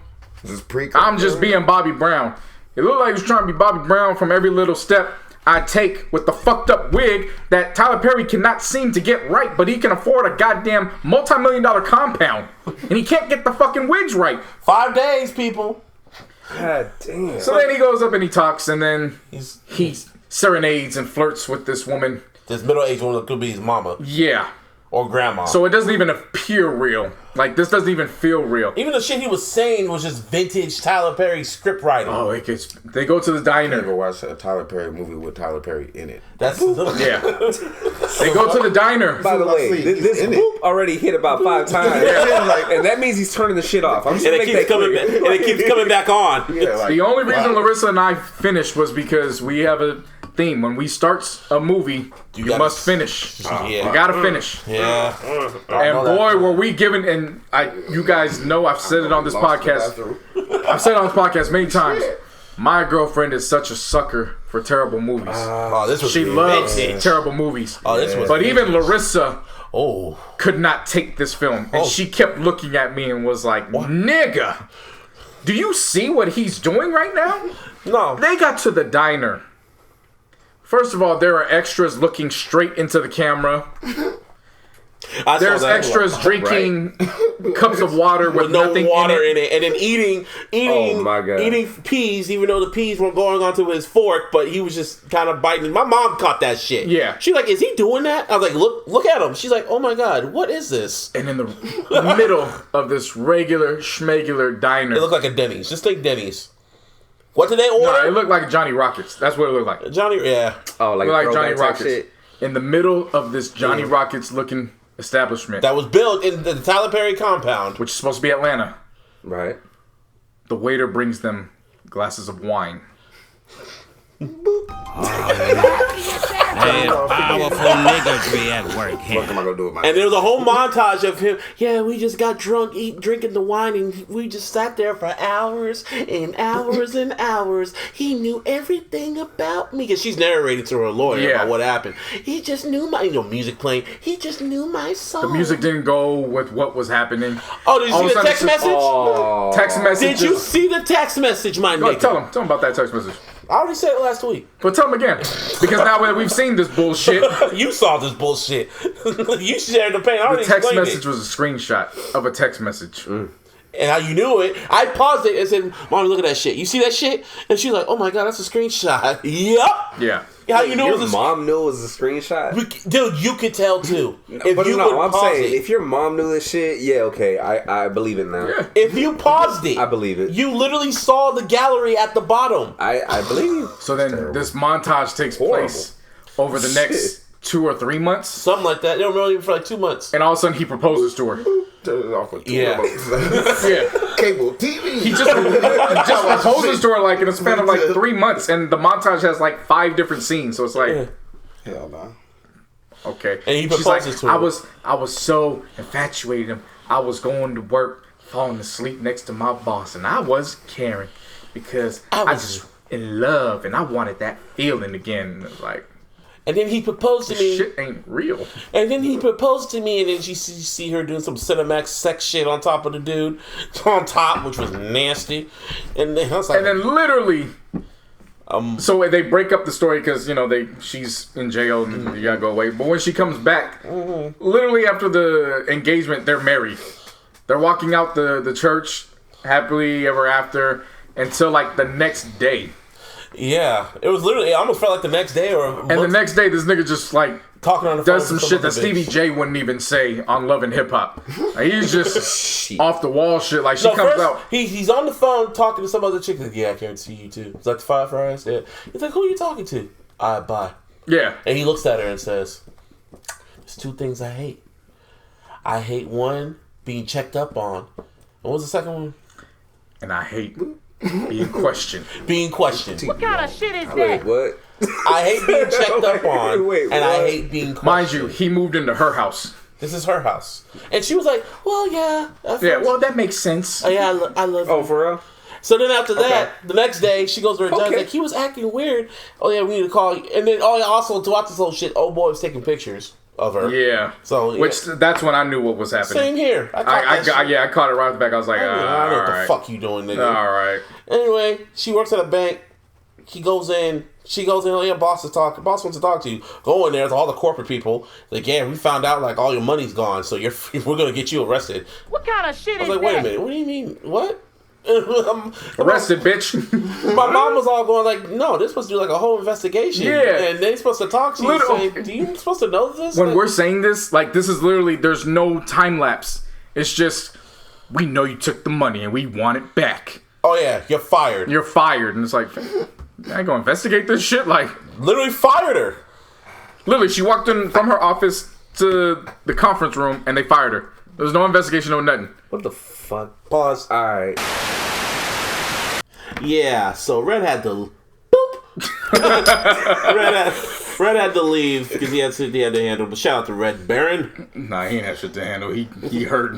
S3: I'm Just Being Bobby Brown. It looked like he was trying to be Bobby Brown from Every Little Step I Take with the fucked up wig that Tyler Perry cannot seem to get right, but he can afford a goddamn multi-million-dollar compound. And he can't get the fucking wigs right.
S2: 5 days, people.
S6: God damn.
S3: So then he goes up and he talks, and then he serenades and flirts with this woman.
S2: This middle-aged woman could be his mama
S3: Yeah.
S2: or grandma.
S3: So it doesn't even appear real. Like, this doesn't even feel real.
S2: Even the shit he was saying was just vintage Tyler Perry script writing.
S3: Oh, it gets. They go to the diner.
S5: Never watched a Tyler Perry movie with Tyler Perry in it.
S2: That's
S3: Yeah. They go to the diner.
S6: By the way, this whoop already hit about 5 times. And that means he's turning the shit off. I'm just
S2: and
S6: gonna
S2: it
S6: make
S2: keeps
S6: that
S2: coming
S6: clear.
S2: back. And it keeps coming back on.
S5: Yeah, like,
S3: The only reason Larissa and I finished was because we have a theme. When we start a movie, you
S2: gotta-
S3: must finish.
S2: Yeah.
S3: You gotta finish.
S2: Yeah.
S3: And boy, were we given, and you guys know I've said it on this podcast. I've said it on this podcast many times. My girlfriend is such a sucker for terrible movies.
S2: Oh, this was
S3: She loves
S2: vintage.
S3: terrible movies.
S2: Oh, this was
S3: But even Larissa
S2: Oh.
S3: could not take this film. And she kept looking at me and was like, nigga, do you see what he's doing right now?
S2: No.
S3: They got to the diner. First of all, there are extras looking straight into the camera.
S2: I saw
S3: There's
S2: that.
S3: extras drinking cups of water with
S2: no
S3: nothing
S2: water
S3: in it.
S2: in it, and then eating
S6: Oh my God.
S2: eating peas, even though the peas weren't going onto his fork, but he was just kind of biting. My mom caught that shit.
S3: Yeah.
S2: She's like, "Is he doing that?" I was like, "Look at him." She's like, "Oh my God, what is this?"
S3: And in the middle of this regular schmegular diner.
S2: It looked like a Denny's. Just think Denny's. What did they
S3: No,
S2: order?
S3: it looked like Johnny Rockets. That's what it looked like.
S2: Johnny, yeah.
S6: Oh, like,
S3: It looked like
S6: throwback
S3: Johnny
S6: type
S3: Rockets.
S6: shit.
S3: In the middle of this Johnny Rockets looking establishment,
S2: That was built in the Tyler Perry compound.
S3: which is supposed to be Atlanta.
S6: Right.
S3: The waiter brings them glasses of wine.
S9: Powerful niggas be at work
S5: What
S9: here.
S5: am I gonna do with my?
S2: And there was a whole montage of him. Yeah, we just got drunk, drinking the wine, and we just sat there for hours and hours and hours. He knew everything about me, because she's narrating to her lawyer about what happened. He just knew my, music playing. He just knew my song.
S3: The music didn't go with what was happening.
S2: Oh, did you
S3: All
S2: see
S3: of a
S2: the
S3: sudden
S2: text
S3: it's just-
S2: message?
S3: Text message.
S2: Did you see the text message, my
S3: Go
S2: nigga?
S3: tell him about that text message.
S2: I already said it last week.
S3: But tell him again, because now that we've seen this bullshit,
S2: You saw this bullshit. You shared the pain. I already
S3: the text
S2: explained
S3: message
S2: it.
S3: was a screenshot of a text message.
S2: And how you knew it, I paused it and said, "Mommy, look at that shit. You see that shit?" And she's like, "Oh my God, that's a screenshot." Yep.
S3: Yeah.
S2: How you know
S6: Your
S2: it was a
S6: mom knew it was a screenshot?
S2: Dude, you could tell too. If
S6: But
S2: you
S6: no,
S2: would
S6: I'm
S2: pause
S6: saying,
S2: it.
S6: if your mom knew this shit, yeah, okay, I believe it now.
S3: Yeah.
S2: If you paused it,
S6: I believe it.
S2: You literally saw the gallery at the bottom.
S6: I believe you.
S3: So then this montage takes place over the next 2 or 3 months,
S2: Something like that. They don't really for like 2 months.
S3: and all of a sudden he proposes to her.
S5: Turn it off with
S2: Yeah.
S3: Yeah.
S5: Cable TV.
S3: He just proposes to her like in a span of like 3 months, and the montage has like 5 different scenes. So it's like,
S5: Hell no.
S3: okay.
S2: And he
S3: She's like,
S2: proposes to her.
S3: I was so infatuated with him. I was going to work, falling asleep next to my boss, and I was caring because I
S2: was-
S3: just in love, and I wanted that feeling again. And it's like,
S2: And then he proposed to me.
S3: shit ain't real.
S2: And then he proposed to me, and then you see her doing some Cinemax sex shit on top of the dude, on top, which was nasty. And then I was like,
S3: And then literally, so they break up the story because she's in jail and you gotta go away. But when she comes back, literally after the engagement, they're married. They're walking out the church happily ever after until like the next day.
S2: yeah, it was literally. It almost felt like the next day, or
S3: And the next day, this nigga just like
S2: talking on the phone
S3: does some
S2: with
S3: shit that
S2: other bitch.
S3: Stevie J wouldn't even say on Love and Hip Hop. Like, he's just off the wall shit. Like she
S2: No,
S3: comes
S2: first,
S3: out.
S2: he's on the phone talking to some other chick. Like, yeah, I can't see you too. It's like the Five Fries. Yeah. He's like, who are you talking to? Bye.
S3: Yeah.
S2: And he looks at her and says, "There's 2 things I hate. I hate one, being checked up on. What was the second one?
S3: And I hate Being questioned.
S2: Being questioned.
S8: What kind of shit is
S6: Wait,
S8: that?
S6: what?
S2: I hate being checked up on,
S6: Wait,
S2: and I
S6: what?
S2: hate being questioned.
S3: Mind you, he moved into her house.
S2: This is her house. And she was like, well, yeah.
S3: Yeah, well, that makes sense.
S2: Oh, yeah, I love
S6: Oh,
S2: you.
S6: for real?
S2: So then after that, the next day, she goes to her judge,
S6: Okay.
S2: like, he was acting weird. Oh, yeah, we need to call you. And then, also, throughout this whole shit, old boy was taking pictures of her.
S3: Yeah.
S2: So,
S3: Which, that's when I knew what was happening.
S2: Same here. I
S3: caught it right off the back. I was like,
S2: I don't know what the
S3: alright.
S2: fuck you doing, nigga.
S3: Alright.
S2: Anyway, she works at a bank. He goes in. She goes in. Oh, yeah, boss wants to talk to you. Go in there. There's all the corporate people. Like, yeah, we found out, like, all your money's gone, so we're going to get you arrested.
S8: What kind of shit
S2: I was
S8: is
S2: like, wait a
S8: that?
S2: minute. What do you mean? What?
S3: Arrested, bitch.
S2: My mom was all going like, no, they're supposed to do like a whole investigation.
S3: Yeah.
S2: And they're supposed to talk to you and say, do you supposed to know this?
S3: When
S2: Like,
S3: we're saying this, like, this is literally, there's no time lapse. It's just, we know you took the money and we want it back.
S2: oh yeah, you're fired.
S3: You're fired. And it's like, I ain't gonna investigate this shit. Like,
S2: Literally fired her.
S3: literally, she walked in from her office to the conference room and they fired her. There was no investigation, no nothing.
S6: What the fuck?
S2: Pause.
S6: Alright.
S2: Yeah, so Red had to Red had to leave because he had to handle. But shout out to Red Baron.
S3: Nah, he ain't had shit to handle. He hurt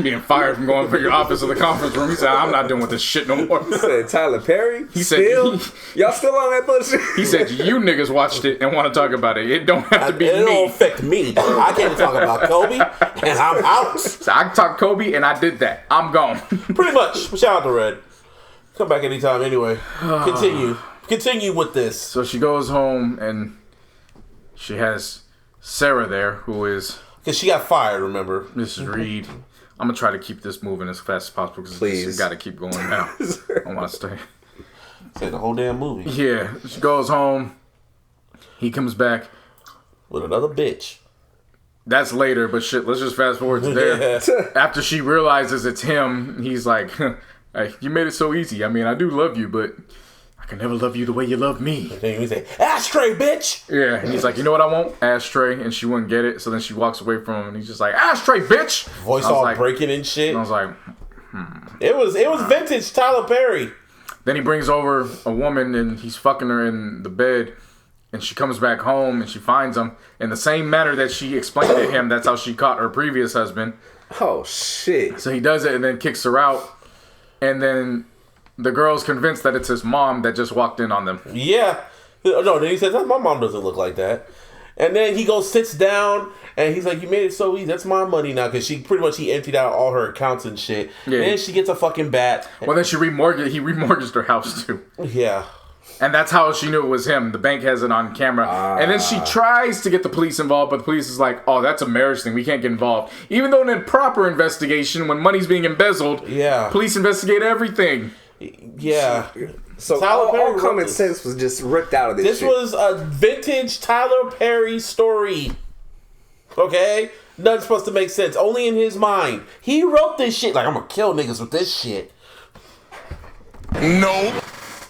S3: being fired from going from your office to the conference room. He said, I'm not dealing with this shit no more.
S6: He said Tyler Perry?
S3: He said-
S6: Still? Y'all still on that bullshit?
S3: He said, you niggas watched it and want to talk about it. It don't have to be
S2: It don't
S3: me.
S2: affect me. I can't talk about Kobe, and I'm out.
S3: So I talked Kobe and I did that. I'm gone.
S2: Pretty much. But shout out to Red. Come back anytime. Anyway, continue with this.
S3: So she goes home and she has Sarah there, who is
S2: Because she got fired. Remember?
S3: Mrs. Reed. I'm gonna try to keep this moving as fast as possible because
S6: Please.
S3: it's got to keep going now. I want to stay.
S2: Say the whole damn movie
S3: Yeah, she goes home. He comes back.
S2: with another bitch.
S3: That's later, but shit, let's just fast forward to there.
S2: Yeah.
S3: After she realizes it's him, he's like, hey, you made it so easy. I mean, I do love you, but I can never love you the way you love me.
S2: Then we say, ashtray, bitch.
S3: Yeah, and he's like, you know what I want? Ashtray. And she wouldn't get it, so then she walks away from him, and he's just like, ashtray, bitch!
S2: Voice
S3: I was
S2: all
S3: like,
S2: breaking and shit.
S3: And I was like,
S2: It was vintage Tyler Perry.
S3: then he brings over a woman, and he's fucking her in the bed, and she comes back home, and she finds him in the same manner that she explained to him. That's how she caught her previous husband.
S6: Oh, shit.
S3: So he does it and then kicks her out. And then the girl's convinced that it's his mom that just walked in on them.
S2: Yeah. No, then he says, my mom doesn't look like that. And then he goes, sits down, and he's like, you made it so easy. That's my money now. Because he emptied out all her accounts and shit.
S3: Yeah.
S2: And then she gets a fucking bat.
S3: Well, then he remortgaged her house too.
S2: Yeah.
S3: And that's how she knew it was him. The bank has it on camera. And then she tries to get the police involved, but the police is like, oh, that's a marriage thing. We can't get involved. Even though in a proper investigation, when money's being embezzled,
S2: Yeah.
S3: police investigate everything.
S2: Yeah.
S6: So
S2: Tyler Perry
S6: all
S2: wrote
S6: common
S2: this.
S6: sense was just ripped out of this
S2: This
S6: shit.
S2: was a vintage Tyler Perry story. Okay? Nothing's supposed to make sense. Only in his mind. He wrote this shit. Like, I'm gonna kill niggas with this shit.
S4: No.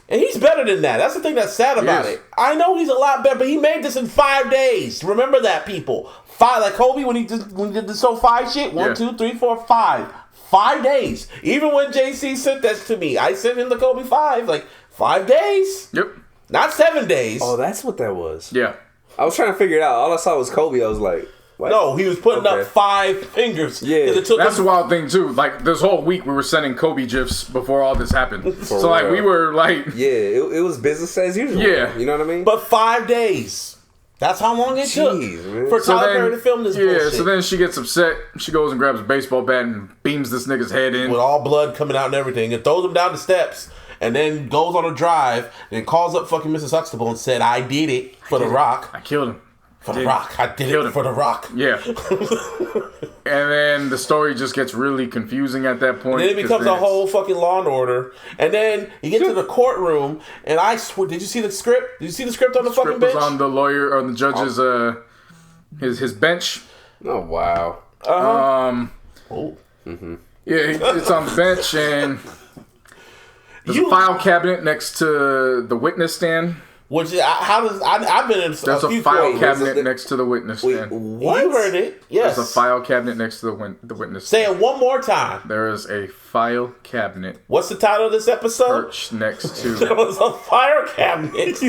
S2: And he's better than that. That's the thing that's sad about
S3: Yes.
S2: it. I know he's a lot better, but he made this in 5 days. Remember that, people. 5, like Kobe when he did the SoFi shit. 1,
S3: Yeah.
S2: 2, 3, 4, 5. 5 days. Even when JC sent that to me, I sent him the Kobe 5. Like 5 days.
S3: Yep.
S2: Not 7 days.
S6: Oh, that's what that was.
S3: Yeah.
S6: I was trying to figure it out. All I saw was Kobe. I was like, what?
S2: No, he was putting
S6: Okay.
S2: up 5 fingers.
S6: Yeah.
S2: 'Cause it took
S3: That's
S2: him-
S3: the wild thing too. Like this whole week, we were sending Kobe gifs before all this happened. So like
S6: real.
S3: we were like,
S6: Yeah, it was business as usual.
S3: Yeah.
S6: You know what I mean?
S2: But 5 days. That's how long it took
S6: man.
S2: for
S3: so
S2: Tyler
S3: then,
S2: Perry to film this bullshit.
S3: So then she gets upset. She goes and grabs a baseball bat and beams this nigga's head in.
S2: With all blood coming out and everything, and throws him down the steps, and then goes on a drive, and calls up fucking Mrs. Huxtable and said, I did it for The Rock.
S3: I killed him.
S2: For The Rock. I did
S3: Killed
S2: it
S3: him.
S2: for The Rock.
S3: Yeah. And then the story just gets really confusing at that point.
S2: Then it
S3: 'cause
S2: becomes
S3: then
S2: a whole fucking Law and Order. And then you get to the courtroom, and I swear, did you see the script? Did you see the script on the fucking
S3: script was
S2: bench?
S3: on the lawyer or the judge's his bench.
S6: Oh, wow.
S2: Oh.
S3: Yeah, it's on the bench and there's a file cabinet next to the witness stand.
S2: Which how does I've been in
S3: There's a
S2: few
S3: file
S2: courtrooms.
S3: cabinet next to the witness stand.
S2: What? You heard it? Yes.
S3: There's a file cabinet next to the witness
S2: Say
S3: stand.
S2: it one more time.
S3: There is a file cabinet.
S2: What's the title of this episode?
S3: Perched next to.
S2: There was a fire cabinet.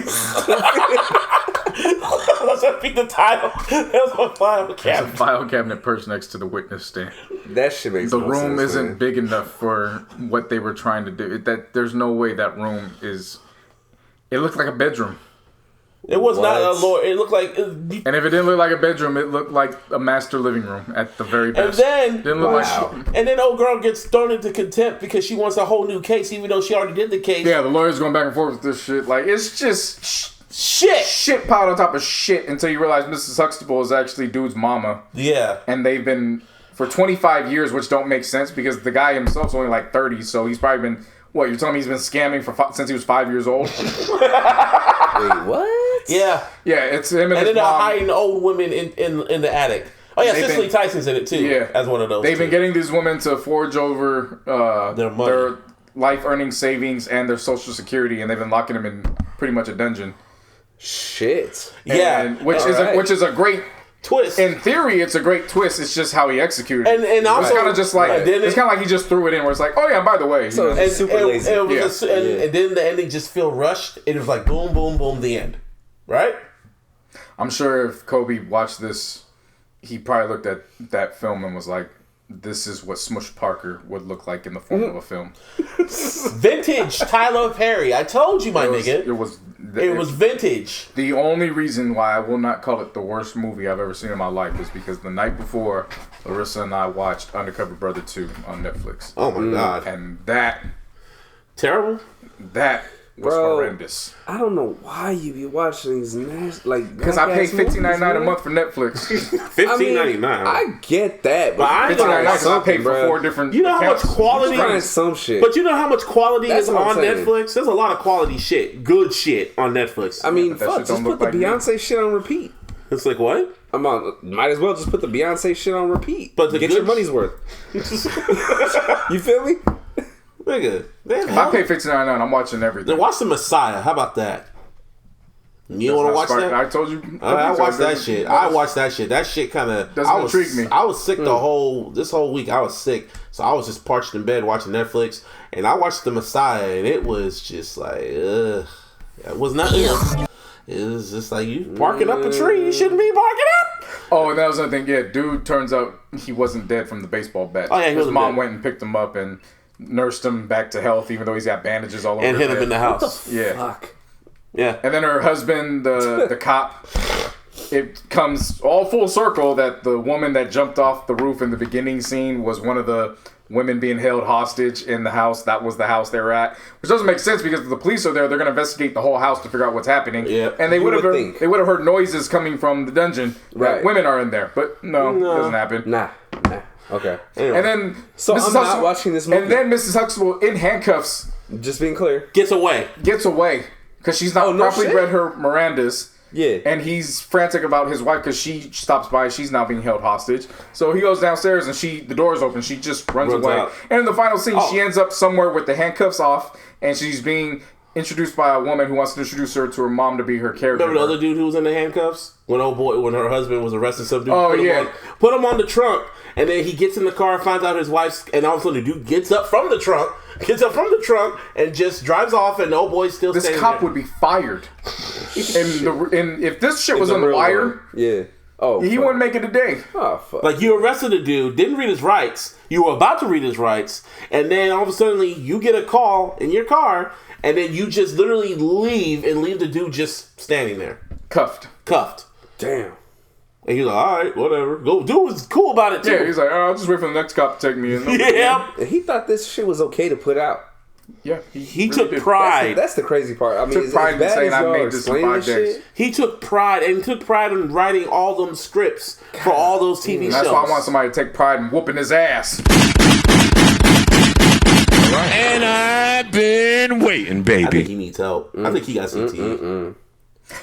S2: Let's repeat the title. There's a file
S3: There's a
S2: cabinet.
S3: file cabinet perched next to the witness stand.
S6: That shit makes
S3: The
S6: no
S3: room
S6: sense,
S3: isn't
S6: man.
S3: big enough for what they were trying to do. There's no way that room is. It looked like a bedroom.
S2: It was not a
S6: What?
S2: lord. It looked like.
S3: And if it didn't look like a bedroom, it looked like a master living room at the very best.
S2: then-
S3: didn't look
S6: Wow.
S3: like.
S2: And then old girl gets thrown into contempt because she wants a whole new case, even though she already did the case.
S3: Yeah, the lawyer's going back and forth with this shit. Like it's just
S2: Shit.
S3: piled on top of shit until you realize Mrs. Huxtable is actually dude's mama,
S2: Yeah.
S3: and they've been for 25 years, which don't make sense because the guy himself's only like 30, so he's probably been. What, you're telling me he's been scamming since he was 5 years old?
S6: Wait, what?
S2: Yeah.
S3: Yeah, it's him and
S2: And
S3: his
S2: then they're
S3: mom.
S2: hiding old women in the attic. Oh yeah,
S3: They've
S2: Cicely
S3: been-
S2: Tyson's in it too.
S3: Yeah.
S2: As one of those.
S3: They've been
S2: two.
S3: getting these women to forge over
S2: Their money.
S3: their life earning savings and their social security, and they've been locking them in pretty much a dungeon.
S6: Shit.
S2: Yeah.
S3: And, which
S6: Alright.
S3: is a great.
S2: twist.
S3: In theory, it's a great twist. It's just how he executed it.
S2: And also-
S3: it's kind of just like
S2: Right. Then
S3: it's
S2: it-
S3: kind of like he just threw it in, where it's like, oh yeah, by the way,
S6: So
S3: you know.
S6: it's super lazy.
S2: it was
S3: Yeah.
S2: and then the ending just feel rushed. It was like boom, boom, boom, the end. Right?
S3: I'm sure if Kobe watched this, he probably looked at that film and was like, this is what Smush Parker would look like in the form of a film.
S2: Vintage Tyler Perry. I told you, my nigga.
S3: It
S2: was vintage.
S3: The only reason why I will not call it the worst movie I've ever seen in my life is because the night before, Larissa and I watched Undercover Brother 2 on Netflix.
S2: Oh my god.
S3: And that
S2: Terrible?
S3: was
S6: Bro.
S3: horrendous.
S6: I don't know why you be watching these
S3: Because I pay $15.99 a month for Netflix.
S2: $15.99.
S6: I get that, but
S2: I ain't
S3: $15.99
S2: gonna
S3: because I paid for
S6: bro.
S3: 4 different
S2: You know how much
S3: accounts.
S2: quality
S6: find some shit.
S2: But you know how much quality
S6: That's
S2: is
S6: what I'm
S2: on
S6: saying.
S2: Netflix? There's a lot of quality shit. Good shit on Netflix.
S6: I mean,
S3: but that
S6: fuck,
S3: shit
S6: just
S3: don't
S6: put the
S3: look like me.
S6: Beyonce shit on repeat.
S2: It's like what?
S6: Might as well just put the Beyonce shit on repeat.
S2: But the
S6: get
S2: good
S6: your money's worth. You feel me?
S2: Nigga. Man,
S3: If I pay $15.99, I'm watching everything.
S2: then watch The Messiah. How about that? You want to watch that?
S3: I told you.
S2: I watched that shit. I watched that shit. That shit kind of
S3: Doesn't intrigue me.
S2: I was sick this whole week. I was sick, so I was just parched in bed watching Netflix, and I watched The Messiah, and it was just like, ugh. It was not. It was just like you barking up a tree. You shouldn't be barking up.
S3: Oh, and that was another thing. Yeah, dude, turns out he wasn't dead from the baseball bat.
S2: Oh, yeah, he
S3: his
S2: wasn't
S3: mom
S2: dead.
S3: went and picked him up and nursed him back to health, even though he's got bandages all over
S2: And
S3: his
S2: hit him
S3: head.
S2: in the house.
S3: Yeah.
S6: Fuck.
S2: Yeah.
S3: And then her husband, the cop, it comes all full circle that the woman that jumped off the roof in the beginning scene was one of the women being held hostage in the house. That was the house they were at, which doesn't make sense because if the police are there, they're going to investigate the whole house to figure out what's happening.
S2: Yeah.
S3: And they
S6: You
S3: would have
S6: would think.
S3: they would have heard noises coming from the dungeon.
S6: Right.
S3: That women are in there, but no, it doesn't happen.
S6: Nah. Okay.
S2: Anyway.
S3: And then
S6: So I'm not watching this movie.
S3: And then Mrs. Huxtable in handcuffs
S6: Just being clear.
S2: Gets away.
S3: gets away because she's not
S6: Oh, no
S3: properly
S6: shit?
S3: read her Mirandas.
S6: Yeah.
S3: And he's frantic about his wife because she stops by. She's now being held hostage. So he goes downstairs and the door's open. She just runs away.
S2: out.
S3: And in the final scene,
S2: Oh.
S3: she ends up somewhere with the handcuffs off, and she's being introduced by a woman who wants to introduce her to her mom to be her caregiver.
S2: Remember the other dude who was in the handcuffs? When her husband was arresting some dude.
S3: Oh,
S2: put him
S3: yeah.
S2: put him on the trunk, and then he gets in the car, finds out his wife's, and all of a sudden the dude gets up from the trunk, and just drives off, and the old boy's still
S3: This
S2: standing
S3: cop
S2: there.
S3: would be fired. and if this shit was
S6: The
S3: on The
S6: real
S3: Wire,
S6: world. Yeah. Oh.
S3: he
S6: fuck.
S3: wouldn't make it a day.
S6: Oh fuck.
S2: Like, you arrested a dude, didn't read his rights, you were about to read his rights, and then all of a sudden you get a call in your car, and then you just literally leave the dude just standing there.
S3: Cuffed.
S2: Cuffed.
S6: Damn.
S2: And you're like, alright, whatever. Dude was cool about it too.
S3: Yeah, he's like, oh, I'll just wait for the next cop to take me in.
S2: Yeah.
S6: And he thought this shit was okay to put out.
S3: Yeah,
S2: He
S3: really
S2: took
S3: did.
S2: pride.
S6: That's the crazy part. I mean,
S3: Took
S6: as
S3: pride in
S6: bad
S3: saying
S6: as
S3: I
S6: y'all
S3: made
S6: are
S3: this in
S6: explaining
S3: 5 days.
S6: shit,
S2: He took pride in writing all them scripts for all those TV
S3: That's
S2: shows.
S3: why I want somebody to take pride in whooping his ass.
S1: And I've been waiting,
S2: I think
S1: baby.
S2: he needs help. I think he got CTE.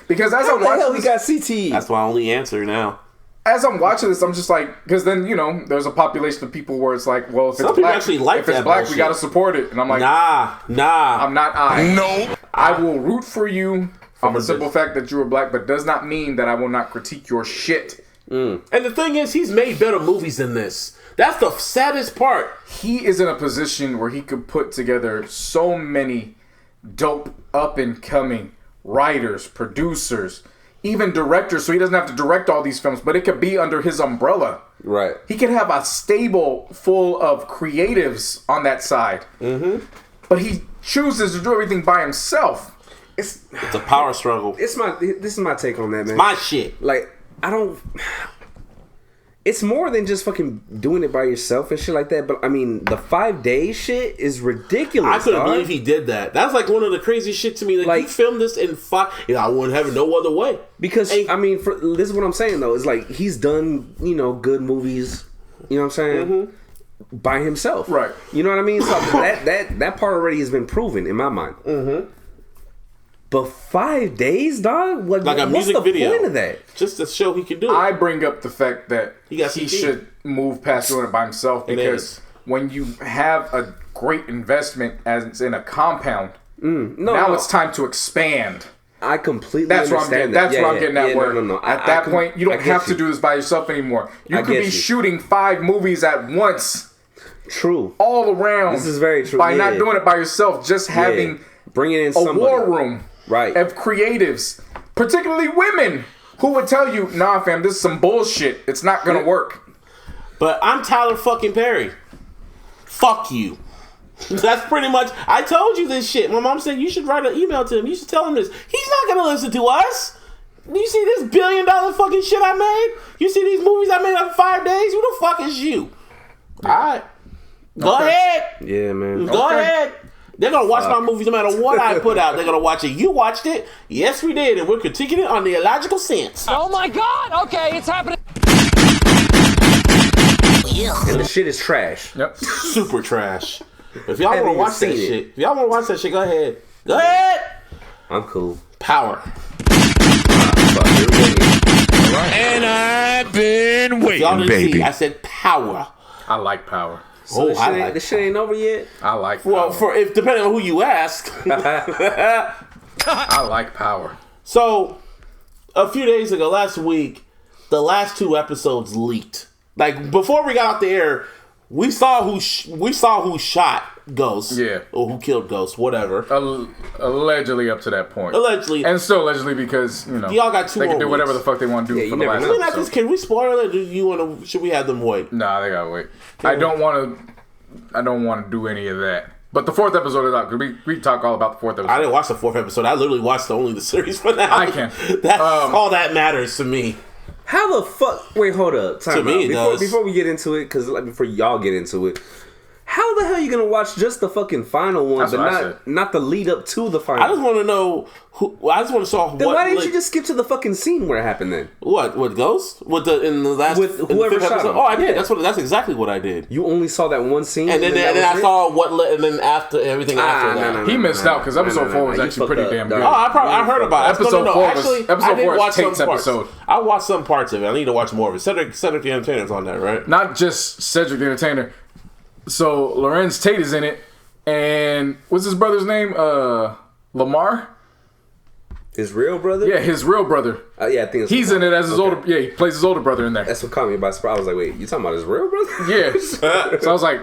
S3: Because as
S6: How
S3: I'm
S6: the hell
S3: watching
S6: he
S3: this,
S6: got CTE?
S2: That's my only answer now.
S3: as I'm watching this, I'm just like, because then there's a population of people where it's like, well, if
S2: Some
S3: it's
S2: people
S3: black,
S2: actually like
S3: if it's
S2: that
S3: black,
S2: bullshit.
S3: we gotta support it. And I'm like,
S2: Nah.
S3: I'm not I.
S1: No.
S3: I will root for you off the simple fact that you are black, but does not mean that I will not critique your shit.
S2: And the thing is, he's made better movies than this. That's the saddest part.
S3: He is in a position where he could put together so many dope up-and-coming writers, producers, even directors, so he doesn't have to direct all these films, but it could be under his umbrella.
S6: Right.
S3: He could have a stable full of creatives on that side. Mm-hmm. But he chooses to do everything by himself.
S2: It's a power struggle.
S6: This is my take on that, man.
S2: My shit.
S6: Like, I don't... It's more than just fucking doing it by yourself and shit like that. But I mean, the 5 days shit is ridiculous.
S2: I couldn't believe he did that. That's like one of the crazy shit to me. Like you filmed this in 5. I wouldn't have it no other way.
S6: Because I mean, this is what I'm saying though. It's like he's done good movies. You know what I'm saying? Mm-hmm. By himself,
S3: right?
S6: You know what I mean? So that part already has been proven in my mind. Mm-hmm. But 5 days, dog? Like a music video. What's the point of that?
S2: Just to show he can do it.
S3: I bring up the fact that he should move past doing it by himself because when you have a great investment as in a compound, now it's time to expand.
S6: I completely understand
S3: That's where I'm getting at.
S6: No.
S3: At that point, you don't have to do this by yourself anymore. You could be shooting 5 movies at once.
S6: True.
S3: All around.
S6: This is very true.
S3: By not doing it by yourself, just having
S6: bringing in
S3: a war room.
S6: Right.
S3: Of creatives, particularly women, who would tell you, nah, fam, this is some bullshit. It's not gonna work.
S2: But I'm Tyler fucking Perry. Fuck you. That's pretty much, I told you this shit. My mom said you should write an email to him. You should tell him this. He's not gonna listen to us. You see this $1 billion fucking shit I made? You see these movies I made in 5 days? Who the fuck is you? Alright. Go ahead.
S6: Yeah, man.
S2: Go ahead. They're going to watch my movies no matter what I put out. They're going to watch it. You watched it. Yes, we did. And we're critiquing it on the illogical sense.
S8: Oh, my God. Okay, it's happening.
S6: And the shit is trash.
S3: Yep.
S2: Super trash. If y'all want to watch that shit, go ahead. Go ahead.
S6: I'm cool.
S2: Power.
S1: And I've been waiting,
S2: Y'all didn't
S1: baby.
S2: see, I said power.
S3: I like power.
S6: So this shit ain't over yet?
S3: I like power.
S2: Well, depending on who you ask.
S3: I like power.
S2: So, a few days ago, last week, the last 2 episodes leaked. Like, before we got out the air, we saw who shot Ghost.
S3: Yeah.
S2: Or who killed Ghost, whatever.
S3: Allegedly up to that point.
S2: Allegedly.
S3: And still allegedly because,
S2: y'all got 2
S3: they
S2: more
S3: can do whatever
S2: weeks.
S3: the fuck they want to do for the last episode.
S2: Can we spoil it, or do you want to? Should we have them wait?
S3: Nah, they gotta wait. I don't want to do any of that. But the 4th episode is out, because we talk all about the 4th episode.
S2: I didn't watch the 4th episode. I literally watched only the series for now.
S3: I can.
S2: That's all that matters to me.
S6: How the fuck? Wait, hold up. Time
S2: to me, it does.
S6: Before we get into it, because before y'all get into it, how the hell are you gonna watch just the fucking final one,
S3: That's
S6: but not the lead up to the final?
S2: I just want to know who. I just want to saw.
S6: Then why didn't you just skip to the fucking scene where it happened then?
S2: What Ghost? In the last
S6: with whoever shot him?
S2: Oh, I did. That's exactly what I did.
S6: You only saw that one scene,
S2: and then I saw and then after everything after that.
S3: He missed out because episode 4 was actually pretty damn good.
S2: Oh, I heard about it.
S3: Episode 4 is Tate's
S2: some
S3: episode.
S2: I watched some parts of it. I need to watch more of it. Cedric the Entertainer's on that, right?
S3: Not just Cedric the Entertainer. So Lorenz Tate is in it, and what's his brother's name? Lamar.
S6: His real brother?
S3: Yeah, his real brother.
S6: Yeah, I think
S3: he's in it as his older. Yeah, he plays his older brother in there.
S6: That's what caught me by surprise. I was like, wait, you talking about his real brother?
S3: Yeah. So I was like,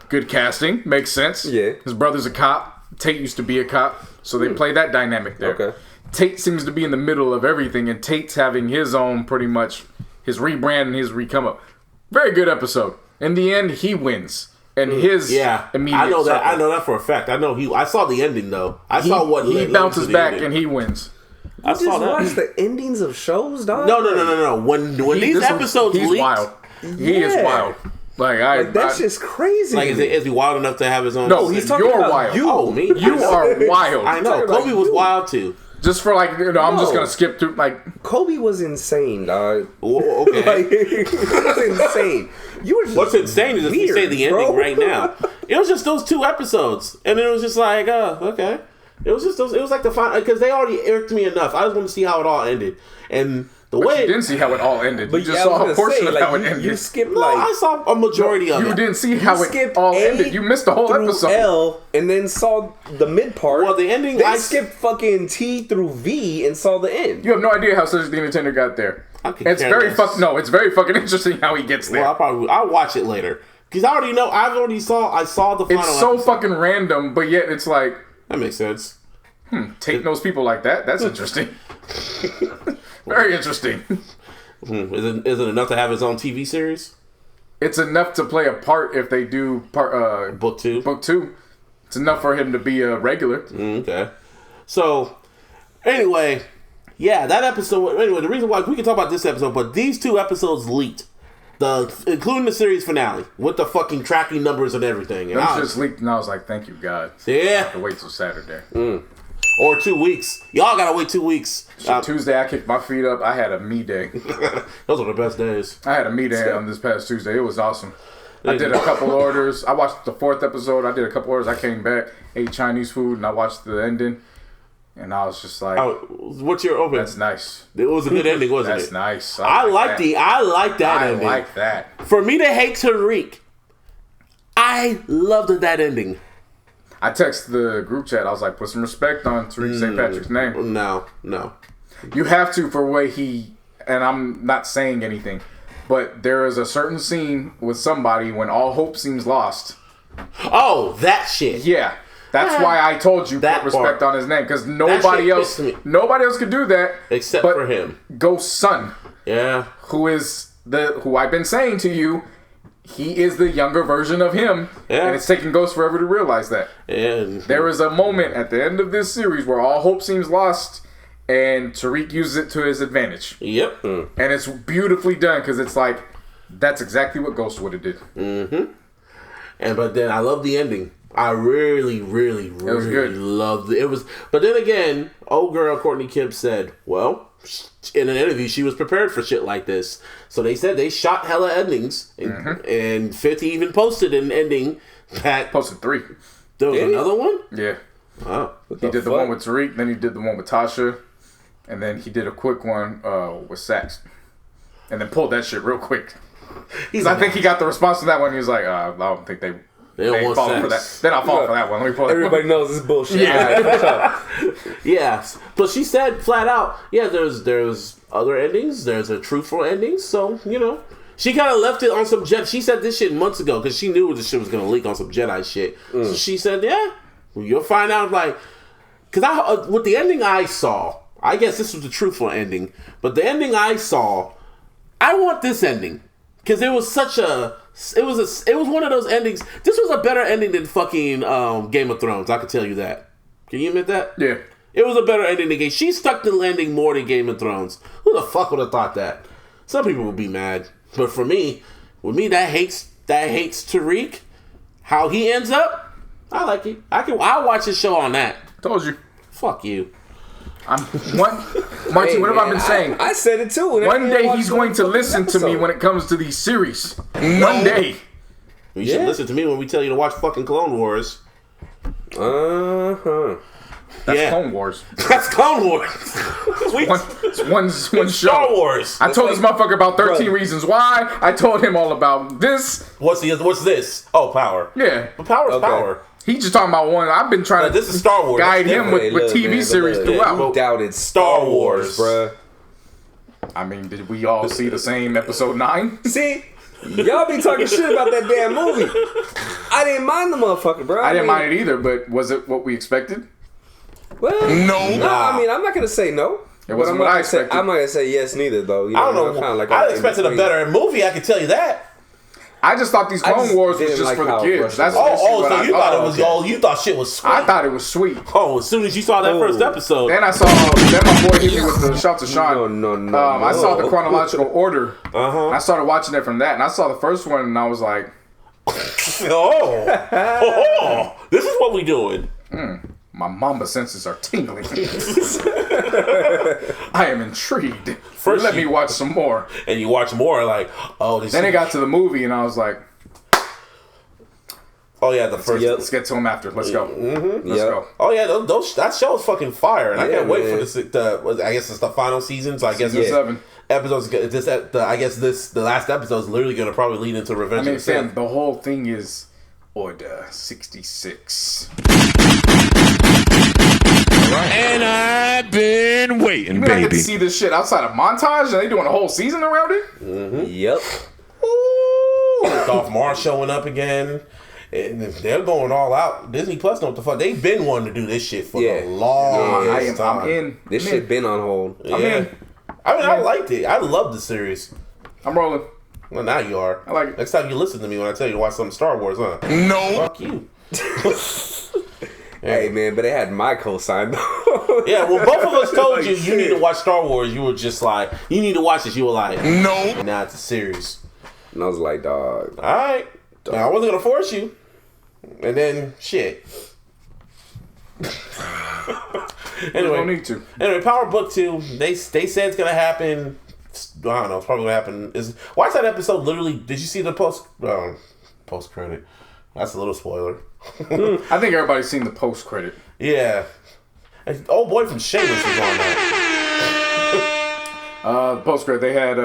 S3: good casting, makes sense.
S6: Yeah.
S3: His brother's a cop. Tate used to be a cop, so they play that dynamic there.
S6: Okay.
S3: Tate seems to be in the middle of everything, and Tate's having his own pretty much his rebrand and his recome up. Very good episode. In the end, he wins. And his immediate
S2: I know that.
S3: circle.
S2: I know that for a fact. I saw the ending though. Saw what
S3: he bounces back and he wins.
S6: I just watched the endings of shows, dog.
S2: No. When these episodes
S3: he's
S2: leaked,
S3: wild. He is wild. Like
S6: that's just crazy.
S2: Like is he wild enough to have his own?
S3: No,
S6: he's talking about
S3: wild.
S6: you.
S2: Oh, me.
S3: You are wild.
S2: I know. Kobe was wild too.
S3: Just for I'm just gonna skip through
S6: Kobe was insane, dog.
S2: Oh, okay.
S6: It was insane. You were just
S2: What's insane is if you say the ending
S6: bro.
S2: right now. It was just those 2 episodes, and it was just like, okay. It was just those. It was like the final because they already irked me enough. I just want to see how it all ended, and The
S3: But
S2: way
S3: you didn't see how it all ended.
S6: But
S3: You just
S6: yeah, I was
S3: saw a
S6: gonna
S3: portion
S6: say,
S3: of how
S6: like,
S3: it ended.
S6: you skipped
S2: no,
S6: like
S2: I saw a majority of
S3: You
S2: it.
S3: didn't see how it
S6: skipped
S3: all
S6: A
S3: ended. You missed the whole
S6: through
S3: episode.
S6: L and then saw the mid part.
S2: Well, the ending.
S6: Then skipped fucking T through V and saw the end.
S3: You have no idea how Cedric the Entertainer got there. It's very it's very fucking interesting how he gets there.
S2: Well, I'll watch it later because I already know. I saw the final.
S3: It's so
S2: episode.
S3: fucking random, but yet it's like
S2: That makes sense.
S3: take those people like that. That's interesting. Very interesting.
S2: Is it enough to have his own TV series?
S3: It's enough to play a part if they do
S2: Book 2.
S3: Book 2. It's enough for him to be a regular.
S2: Okay. So, anyway, yeah, that episode. Anyway, the reason why we can talk about this episode, but these 2 episodes leaked, including the series finale with the fucking tracking numbers and everything. And
S3: It was just leaked, and I was like, "Thank you, God." I
S2: yeah,
S3: have to wait till Saturday.
S2: or 2 weeks. Y'all gotta wait 2 weeks.
S3: Tuesday, I kicked my feet up. I had a me day.
S2: Those are the best days.
S3: I had a me day on this past Tuesday. It was awesome. I did a couple orders. I watched the 4th episode. I did a couple orders. I came back, ate Chinese food, and I watched the ending. And I was just like,
S2: what's your open?
S3: "That's nice.
S2: It was a good ending, wasn't
S3: That's
S2: it?
S3: nice.
S2: I like that ending.
S3: I like that."
S2: For me to hate Tariq, I loved that ending.
S3: I texted the group chat. I was like, "Put some respect on Tariq St. Patrick's name."
S2: No.
S3: You have to for way he. And I'm not saying anything, but there is a certain scene with somebody when all hope seems lost.
S2: Oh, that shit.
S3: Yeah, that's why I told you
S2: That
S3: put respect
S2: part.
S3: on his name because nobody else could do that
S2: Except
S3: but
S2: for him.
S3: Ghost's son,
S2: Yeah.
S3: who I've been saying to you. He is the younger version of him,
S2: Yeah.
S3: and it's taken Ghost forever to realize that.
S2: And
S3: There is a moment at the end of this series where all hope seems lost, and Tariq uses it to his advantage.
S2: Yep.
S3: And it's beautifully done because it's like, that's exactly what Ghost would have did.
S2: But then I love the ending. I really
S3: good.
S2: loved it. It was, but then again, old girl Courtney Kemp said, "Well, in an interview, she was prepared for shit like this." So they said they shot hella endings, and 50 even posted an ending that
S3: Posted 3.
S2: there was another one.
S3: Yeah.
S2: Oh,
S3: He did the one with Tariq, then he did the one with Tasha, and then he did a quick one with Sax. And then pulled that shit real quick. Because I think he got the response to that one. He was like, I don't think they
S2: don't want
S3: falling for that.
S2: Sax.
S3: They're not falling for that one. Let me pull that
S6: Everybody
S3: one.
S6: knows this bullshit.
S3: Yeah.
S2: yeah. But she said flat out, yeah, there's other endings. There's a truthful ending. So she kind of left it on some Jedi. She said this shit months ago because she knew this shit was gonna leak on some Jedi shit. So she said, yeah, you'll find out. Like, because with the ending I saw, I guess this was the truthful ending. But the ending I saw, I want this ending because it was such a. It was one of those endings. This was a better ending than fucking Game of Thrones. I can tell you that. Can you admit that?
S3: Yeah.
S2: It was a better ending than Game. She stuck the landing more than Game of Thrones. Who the fuck would have thought that? Some people would be mad, but for me, that hates Tariq. How he ends up, I like it. I'll watch his show on that.
S3: Told you.
S2: Fuck you.
S3: Marty, what have I been saying?
S6: I said it too. and
S3: One
S6: I
S3: day
S6: watched
S3: he's going to
S6: one
S3: listen to me
S6: episode.
S3: when it comes to these series. One day.
S2: You should listen to me when we tell you to watch fucking Clone Wars.
S3: That's Clone Wars.
S2: That's Clone Wars.
S3: It's one show.
S2: Star Wars.
S3: I told this motherfucker about 13 reasons why. I told him all about this.
S2: What's this? Oh, power.
S3: Yeah.
S2: But power's power.
S3: He just talking about one. I've been trying to
S2: This is Star Wars.
S3: guide
S2: That's
S3: him
S2: different.
S3: with TV series throughout.
S6: You doubted
S2: Star Wars,
S6: bruh.
S3: I mean, did we all see the same episode 9?
S6: See, y'all be talking shit about that damn movie. I didn't mind the motherfucker, bro.
S3: I didn't mind it either, but was it what we expected?
S6: Well, no. I mean, I'm not gonna say no.
S3: It wasn't what I expected.
S6: I'm not gonna say yes neither, though. You
S2: I don't know.
S6: Kind of like
S2: I expected a better movie. I can tell you that.
S3: I just thought these Clone Wars was just for the kids. That's
S2: so you thought it was you thought shit was sweet.
S3: I thought it was sweet.
S2: Oh, as soon as you saw that first episode,
S3: then my boy hit me with the shout to Sean.
S6: No.
S3: I saw the chronological order.
S2: Uh-huh.
S3: I started watching it from that, and I saw the first one, and I was like,
S2: this is what we doing.
S3: my mamba senses are tingling. I am intrigued.
S2: First
S3: Let me watch some more.
S2: And you watch more, like,
S3: Then it got to the movie, and I was like,
S2: Oh yeah, the first.
S3: Let's get to him after. Let's go.
S2: Mm-hmm.
S3: Let's go.
S2: Oh yeah, that show is fucking fire, and I can't wait
S6: man.
S2: for this. I guess it's the final season, so I guess
S3: Season 7.
S2: episodes. The last episode is literally going to probably lead into Revenge.
S3: I mean,
S2: of the Sith.
S3: Sam, the whole thing is Order 66.
S1: And I've been waiting,
S3: You mean I get to
S1: baby.
S3: see this shit outside of montage? Are they doing a whole season around it?
S6: Yep.
S2: Dolph Mars showing up again. And they're going all out. Disney Plus know what the fuck. They've been wanting to do this shit for a long time.
S3: I'm in.
S6: This shit been on hold.
S2: Yeah. I liked it. I loved the series.
S3: I'm rolling.
S2: Well, now you are.
S3: I like it.
S2: Next time you listen to me when I tell you to watch some Star Wars, huh?
S4: No.
S2: Fuck you.
S6: Hey man, but they had my cosign though.
S2: Yeah, well, both of us told you need to watch Star Wars. You were just like, you need to watch this. You were like,
S4: No.
S2: nah, it's a series.
S6: And I was like, dog.
S2: All right. Now, I wasn't gonna force you. And then shit. Anyway,
S3: don't need to.
S2: Anyway, Power Book 2. They said it's gonna happen. I don't know. It's probably gonna happen. Watch that episode. Literally, did you see the post credit? That's a little spoiler.
S3: I think everybody's seen the post credit.
S2: Yeah. And old boy from Shameless was on that.
S3: Post credit. They had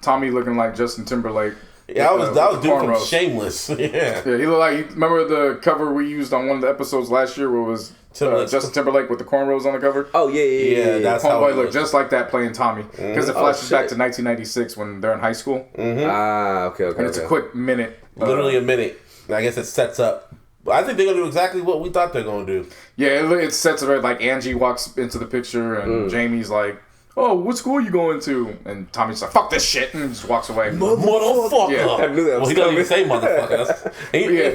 S3: Tommy looking like Justin Timberlake.
S2: Yeah, that was dude from
S3: cornrows.
S2: Shameless. Yeah.
S3: Yeah, he looked like. Remember the cover we used on one of the episodes last year, where it was Justin Timberlake with the cornrows on the cover?
S6: Oh yeah.
S2: That's how
S3: Homeboy
S2: it
S3: looked just like that playing Tommy, because it flashes back
S6: shit.
S3: to 1996 when they're in high school,
S6: Okay.
S3: and it's a quick minute.
S2: Literally a minute. I guess it sets up. I think they're gonna do exactly what we thought they're gonna do.
S3: Yeah, it sets it right. Like Angie walks into the picture, and Jamie's like, "Oh, what school are you going to?" And Tommy's like, "Fuck this shit," and just walks away.
S2: Motherfucker.
S3: Yeah.
S6: I knew that was
S2: Well, he doesn't even
S6: coming.
S2: say motherfucker.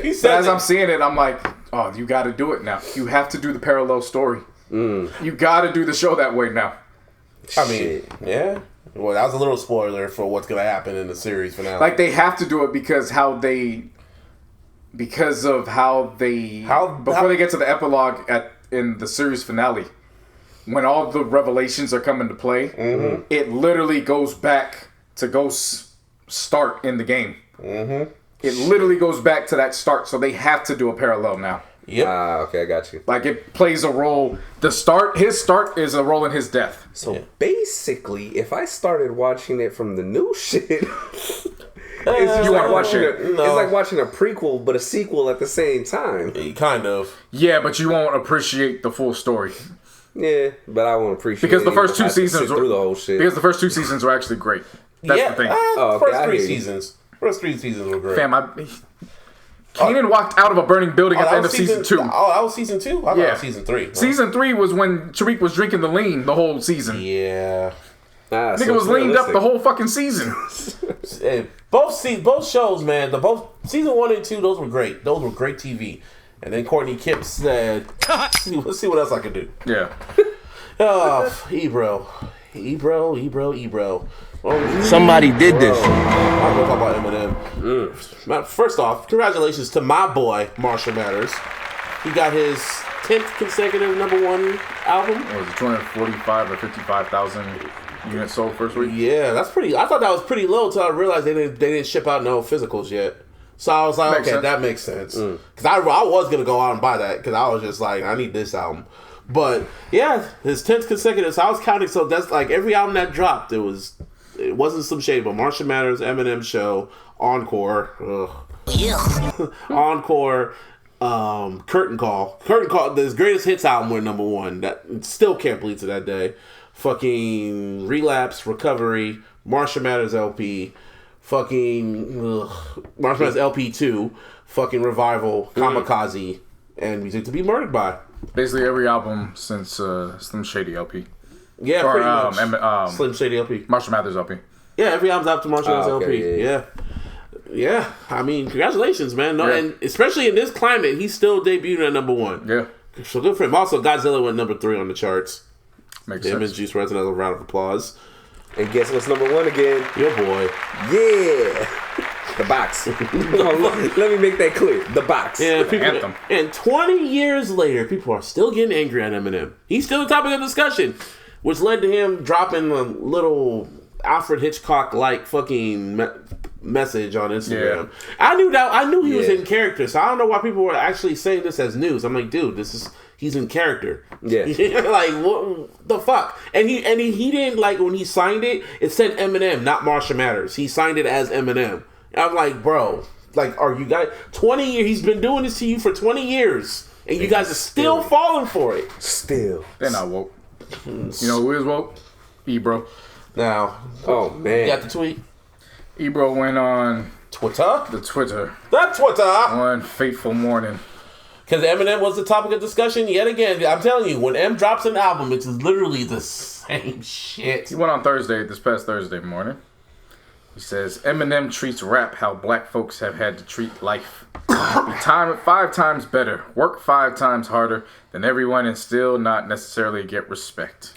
S2: He
S3: But
S2: said
S3: as I'm seeing it, I'm like, "Oh, you got to do it now. You have to do the parallel story. You got to do the show that way now."
S2: I mean, yeah. Well, that was a little spoiler for what's gonna happen in the series finale.
S3: Like they have to do it because before they get to the epilogue in the series finale, when all the revelations are coming to play, it literally goes back to start in the game. It literally goes back to that start, so they have to do a parallel now.
S2: Yep.
S6: Okay, I got you.
S3: Like it plays a role. His start is a role in his death.
S6: So basically, if I started watching it from the new shit, it's
S3: You wanna watch it?
S6: It's like watching a prequel but a sequel at the same time.
S2: Kind of.
S3: Yeah, but you won't appreciate the full story
S6: Yeah, but I won't appreciate
S3: because the
S6: it
S3: first
S6: if
S3: two
S6: I have to sit
S3: seasons
S6: through the whole shit.
S3: Because the first 2 seasons were actually great. That's the thing.
S6: okay,
S2: First
S6: I
S2: 3
S6: hear you.
S2: seasons. First 3 seasons were great.
S3: Fam, Kanan walked out of a burning building at the end of season 2.
S2: Oh, that was season 2? I thought it was season 3.
S3: Season 3 was when Tariq was drinking the lean the whole season.
S2: Yeah.
S3: Nigga
S6: so
S3: was
S6: it's
S3: leaned up
S6: realistic.
S3: the whole fucking season.
S2: Hey, both shows, man. Both season 1 and 2, those were great. Those were great TV. And then Courtney Kemp said, "Let's see what else I can do."
S3: Yeah.
S2: Ebro. Well,
S1: Somebody did this.
S2: I'm gonna talk about Eminem. First off, congratulations to my boy Marshall Mathers. He got his 10th consecutive #1 album.
S3: What was it, 245 or 55,000 units sold first week?
S2: Yeah, that's pretty. I thought that was pretty low until I realized they didn't ship out no physicals yet. So I was like,
S3: Makes
S2: okay,
S3: sense.
S2: that makes sense. Because I was gonna go out and buy that because I was just like, I need this album. But yeah, his 10th consecutive. So I was counting. So that's like every album that dropped. It wasn't some shade, but Marshall Mathers, Eminem Show, Encore, Encore, Curtain Call, his greatest hits album went #1. That still can't believe to that day. Fucking Relapse, Recovery, Marshall Mathers LP, fucking Marshall Mathers LP 2, fucking Revival, Kamikaze, and Music to Be Murdered By.
S3: Basically every album since Slim Shady LP.
S2: Yeah,
S3: Or,
S2: pretty much.
S3: Slim
S2: Shady LP.
S3: Marshall Mathers LP.
S2: Yeah, every album's out to Marshall Mathers
S6: okay,
S2: LP.
S6: yeah.
S2: Yeah. I mean, congratulations, man. No,
S3: Yeah.
S2: and especially in this climate, he's still debuting at #1.
S3: Yeah.
S2: So good for him. Also, Godzilla went #3 on the charts.
S3: Makes
S2: Him and
S3: sense.
S2: Juice WRLD, another round of applause.
S6: And guess what's #1 again?
S2: Your boy.
S6: Yeah, the box. Let me make that clear. The box.
S2: Yeah, people,
S3: anthem.
S2: and 20 years later, people are still getting angry at Eminem. He's still the topic of discussion, which led to him dropping a little Alfred Hitchcock-like fucking message on Instagram. Yeah. I knew he was in character, so I don't know why people were actually saying this as news. I'm like, dude, he's in character.
S6: Yeah.
S2: Like, what the fuck? And he didn't, like, when he signed it, it said Eminem, not Marshall Mathers. He signed it as Eminem. And I'm like, bro, like, are you guys 20 years? He's been doing this to you for 20 years, and you guys are still falling for it.
S6: Still,
S3: they're not woke. You know who is woke? Ebro.
S2: Now,
S6: oh man,
S2: you got the tweet.
S3: Ebro went on
S2: Twitter.
S3: The Twitter
S2: one
S3: fateful morning.
S2: Because Eminem was the topic of discussion yet again. I'm telling you, when M drops an album, it's literally the same shit.
S3: He went on this past Thursday morning. He says, Eminem treats rap how black folks have had to treat life. Be 5 times better, work 5 times harder than everyone, and still not necessarily get respect.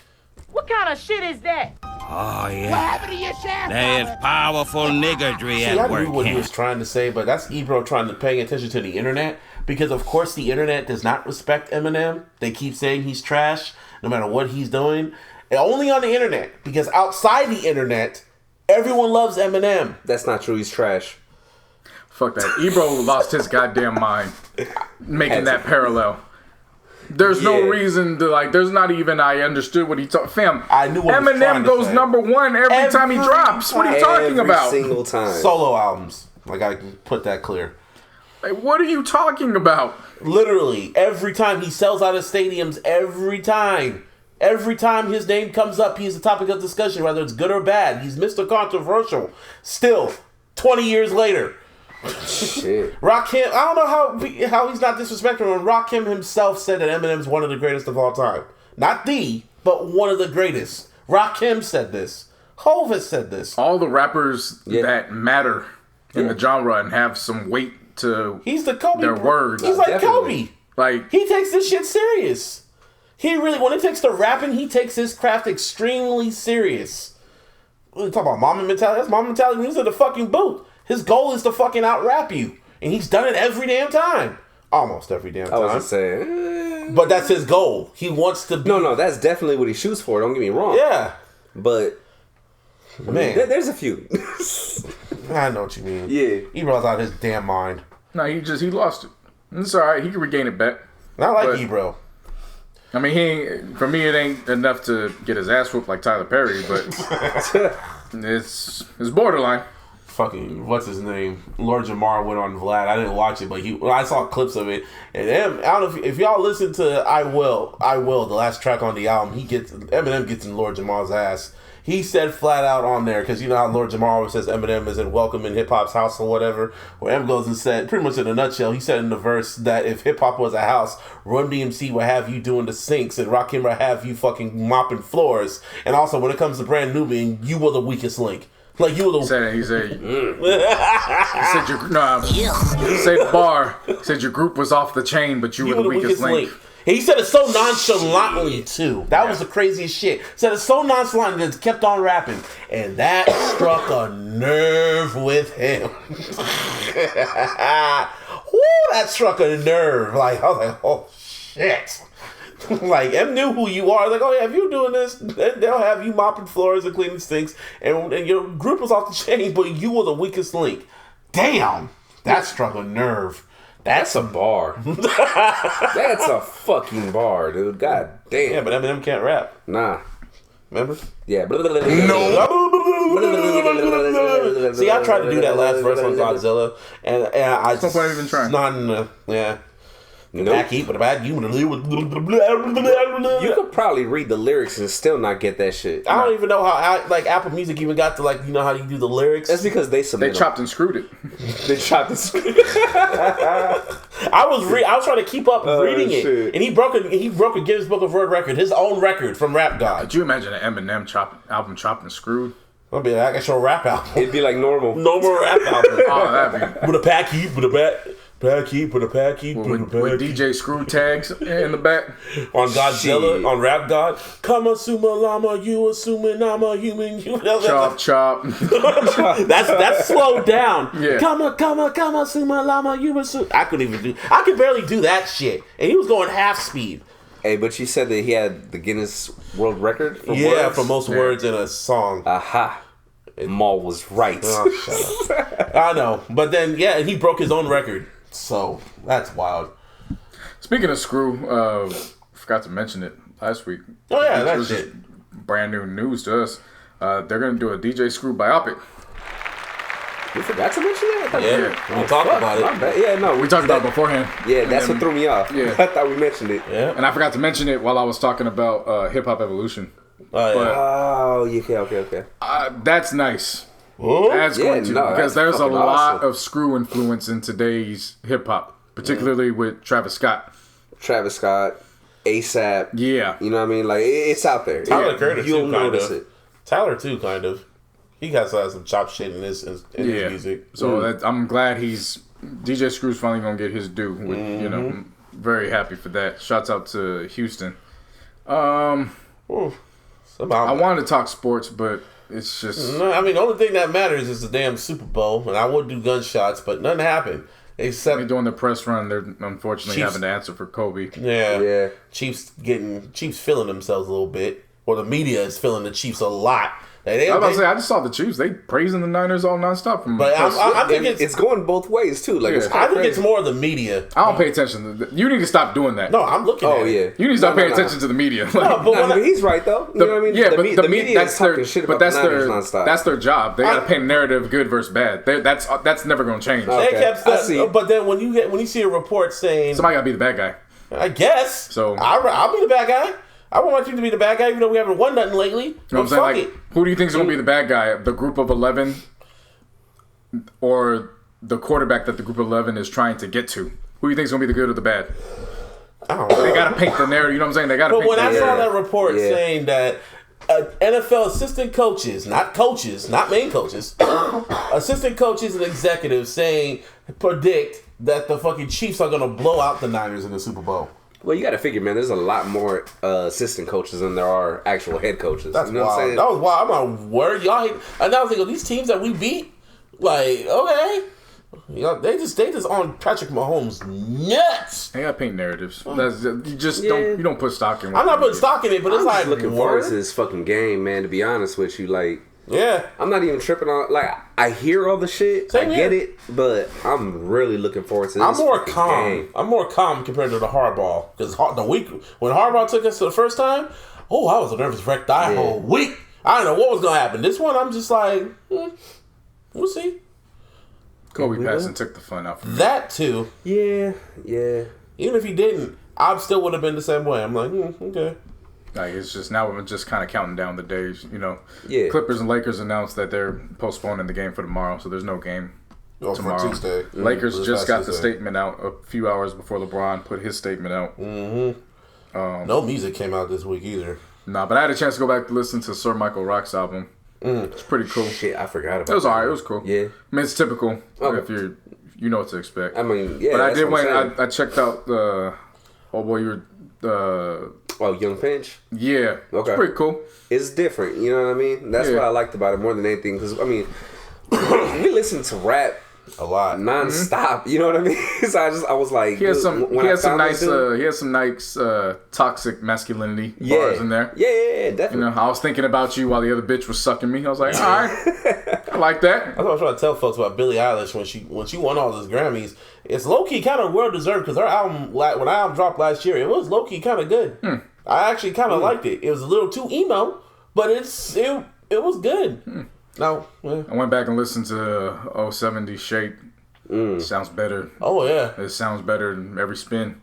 S8: What kind of shit is that?
S9: Oh, yeah.
S8: What happened to your shaft?
S9: There is powerful niggardry at work.
S2: I knew what he was trying to say, but that's Ebro trying to pay attention to the internet. Because, of course, the internet does not respect Eminem. They keep saying he's trash, no matter what he's doing. And only on the internet. Because outside the internet, everyone loves Eminem.
S6: That's not true. He's trash.
S3: Fuck that. Ebro lost his goddamn mind making that parallel. There's no reason to, like, there's not even, I understood what he talked. Fam,
S2: I knew what
S3: Eminem goes #1 every time he drops. What are you talking about?
S6: Every single time.
S2: Solo albums. I gotta put that clear.
S3: Like, what are you talking about?
S2: Literally, every time he sells out of stadiums, every time his name comes up, he's the topic of discussion, whether it's good or bad. He's Mr. Controversial. Still, 20 years later.
S6: Shit.
S2: Rakim, I don't know how he's not disrespectful when Rakim himself said that Eminem's one of the greatest of all time. Not but one of the greatest. Rakim said this. Hov has said this.
S3: All the rappers that matter in the genre and have some weight to
S2: he's the Kobe
S3: their words.
S2: He's like Kobe.
S3: Like,
S2: he takes this shit serious. He really, when it takes to rapping, he takes his craft extremely serious. We talk about Mama mentality. That's Mama mentality. He's in the fucking booth. His goal is to fucking out-rap you. And he's done it every damn time. Almost every damn time.
S6: I was saying.
S2: But that's his goal. He wants to be...
S6: No, that's definitely what he shoots for. Don't get me wrong.
S2: Yeah.
S6: But...
S2: Man.
S6: There's a few.
S2: I know what you mean.
S6: Yeah.
S2: Ebro's out of his damn mind.
S3: No, he lost it. It's alright. He can regain it back.
S2: I like Ebro.
S3: I mean, for me, it ain't enough to get his ass whooped like Tyler Perry, but it's borderline.
S2: Fucking, what's his name? Lord Jamar went on Vlad. I didn't watch it, but I saw clips of it. And I don't know if y'all listen to I Will, the last track on the album, Eminem gets in Lord Jamar's ass. He said flat out on there, because you know how Lord Jamar always says Eminem isn't welcome in hip-hop's house or whatever, where M goes and said, pretty much in a nutshell, he said in the verse that if hip-hop was a house, Run DMC would have you doing the sinks and Rakim would have you fucking mopping floors. And also, when it comes to Brand Nubian, you were the weakest link. Like, you were the...
S3: He said the bar. He said your group was off the chain, but you were the weakest link.
S2: He said it so nonchalantly, too. That was the craziest shit. Said it so nonchalantly that he kept on rapping. And that struck a nerve with him. Woo, that struck a nerve. Like, I was like, oh, shit. Like, M knew who you are. Like, oh, yeah, if you're doing this, they'll have you mopping floors and cleaning sinks. And your group was off the chain, but you were the weakest link. Damn. That struck a nerve.
S6: That's a bar. That's a fucking bar, dude. God damn.
S2: Yeah, but Eminem can't rap.
S6: Nah.
S2: Remember?
S6: Yeah.
S2: No. See, I tried to do that last verse on Godzilla, and I just...
S3: Don't even try.
S2: Yeah.
S6: Nope.
S2: You
S6: could probably read the lyrics and still not get that shit.
S2: I don't even know how Apple Music even got to how you do the lyrics.
S6: That's because they
S3: chopped and screwed it.
S6: They chopped and screwed it.
S2: I was trying to keep up reading it, and he broke a Guinness Book of World Record, his own record from Rap God.
S3: Could you imagine an Eminem album chopped and screwed?
S2: It'd be like an actual rap album.
S6: It'd be like normal
S2: rap album.
S3: Oh, that'd be
S2: with a pack heat, with a bat. With
S3: DJ Screw tags in the back.
S2: On Godzilla, on Rap God. Come assuma llama, you assuming I'm a human.
S3: Chop.
S2: That's slowed down.
S3: Yeah.
S2: Come assuma llama, you assume. I could barely do that shit. And he was going half speed.
S6: Hey, but you said that he had the Guinness World Record for
S2: words for most words in a song.
S6: Aha. Maul was right.
S2: Oh, shut up. I know. But then, yeah, he broke his own record. So, that's wild.
S3: Speaking of Screw, forgot to mention it last week.
S2: Oh, yeah,
S3: It
S2: that
S3: was
S2: shit.
S3: just brand new news to us. They're going to do a DJ Screw biopic.
S6: We forgot to mention that?
S2: Yeah, we talked about
S6: My
S2: it.
S6: bad. Yeah, no.
S3: We talked about it beforehand.
S6: Yeah, that's what threw me off.
S3: Yeah.
S6: I thought we mentioned it.
S2: Yeah.
S3: And I forgot to mention it while I was talking about Hip Hop Evolution.
S2: Oh, yeah.
S6: Oh, yeah, okay.
S3: That's nice.
S2: Ooh.
S3: That's
S6: Yeah,
S3: going to.
S6: no,
S3: because
S6: that's
S3: there's a
S6: fucking
S3: lot
S6: awesome.
S3: of Screw influence in today's hip hop, particularly with Travis Scott.
S6: Travis Scott, ASAP.
S3: Yeah.
S6: You know what I mean? Like, it's out there.
S2: Tyler Curtis,
S6: You'll
S2: too, kind
S6: notice
S2: of.
S6: it.
S2: Tyler, too, kind of. He has some chop shit in his music.
S3: So I'm glad DJ Screw's finally gonna get his due. With, You know, I'm very happy for that. Shouts out to Houston.
S2: Ooh. Somehow,
S3: I wanted to talk sports, but it's just
S2: No, I mean, the only thing that matters is the damn Super Bowl, and I would do gunshots, but nothing happened.
S3: they're
S2: Except,
S3: doing the press run. They're unfortunately
S2: Chiefs.
S3: having to answer for Kobe.
S2: yeah, Chiefs feeling themselves a little bit, or the media is feeling the Chiefs a lot. Like,
S3: I was about to say, I just saw the Chiefs. They praising the Niners all nonstop. From
S2: but I think
S6: And it's going both ways, too. Like, it's
S3: Yeah.
S2: I
S6: kinda
S2: think it's
S6: crazy.
S2: more of the media.
S3: I don't pay attention. You need to stop doing that.
S2: No, I'm looking
S6: Oh,
S2: at
S6: yeah.
S2: it.
S3: You need to stop
S6: No,
S3: paying
S6: no.
S3: attention to the media.
S2: No, but when
S6: Nah, he's right, though. You know what I mean?
S3: Yeah,
S6: the,
S3: but
S6: me-
S3: the
S6: the
S3: media
S6: media
S3: that's
S6: is talking
S3: their
S6: shit
S3: but
S6: about
S3: that's
S6: the Niners nonstop.
S3: that's their job. They gotta paint narrative, good versus bad. That's never gonna change.
S6: Oh.
S2: They
S6: Okay,
S2: kept
S6: I see.
S2: but then when you see a report saying,
S3: Somebody gotta be the bad guy.
S2: I guess,
S3: So-
S2: I'll be the bad guy. I want my team to be the bad guy, even though we haven't won nothing lately.
S3: You know what I'm saying? Like, who do you think is gonna be the bad guy? The group of 11, or the quarterback that the group of 11 is trying to get to? Who do you think is gonna be the good or the bad?
S2: I don't know.
S3: They gotta paint the narrative. You know what I'm saying? They gotta.
S2: But
S3: paint
S2: when
S3: the
S2: I saw
S3: narrative.
S2: that report
S6: Yeah.
S2: saying that NFL assistant coaches, not main coaches, assistant coaches and executives saying, predict that the fucking Chiefs are going to blow out the Niners in the Super Bowl.
S6: Well, you got to figure, man, there's a lot more assistant coaches than there are actual head coaches.
S2: That's
S6: you know what I'm
S2: wild.
S6: saying?
S2: That was wild. I'm like, word, y'all hate. And I was thinking, these teams that we beat, like, okay. You know, they just on Patrick Mahomes nuts.
S3: They gotta paint narratives. That's, you just
S6: Yeah.
S3: don't put stock in.
S2: I'm not putting stock in it, but it's
S6: I'm
S2: like,
S6: just looking forward
S2: word?
S6: to this fucking game, man, to be honest with you. Like,
S2: Yeah.
S6: I'm not even tripping on, like, I hear all the shit,
S2: Same
S6: I get
S2: here.
S6: it, but I'm really looking forward to this
S2: I'm more
S6: fucking
S2: calm.
S6: game.
S2: I'm more calm compared to the Hardball. Because the week when Hardball took us to the first time, I was a nervous wreck that whole week. I didn't know what was going to happen. This one, I'm just like, we'll see.
S3: Kobe passing took the fun out. From
S2: That too.
S6: Yeah.
S2: Even if he didn't, I still would have been the same way. I'm like, okay.
S3: Like, it's just now we're just kind of counting down the days. You know,
S6: Yeah.
S3: Clippers and Lakers announced that they're postponing the game for tomorrow, so there's no game
S2: Oh,
S3: tomorrow.
S2: for Tuesday.
S3: Lakers
S2: This
S3: just
S2: past
S3: got the
S2: Tuesday.
S3: statement out a few hours before LeBron put his statement out.
S2: No music came out this week either.
S3: Nah, but I had a chance to go back to listen to Sir Michael Rock's album. It's pretty cool.
S6: Shit, I forgot about
S3: It was
S6: that.
S3: alright. It was cool.
S6: Yeah.
S3: I mean, it's typical
S6: Okay.
S3: if you know what to expect.
S6: I mean, yeah.
S3: But I
S6: that's
S3: did
S6: what I'm
S3: went.
S6: saying.
S3: I checked out the. Oh boy, you were.
S6: Young Pinch?
S3: Yeah.
S6: Okay.
S3: It's pretty cool.
S6: It's different, you know what I mean? That's
S3: Yeah.
S6: what I liked about it more than anything. Because, I mean, we listen to rap
S2: A lot.
S6: non-stop, you know what I mean? So I was like,
S3: He has
S6: dude,
S3: some.
S6: when
S3: He
S6: I
S3: has some
S6: found
S3: nice.
S6: this dude-
S3: He has some nice toxic masculinity bars in there.
S6: Yeah,
S3: You
S6: definitely.
S3: know, I was thinking about you while the other bitch was sucking me. I was like, all right, I like that.
S2: That's what I was trying to tell folks about Billie Eilish when she won all those Grammys. It's low key kind of well deserved because her album, when her album dropped last year, it was low key kind of good. I actually kind of liked it. It was a little too emo, but it was good. No,
S3: I went back and listened to 070 Shake. Sounds better.
S2: oh yeah,
S3: It sounds better in every spin.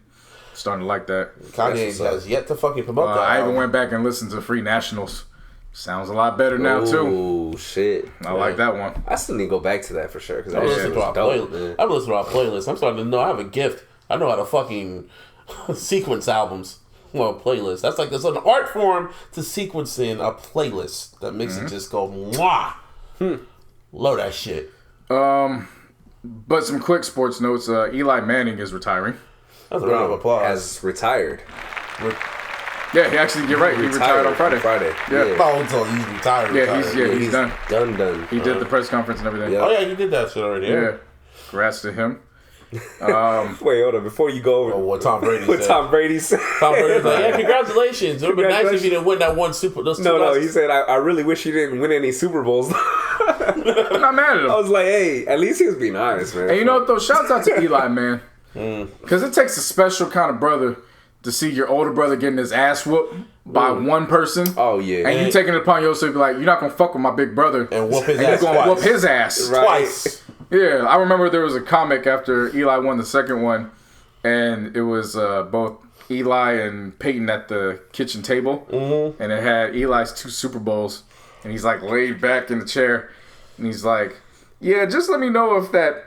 S3: Starting to like that.
S2: Kanye
S6: That's what's
S2: has yet to fucking promote that.
S3: I even
S2: album.
S3: went back and listened to Free Nationals. Sounds a lot better now too.
S6: Oh, shit.
S3: I like that one.
S6: I still need to go back to that for sure. Because
S2: I've
S6: that
S2: listened
S6: shit
S2: to our
S6: was dope,
S2: playlist.
S6: man.
S2: I've listened to our playlist. I'm starting to know I have a gift. I know how to fucking sequence albums. Well, playlist. That's like there's an art form to sequencing a playlist that makes it just go mwah. Love that shit.
S3: But some quick sports notes. Eli Manning is retiring.
S2: That's a round of applause.
S6: Has retired.
S3: Yeah, he actually, you're right. He retired on Friday. Yeah.
S2: Oh, until he's retired.
S3: Yeah,
S2: retired.
S3: he's done.
S6: Done.
S3: He did the press conference and everything.
S6: Yeah.
S2: Oh yeah, he did that shit already.
S3: Yeah. Congrats to him.
S6: Wait, hold on. Before you go over
S2: What Tom Brady
S6: what
S2: said.
S6: Tom Brady said.
S2: Tom Brady's like, yeah, congratulations. It would be nice if you didn't win that one Super. Those two
S6: No,
S2: last-
S6: he said, I really wish you didn't win any Super Bowls.
S3: I'm not mad at him.
S6: I was like, hey, at least he was being honest, man.
S3: And you know what though? Shouts out to Eli, man. Because it takes a special kind of brother to see your older brother getting his ass whooped by one person.
S6: Oh, yeah.
S3: And you taking it upon yourself to be like, you're not going to fuck with my big brother.
S2: And whoop his
S3: and
S2: ass
S3: you're going to
S2: twice.
S3: whoop his ass.
S6: Right.
S2: Twice.
S3: Yeah, I remember there was a comic after Eli won the second one. And it was both Eli and Peyton at the kitchen table. Mm-hmm. And it had Eli's 2 Super Bowls. And he's like laid back in the chair. And he's like, yeah, just let me know if that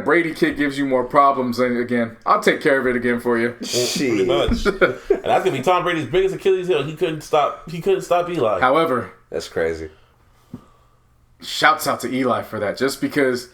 S3: Brady kid gives you more problems. And again, I'll take care of it again for you.
S2: Pretty much. And that's gonna be Tom Brady's biggest Achilles heel. He couldn't stop Eli.
S3: However,
S6: That's crazy.
S3: shouts out to Eli for that. Just because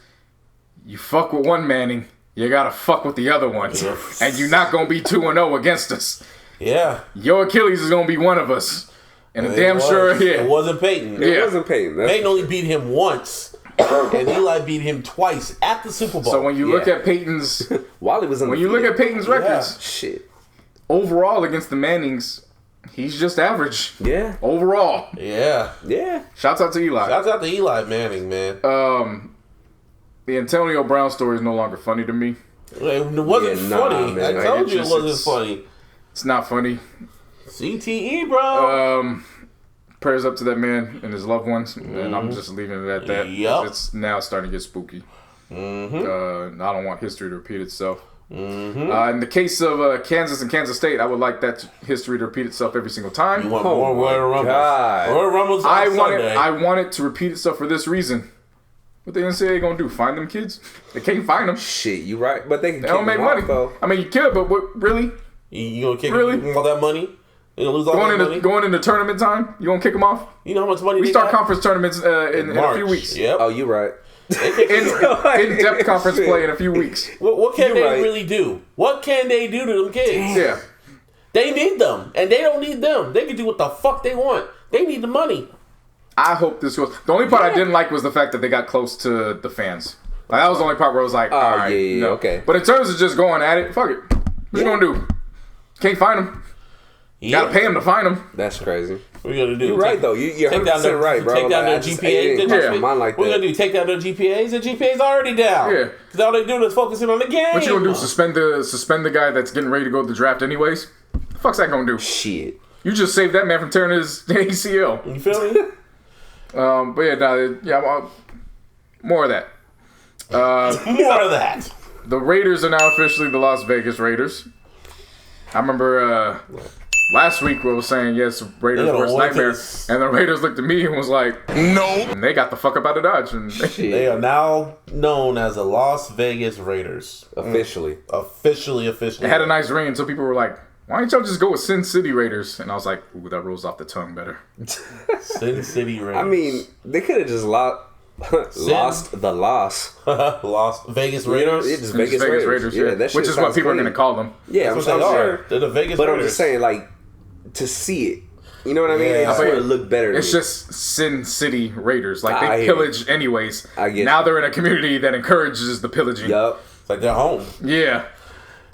S3: you fuck with one Manning, you gotta fuck with the other one.
S2: Yes.
S3: And you're not gonna be 2-0 against us.
S2: Yeah.
S3: Your Achilles is gonna be one of us. And I'm damn sure, yeah.
S2: It wasn't Peyton.
S3: Yeah.
S6: It wasn't Peyton.
S2: Peyton only beat him once. And Eli beat him twice at the Super Bowl.
S3: So when you look at Peyton's
S6: Wally was
S3: when you look at Peyton's records,
S6: shit.
S3: overall against the Mannings, he's just average.
S6: Yeah.
S3: Overall.
S2: Yeah.
S6: Yeah.
S3: Shouts out to Eli.
S2: Shouts out to Eli Manning, man.
S3: The Antonio Brown story is no longer funny to me.
S2: It wasn't funny.
S6: man.
S2: I told you it
S3: It's
S2: wasn't funny.
S3: It's not funny.
S2: CTE, bro.
S3: Prayers up to that man and his loved ones, and I'm just leaving it at that.
S2: Yep.
S3: It's now starting to get spooky. I don't want history to repeat itself. In the case of Kansas and Kansas State, I would like that history to repeat itself every single time.
S2: You want more Royal Rumbles?
S6: God.
S2: Royal Rumbles on Sunday.
S3: I want it to repeat itself for this reason. What the NCAA gonna do? Find them kids? They can't find them.
S6: Shit, you right. But they can
S3: They don't make money.
S6: though.
S3: I mean, you could, but what? Really?
S2: You gonna kick
S3: Really?
S2: all that money? You gonna lose all that money?
S3: Going into tournament time, you gonna kick them off?
S2: You know how much money
S3: We
S2: they
S3: start
S2: got?
S3: conference tournaments in a few weeks.
S2: Yep.
S6: Oh, you right.
S3: In-depth conference play in a few weeks.
S2: What can they
S6: right.
S2: really do? What can they do to them kids?
S3: Yeah.
S2: They need them, and they don't need them. They can do what the fuck they want. They need the money.
S3: I hope this goes. The only part I didn't like was the fact that they got close to the fans. Like, that was the only part where I was like, all right,
S6: yeah,
S3: no.
S6: okay.
S3: But in terms of just going at it, fuck it. What you gonna do? Can't find them.
S2: Yeah.
S3: Gotta pay them to find them.
S6: That's crazy.
S2: What you gonna do?
S6: You're right though. You're 100% right, bro.
S2: Take down their
S6: I just-
S2: GPAs.
S6: it didn't cross my mind like
S2: What you
S6: that.
S2: gonna do? Take down their GPAs? The GPA's already down.
S3: Yeah.
S2: Because all they do is focusing on the game.
S3: What you gonna do? Suspend the guy that's getting ready to go to the draft anyways? The fuck's that gonna do?
S6: Shit.
S3: You just saved that man from tearing his ACL.
S2: You feel me?
S3: But yeah, well, more of that.
S2: More of that.
S3: The Raiders are now officially the Las Vegas Raiders. I remember last week we were saying, yes, Raiders' worst nightmare. And the Raiders looked at me and was like,
S4: No.
S3: and they got the fuck up out of Dodge. And
S2: They are now known as the Las Vegas Raiders.
S6: Officially.
S2: Officially.
S3: it had a nice ring, so people were like, why don't y'all just go with Sin City Raiders? And I was like, ooh, that rolls off the tongue better.
S2: Sin City Raiders.
S6: I mean, they could have just lost the loss.
S2: Las Vegas Raiders.
S6: Yeah, just
S3: Just
S6: Vegas Raiders. Yeah, that shit
S3: which is what
S6: sounds
S3: people are
S6: clean.
S3: going to call them.
S6: Yeah,
S2: That's
S6: I'm
S2: what they
S6: sure.
S2: are. They're the Vegas
S6: But
S2: Raiders.
S6: I'm just saying, like, to see it. You know what I mean? It just
S2: Yeah.
S6: would have looked better to
S3: It's
S6: me.
S3: just Sin City Raiders. Like,
S6: I
S3: they
S6: hear
S3: pillage anyways.
S6: I get
S3: now
S6: you.
S3: they're in a community that encourages the pillaging.
S6: Yup.
S2: It's like they're home.
S3: Yeah.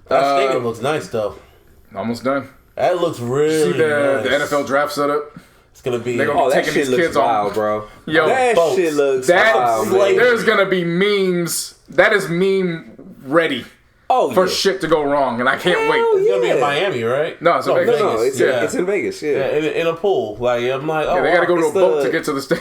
S2: That stadium looks nice, though.
S3: Almost done.
S2: That looks really
S3: See the
S2: nice.
S3: NFL draft setup?
S2: It's going to be...
S3: They're gonna
S6: Oh, that
S3: taking
S6: shit
S3: these
S6: looks
S3: kids on-
S6: wild, bro.
S3: Yo,
S6: that
S2: folks,
S6: shit looks
S3: That
S6: wild, man.
S2: like-
S3: there's gonna be memes. That is meme ready
S6: Oh,
S3: for
S6: yeah.
S3: shit to go wrong, and I can't
S6: Hell
S3: wait.
S2: It's going to be in
S6: yeah.
S2: Miami, right?
S3: No, it's in Vegas.
S6: No, it's,
S2: Yeah.
S6: it's in Vegas, yeah.
S2: Yeah, in a pool. Like, I'm like, oh,
S3: Yeah, they gotta go to a
S6: It's
S3: boat
S6: the-
S3: to get to the stage.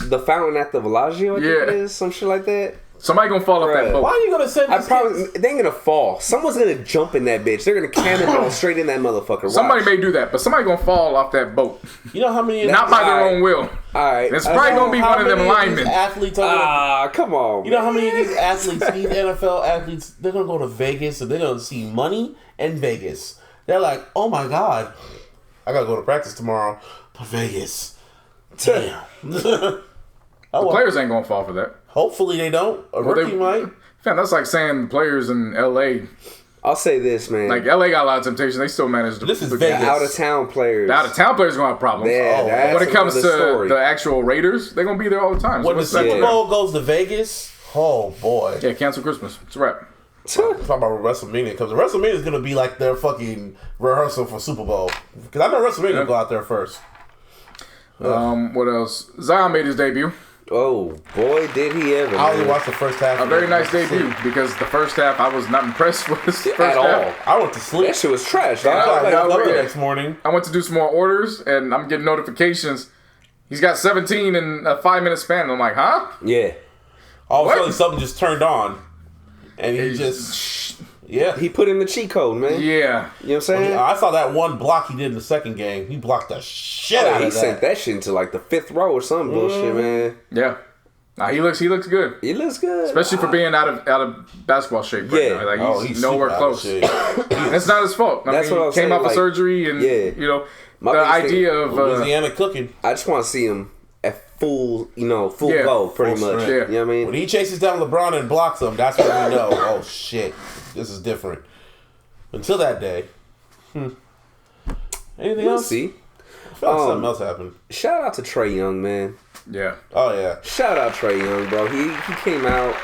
S6: The fountain at the Bellagio, I think
S3: Yeah.
S6: it is, some shit like that.
S3: Somebody gonna fall off that
S6: Bruh.
S3: boat.
S2: Why are you going to send
S6: I
S2: this
S6: probably they ain't gonna fall. Someone's gonna jump in that bitch. They're gonna cannonball straight in that motherfucker. Watch.
S3: Somebody may do that, but somebody gonna fall off that boat.
S2: You know how many...
S3: Not by their
S6: Alright.
S3: own will.
S6: All right.
S3: It's probably gonna be
S2: How
S3: one of them
S2: many these
S3: linemen.
S2: athletes are gonna...
S6: Ah, come on.
S2: You know how many of these athletes, these NFL athletes, they're going to go to Vegas and they're going to see money in Vegas. They're like, oh my God, I got to go to practice tomorrow. But Vegas. Damn. Oh, well,
S3: Players ain't gonna fall for that.
S2: hopefully they don't. A
S3: Well,
S2: rookie
S3: they-
S2: might.
S3: Fam, that's like saying players in LA.
S6: I'll say this, man.
S3: Like, LA got a lot of temptation. They still managed to.
S2: This is
S6: the
S2: Vegas.
S6: out of town players.
S3: The out of town players gonna have problems.
S6: Yeah,
S2: Oh,
S6: that's
S3: When it comes to
S6: another story.
S3: the actual Raiders, they're gonna be there all the time. So
S2: When the
S3: what's that
S2: Super
S3: for them?
S2: Bowl goes to Vegas, oh boy.
S3: Yeah, cancel Christmas. It's a wrap.
S2: Talk about WrestleMania, because WrestleMania is going to be like their fucking rehearsal for Super Bowl. Because I know WrestleMania will go out there first.
S3: What else? Zion made his debut.
S6: Oh boy, did he ever!
S2: I only
S6: man.
S2: watched the first half.
S3: A very nice debut because the first half I was not impressed with. The first
S6: At all.
S3: half.
S2: I went to sleep.
S6: That shit was trash.
S2: I
S6: Dog.
S2: woke up the
S3: yeah.
S2: next morning.
S3: I went to do some more orders and I'm getting notifications. He's got 17 in a 5-minute span. I'm like, huh?
S6: Yeah,
S2: All of a
S3: What?
S2: sudden, something just turned on, and he
S6: he put in the cheat code, man.
S3: Yeah.
S6: You know what I'm saying?
S2: I saw that one block he did in the second game. He blocked the shit out
S6: He
S2: of
S6: sent
S2: that.
S6: that shit into like the 5th row or some bullshit, man.
S3: Yeah. Nah, he looks good.
S6: He looks good,
S3: Especially for being out of basketball shape right
S6: Yeah.
S3: now. Like he's nowhere
S2: super out of
S3: close.
S2: shape.
S3: And it's not his fault.
S6: That's what I was
S3: came
S6: saying,
S3: off of
S6: like,
S3: surgery and
S6: yeah. My
S3: the
S6: biggest thing-
S3: idea of
S2: Louisiana cooking.
S6: I just want to see him at full, full
S3: Yeah.
S6: go, pretty
S2: Full
S6: much.
S2: strength.
S3: Yeah.
S6: You know what I mean?
S2: When he chases down LeBron and blocks him, that's when we know, oh shit, this is different. Until that day. Anything
S6: We'll
S2: else?
S6: see.
S2: I feel like something else happened.
S6: Shout out to Trae Young, man.
S3: yeah.
S2: Oh yeah.
S6: Shout out Trae Young, bro. He came out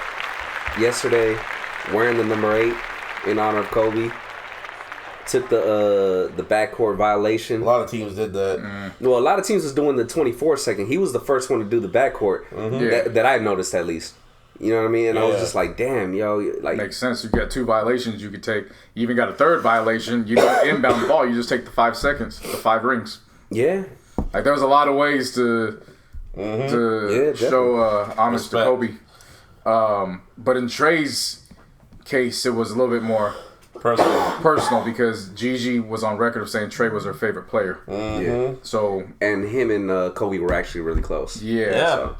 S6: yesterday wearing the number 8 in honor of Kobe. Took the backcourt violation.
S2: A lot of teams did that.
S6: Well, a lot of teams was doing the 24-second. He was the first one to do the backcourt
S3: Yeah.
S6: that I noticed at least. You know what I mean? And I was
S2: Yeah.
S6: just like, damn, yo, like
S3: Makes sense. You got 2 violations you could take. You even got a 3rd violation. You don't inbound the ball. You just take the 5 seconds, the 5 rings.
S6: yeah,
S3: Like there was a lot of ways to
S6: Yeah,
S3: show homage to
S2: Respect.
S3: Kobe. But in Trey's case, it was a little bit more personal because Gigi was on record of saying Trey was her favorite player.
S6: yeah.
S3: So
S6: And him and Kobe were actually really close.
S3: yeah,
S2: Yeah.
S3: so-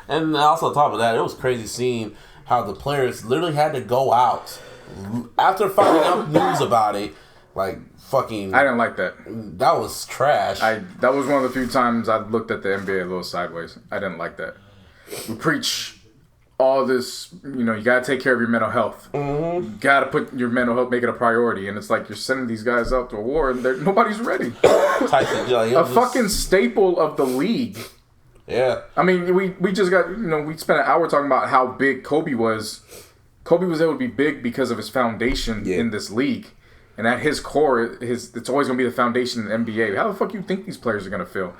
S2: And also on top of that, it was crazy seeing how the players literally had to go out after finding out news about it. Like fucking,
S3: I didn't like that.
S2: that was trash.
S3: That was one of the few times I looked at the NBA a little sideways. I didn't like that. We preach all this, you gotta take care of your mental health. You gotta put your mental health, make it a priority. And it's like you're sending these guys out to a war and nobody's ready.
S2: Tyson, like,
S3: A fucking staple of the league.
S2: yeah.
S3: I mean, we just got, we spent an hour talking about how big Kobe was. Kobe was able to be big because of his foundation in this league. And at his core, it's always going to be the foundation in the NBA. How the fuck you think these players are going to feel?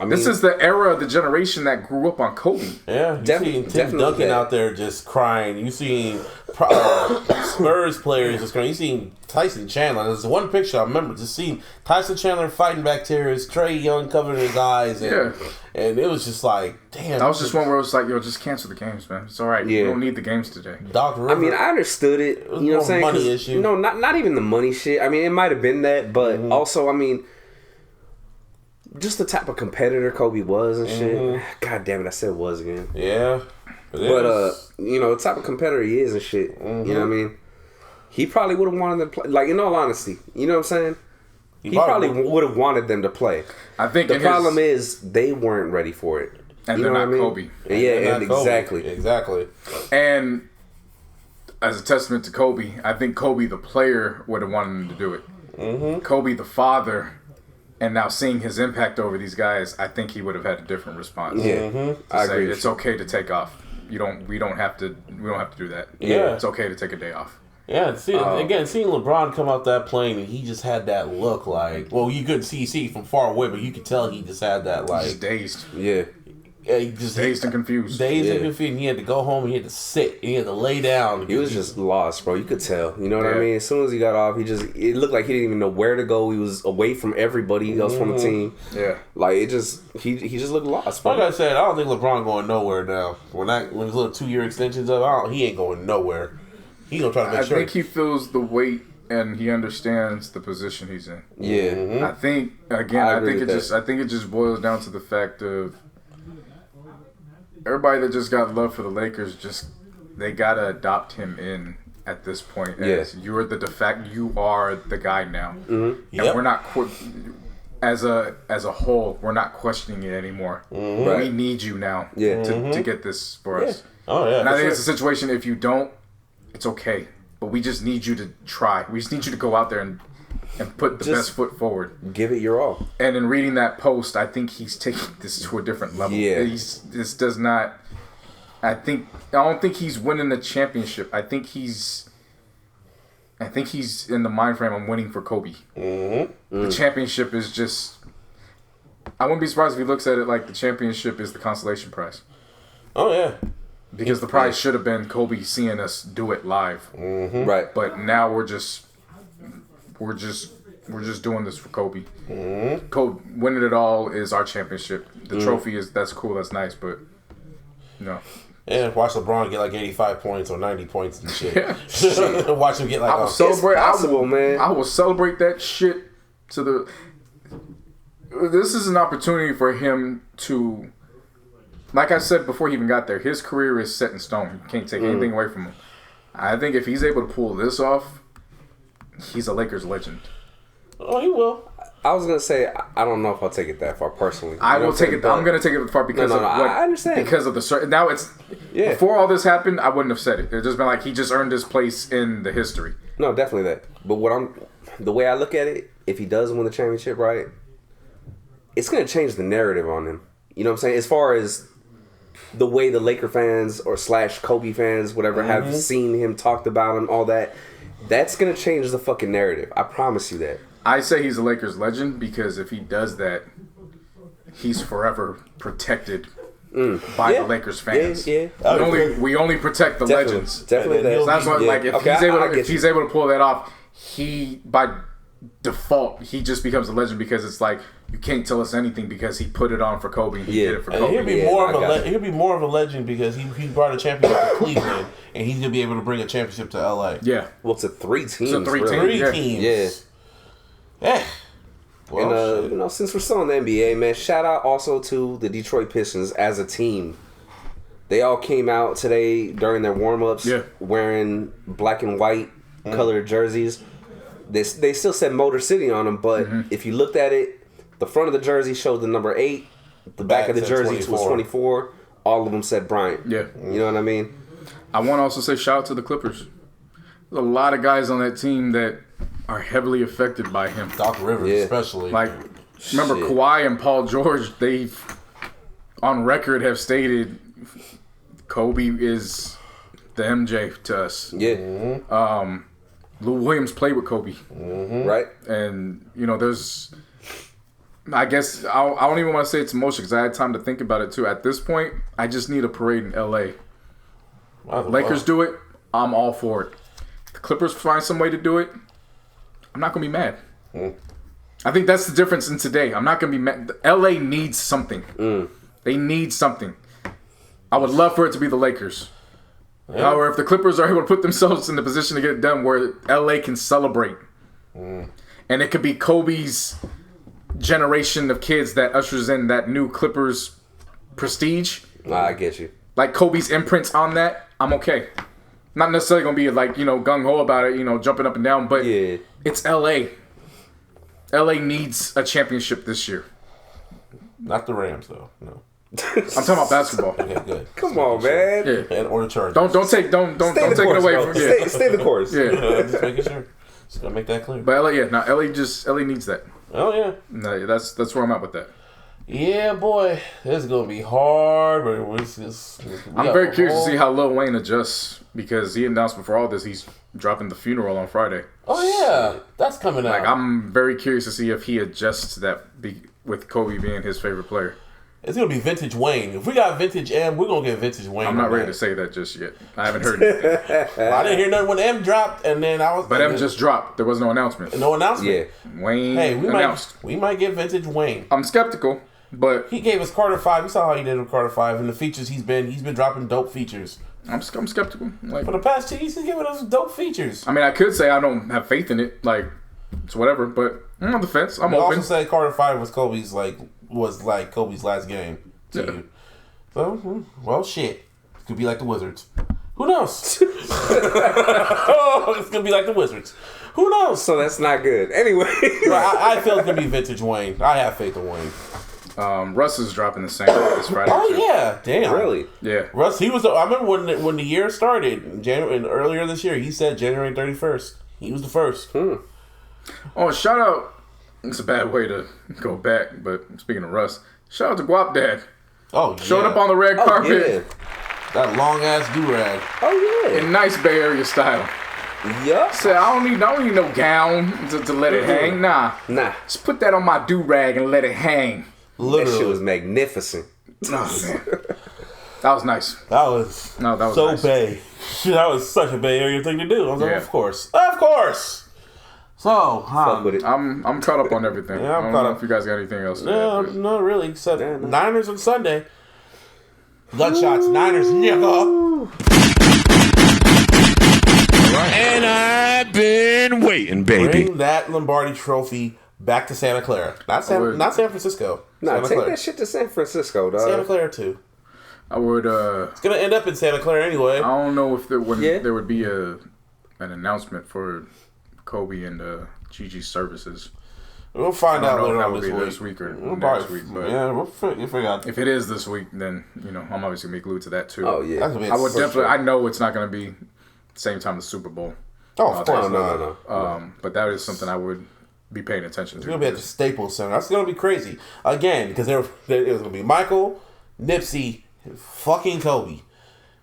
S3: This is the era of the generation that grew up on Kobe.
S2: Yeah, you seen Tim
S6: definitely
S2: Duncan
S6: that.
S2: out there just crying. You seen Spurs players just crying. You seen Tyson Chandler. There's one picture I remember just seeing Tyson Chandler fighting back tears, Trae Young covering his eyes, and, and it was just like, damn.
S3: That was just one where it was like, yo, just cancel the games, man. It's all right.
S6: Yeah.
S3: We don't need the games today.
S2: Doc Rivers.
S6: I mean, I understood it.
S2: was
S6: You know what I'm
S2: more
S6: saying?
S2: money
S6: 'Cause,
S2: issue.
S6: No, not even the money shit. I mean, it might have been that, but also, I mean, just the type of competitor Kobe was and shit. God damn it, I said was again.
S2: Yeah. It
S6: But
S2: is.
S6: the type of competitor he is and shit. You know what I mean? He probably would have wanted them to play. Like, in all honesty, you know what I'm saying? He probably would have wanted them to play.
S3: I think
S6: The problem is they weren't ready for it.
S3: And
S6: you
S3: they're
S6: know
S3: not
S6: what I mean?
S3: Kobe.
S6: Yeah,
S2: Not
S6: and
S2: Kobe.
S6: exactly.
S2: Exactly.
S3: And as a testament to Kobe, I think Kobe the player would have wanted him to do it. Kobe the father, and now seeing his impact over these guys, I think he would have had a different response.
S6: Yeah,
S3: To
S6: I
S3: say
S6: agree. with
S3: it's
S6: you.
S3: okay to take off. We don't have to do that.
S2: Yeah.
S3: It's okay to take a day off.
S2: Yeah, seeing LeBron come out that plane and he just had that look like, well, you couldn't see from far away, but you could tell he just had that like,
S3: Just dazed.
S6: Yeah.
S2: he just
S3: Dazed and confused.
S2: Dazed and
S6: Yeah.
S2: confused. And he had to go home and he had to sit and he had to lay down.
S6: He was just lost, bro. You could tell. You know what I
S3: Yeah.
S6: mean? As soon as he got off, it looked like he didn't even know where to go. He was away from everybody else from the team.
S3: Yeah.
S6: Like, he just looked lost,
S2: Like
S6: bro.
S2: I said, I don't think LeBron going nowhere now. When his little 2-year extensions up, he ain't going nowhere. He gonna try to make
S3: I
S2: sure.
S3: think he feels the weight and he understands the position he's in.
S6: Yeah.
S3: I think again,
S6: I
S3: I
S6: agree
S3: think
S6: with that.
S3: I think it just boils down to the fact of everybody that just got love for the Lakers, they gotta adopt him in at this point. As you're you are the guy now, and
S2: Yep.
S3: we're not as a whole, we're not questioning it anymore.
S6: Right.
S3: We need you now,
S6: Yeah.
S3: to get this for us.
S2: Oh yeah,
S3: And I
S2: for
S3: think
S2: sure.
S3: it's a situation. If you don't, it's okay. But we just need you to try. We just need you to go out there and put the best foot forward.
S6: Give it your all.
S3: And in reading that post, I think he's taking this to a different level.
S6: Yeah.
S3: This does not. I don't think he's winning the championship. I think he's in the mind frame of winning for Kobe. The championship is just. I wouldn't be surprised if he looks at it like the championship is the consolation prize.
S2: Oh yeah.
S3: Because the prize should have been Kobe seeing us do it live.
S2: Mm-hmm.
S6: Right.
S3: But now we're just doing this for Kobe.
S2: Mm-hmm.
S3: Kobe winning it all is our championship. The trophy that's cool, that's nice, but
S2: And watch LeBron get like 85 points or 90 points and shit.
S3: Yeah.
S2: Watch him get like.
S3: I will celebrate.
S6: man.
S3: I will celebrate that shit to the. This is an opportunity for him to, like I said before he even got there, his career is set in stone. You can't take anything away from him. I think if he's able to pull this off, he's a Lakers legend.
S2: Oh, he will.
S6: I was gonna say I don't know if I'll take it that far personally.
S3: I will take it. I'm gonna take it far because of what
S6: I understand.
S3: because of the now it's before all this happened. I wouldn't have said it. It's just been like he just earned his place in the history.
S6: No, definitely that. But the way I look at it, if he does win the championship, right, it's gonna change the narrative on him. You know what I'm saying? As far as the way the Laker fans or / Kobe fans, whatever, have seen him, talked about him, all that, that's gonna change the fucking narrative. I promise you that.
S3: I say he's a Lakers legend because if he does that, he's forever protected by the Lakers fans.
S6: Yeah.
S3: We only protect the legends.
S6: Definitely that.
S3: So that's what, like if he's able to pull that off, he by default he just becomes a legend because it's like you can't tell us anything because he put it on for Kobe. And he did it for Kobe.
S2: He'll be more of a legend because he brought a championship to Cleveland and he's gonna be able to bring a championship to LA.
S3: Yeah.
S6: Well, to 3 teams.
S3: So 3
S6: really.
S3: teams.
S6: Yeah.
S2: Yeah. Well,
S6: and since we're still in the NBA, man, shout out also to the Detroit Pistons as a team. They all came out today during their warm-ups wearing black and white colored jerseys. They still said Motor City on them, but if you looked at it, the front of the jersey showed the number 8, the back of the jersey was 24. All of them said Bryant.
S3: Yeah.
S6: You know what I mean?
S3: I want to also say shout out to the Clippers. There's a lot of guys on that team that are heavily affected by him.
S2: Doc Rivers, especially.
S3: Like, remember Kawhi and Paul George, they on record have stated Kobe is the MJ to us.
S6: Yeah.
S3: Lou Williams played with Kobe.
S6: Right.
S3: And, there's, I guess, I don't even want to say it's emotion because I had time to think about it too. At this point, I just need a parade in LA. Lakers do it, I'm all for it. The Clippers find some way to do it, I'm not going to be mad. I think that's the difference in today. I'm not going to be mad. LA needs something. They need something. I would love for it to be the Lakers. Yeah. However, if the Clippers are able to put themselves in the position to get it done where LA can celebrate, and it could be Kobe's generation of kids that ushers in that new Clippers prestige.
S6: I get you.
S3: Like Kobe's imprints on that, I'm okay. Not necessarily going to be like, gung-ho about it, jumping up and down, but it's LA. LA needs a championship this year.
S2: Not the Rams, though. No.
S3: I'm talking about basketball.
S2: Okay, good.
S6: Come on, man.
S3: Yeah.
S2: And or the Chargers.
S3: Don't take it away from
S6: Stay the course.
S3: Yeah.
S2: Just making sure. Just gotta make that clear.
S3: But LA needs that.
S2: Oh yeah.
S3: No, that's where I'm at with that.
S2: Yeah, boy, this is gonna be hard, but
S3: I'm very curious to see how Lil Wayne adjusts because he announced before all this he's dropping The Funeral on Friday.
S2: Oh yeah, that's coming out.
S3: Like I'm very curious to see if he adjusts that with Kobe being his favorite player.
S2: It's gonna be vintage Wayne. If we got vintage M, we're gonna get vintage Wayne.
S3: I'm not ready to say that just yet. I haven't heard anything.
S2: Well, I didn't hear nothing when M dropped, and then I was.
S3: But M just dropped. There was no announcement.
S2: No announcement.
S3: Yeah, Wayne.
S2: Hey,
S3: announced.
S2: We might get vintage Wayne.
S3: I'm skeptical, but
S2: he gave us Carter 5. You saw how he did with Carter 5 and the features he's been dropping dope features.
S3: I'm skeptical. Like
S2: for the past 2 years, he's giving us dope features.
S3: I mean, I could say I don't have faith in it. Like it's whatever, but I'm on the fence. I'm open.
S2: Also said Carter 5 was Kobe's last game. To so, well, shit. It could be like the Wizards. Who knows? It's gonna be like the Wizards. Who knows?
S6: So that's not good. Anyway,
S2: I feel it's gonna be vintage Wayne. I have faith in Wayne.
S3: Russ is dropping the same this Friday.
S2: Oh yeah, damn.
S6: Really?
S3: Yeah.
S2: Russ, he was. I remember when the year started, earlier this year. He said January 31st. He was the first.
S3: Oh, shout out. It's a bad way to go back, but speaking of Russ, shout out to Guap Dad.
S2: Oh, yeah.
S3: Showed up on the red carpet.
S2: Yeah. That long ass do-rag.
S6: Oh yeah.
S3: In nice Bay Area style.
S6: Yup.
S3: Said I don't need no gown to let it hang. Nah. Just put that on my do-rag and let it hang.
S6: Literally. That shit was magnificent.
S3: Oh, man. That was nice.
S2: That was so
S3: nice.
S2: Bay. That was such a Bay Area thing to do. I was like,
S3: Yeah.
S2: of course. So,
S6: Fuck with it.
S3: I'm caught up on everything.
S2: Yeah, I'm
S3: I don't
S2: caught
S3: know
S2: up.
S3: if you guys got anything else.
S2: No,
S3: To add,
S2: not really, except
S6: Yeah, no.
S2: Niners on Sunday. Gunshots, Niners, nigga.
S1: And I've been waiting, baby.
S2: Bring that Lombardi trophy back to Santa Clara. Not San Francisco.
S6: Nah,
S2: Santa
S6: take
S2: Clara.
S6: that shit to San Francisco, dog.
S2: Santa Clara too.
S3: I would.
S2: It's gonna end up in Santa Clara anyway.
S3: I don't know if there
S6: Yeah.
S3: would be an announcement for Kobe and Gigi's services.
S2: We'll find
S3: I
S2: out
S3: don't know
S2: later
S3: if
S2: on
S3: that
S2: this
S3: would be
S2: week.
S3: this week or
S2: We'll
S3: next week. But
S2: yeah, we'll figure out.
S3: if it is this week, then I'm obviously gonna be glued to that too.
S6: Oh yeah.
S2: That's gonna be
S3: I would
S2: for
S3: definitely.
S2: sure.
S3: I know it's not gonna be the same time the Super Bowl.
S2: Oh, of course
S6: No.
S2: not.
S3: But that is something I would be paying attention
S2: It's
S3: to.
S2: gonna be at the Staples Center. That's gonna be crazy again because it was gonna be Michael, Nipsey, and fucking Kobe.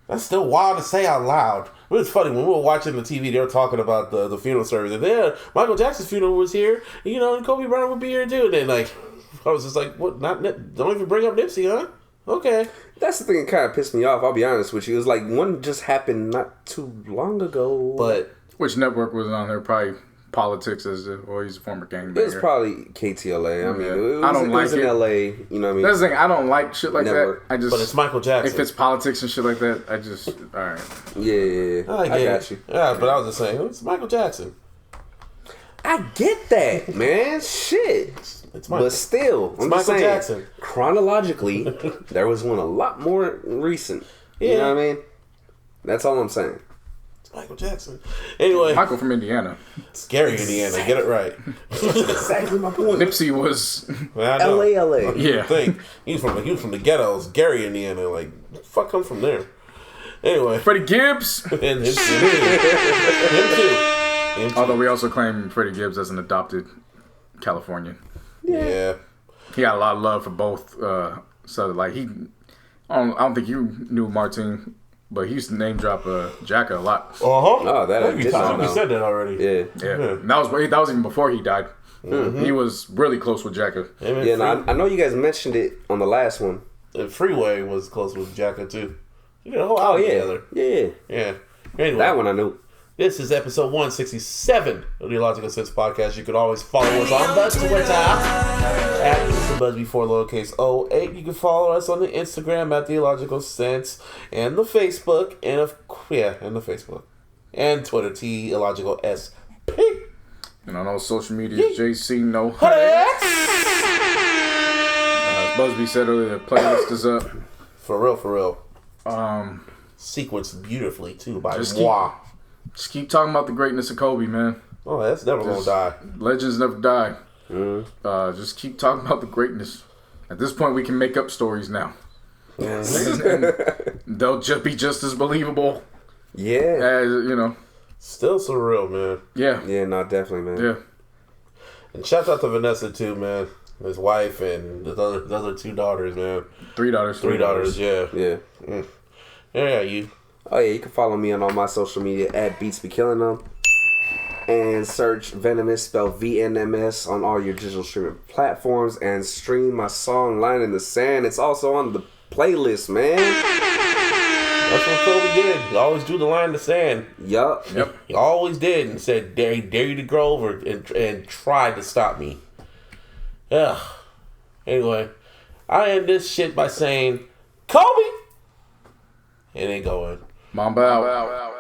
S2: That's still wild to say out loud. It was funny when we were watching the TV. They were talking about the funeral service. And then Michael Jackson's funeral was here, and Kobe Bryant would be here too. And then I was just like, "What? Not don't even bring up Nipsey, huh?" Okay.
S6: That's the thing that kind of pissed me off. I'll be honest with you. It was like one just happened not too long ago.
S2: But
S3: Which network was on there? Probably Politics he's a former gangbanger.
S6: it was probably KTLA. I mean,
S3: Yeah.
S6: it was,
S3: I don't
S6: it
S3: like
S6: was in
S3: it.
S6: LA. You know what I mean?
S3: That's the thing. I don't like shit like
S6: Network.
S3: that. I just.
S2: it's Michael Jackson.
S3: If it's politics and shit like that, I just. All right.
S6: Yeah. I got you.
S2: Yeah, but I was just saying it's Michael Jackson.
S6: I get that, man. Shit.
S2: It's Michael.
S6: But still, I'm
S2: Michael
S6: just saying,
S2: Jackson.
S6: chronologically, there was one a lot more recent. You
S2: Yeah.
S6: know what I mean? That's all I'm saying.
S2: It's Michael Jackson. Anyway,
S3: Michael from Indiana.
S2: scary Indiana. Get it right.
S6: Exactly my point.
S3: Nipsey was.
S2: I know.
S6: LA.
S3: Yeah.
S2: Think he was from the ghettos, Gary, Indiana. Like, the fuck comes from there. Anyway,
S3: Freddie Gibbs.
S2: and him too.
S3: Although we also claim Freddie Gibbs as an adopted Californian.
S2: Yeah.
S3: He got a lot of love for both. So like I don't think you knew Martin, but he used to name drop Jacka a lot.
S6: Oh, that I did not
S2: You
S6: know.
S2: said that already.
S6: Yeah.
S3: Yeah, that was even before he died. He was really close with Jacka.
S6: Yeah, and I know you guys mentioned it on the last one.
S2: The Freeway was close with Jacka too. You got a whole
S6: Oh,
S2: album
S6: yeah.
S2: together.
S6: Yeah.
S2: Yeah. Anyway,
S6: That one I knew.
S2: this is episode 167 of the iLLogical Sense podcast. You can always follow us on the Twitter at Mr. Busby4 lowercase 08. You can follow us on the Instagram at the iLLogical Sense and the Facebook and the Facebook and Twitter iLLogical SP.
S3: And on all social media, JC No
S2: Hey.
S3: Busby said earlier, the playlist is up.
S2: For real.
S3: Sequenced
S2: Beautifully too by
S3: Just
S2: moi.
S3: Just keep talking about the greatness of Kobe, man.
S2: Oh, that's never gonna die.
S3: Legends never die. Just keep talking about the greatness. At this point, we can make up stories now. And they'll just be just as believable
S6: Yeah.
S3: as,
S2: Still surreal, man.
S3: Yeah.
S6: Yeah, no, definitely, man.
S3: Yeah.
S2: And shout out to Vanessa too, man. His wife and the other two daughters, man.
S3: Three daughters.
S2: Three daughters, yeah.
S6: Yeah.
S2: Yeah, you.
S6: Oh yeah, you can follow me on all my social media at Beats Be Killing Them, and search Venomous, spelled VNMS, on all your digital streaming platforms, and stream my song "Line in the Sand." It's also on the playlist, man.
S2: That's what Kobe did. He always drew the line in the sand.
S6: Yup.
S2: He always did, and said, "Dare you to go over," and tried to stop me. Yeah. Anyway, I end this shit by saying, Kobe! And then going,
S3: Mamba out.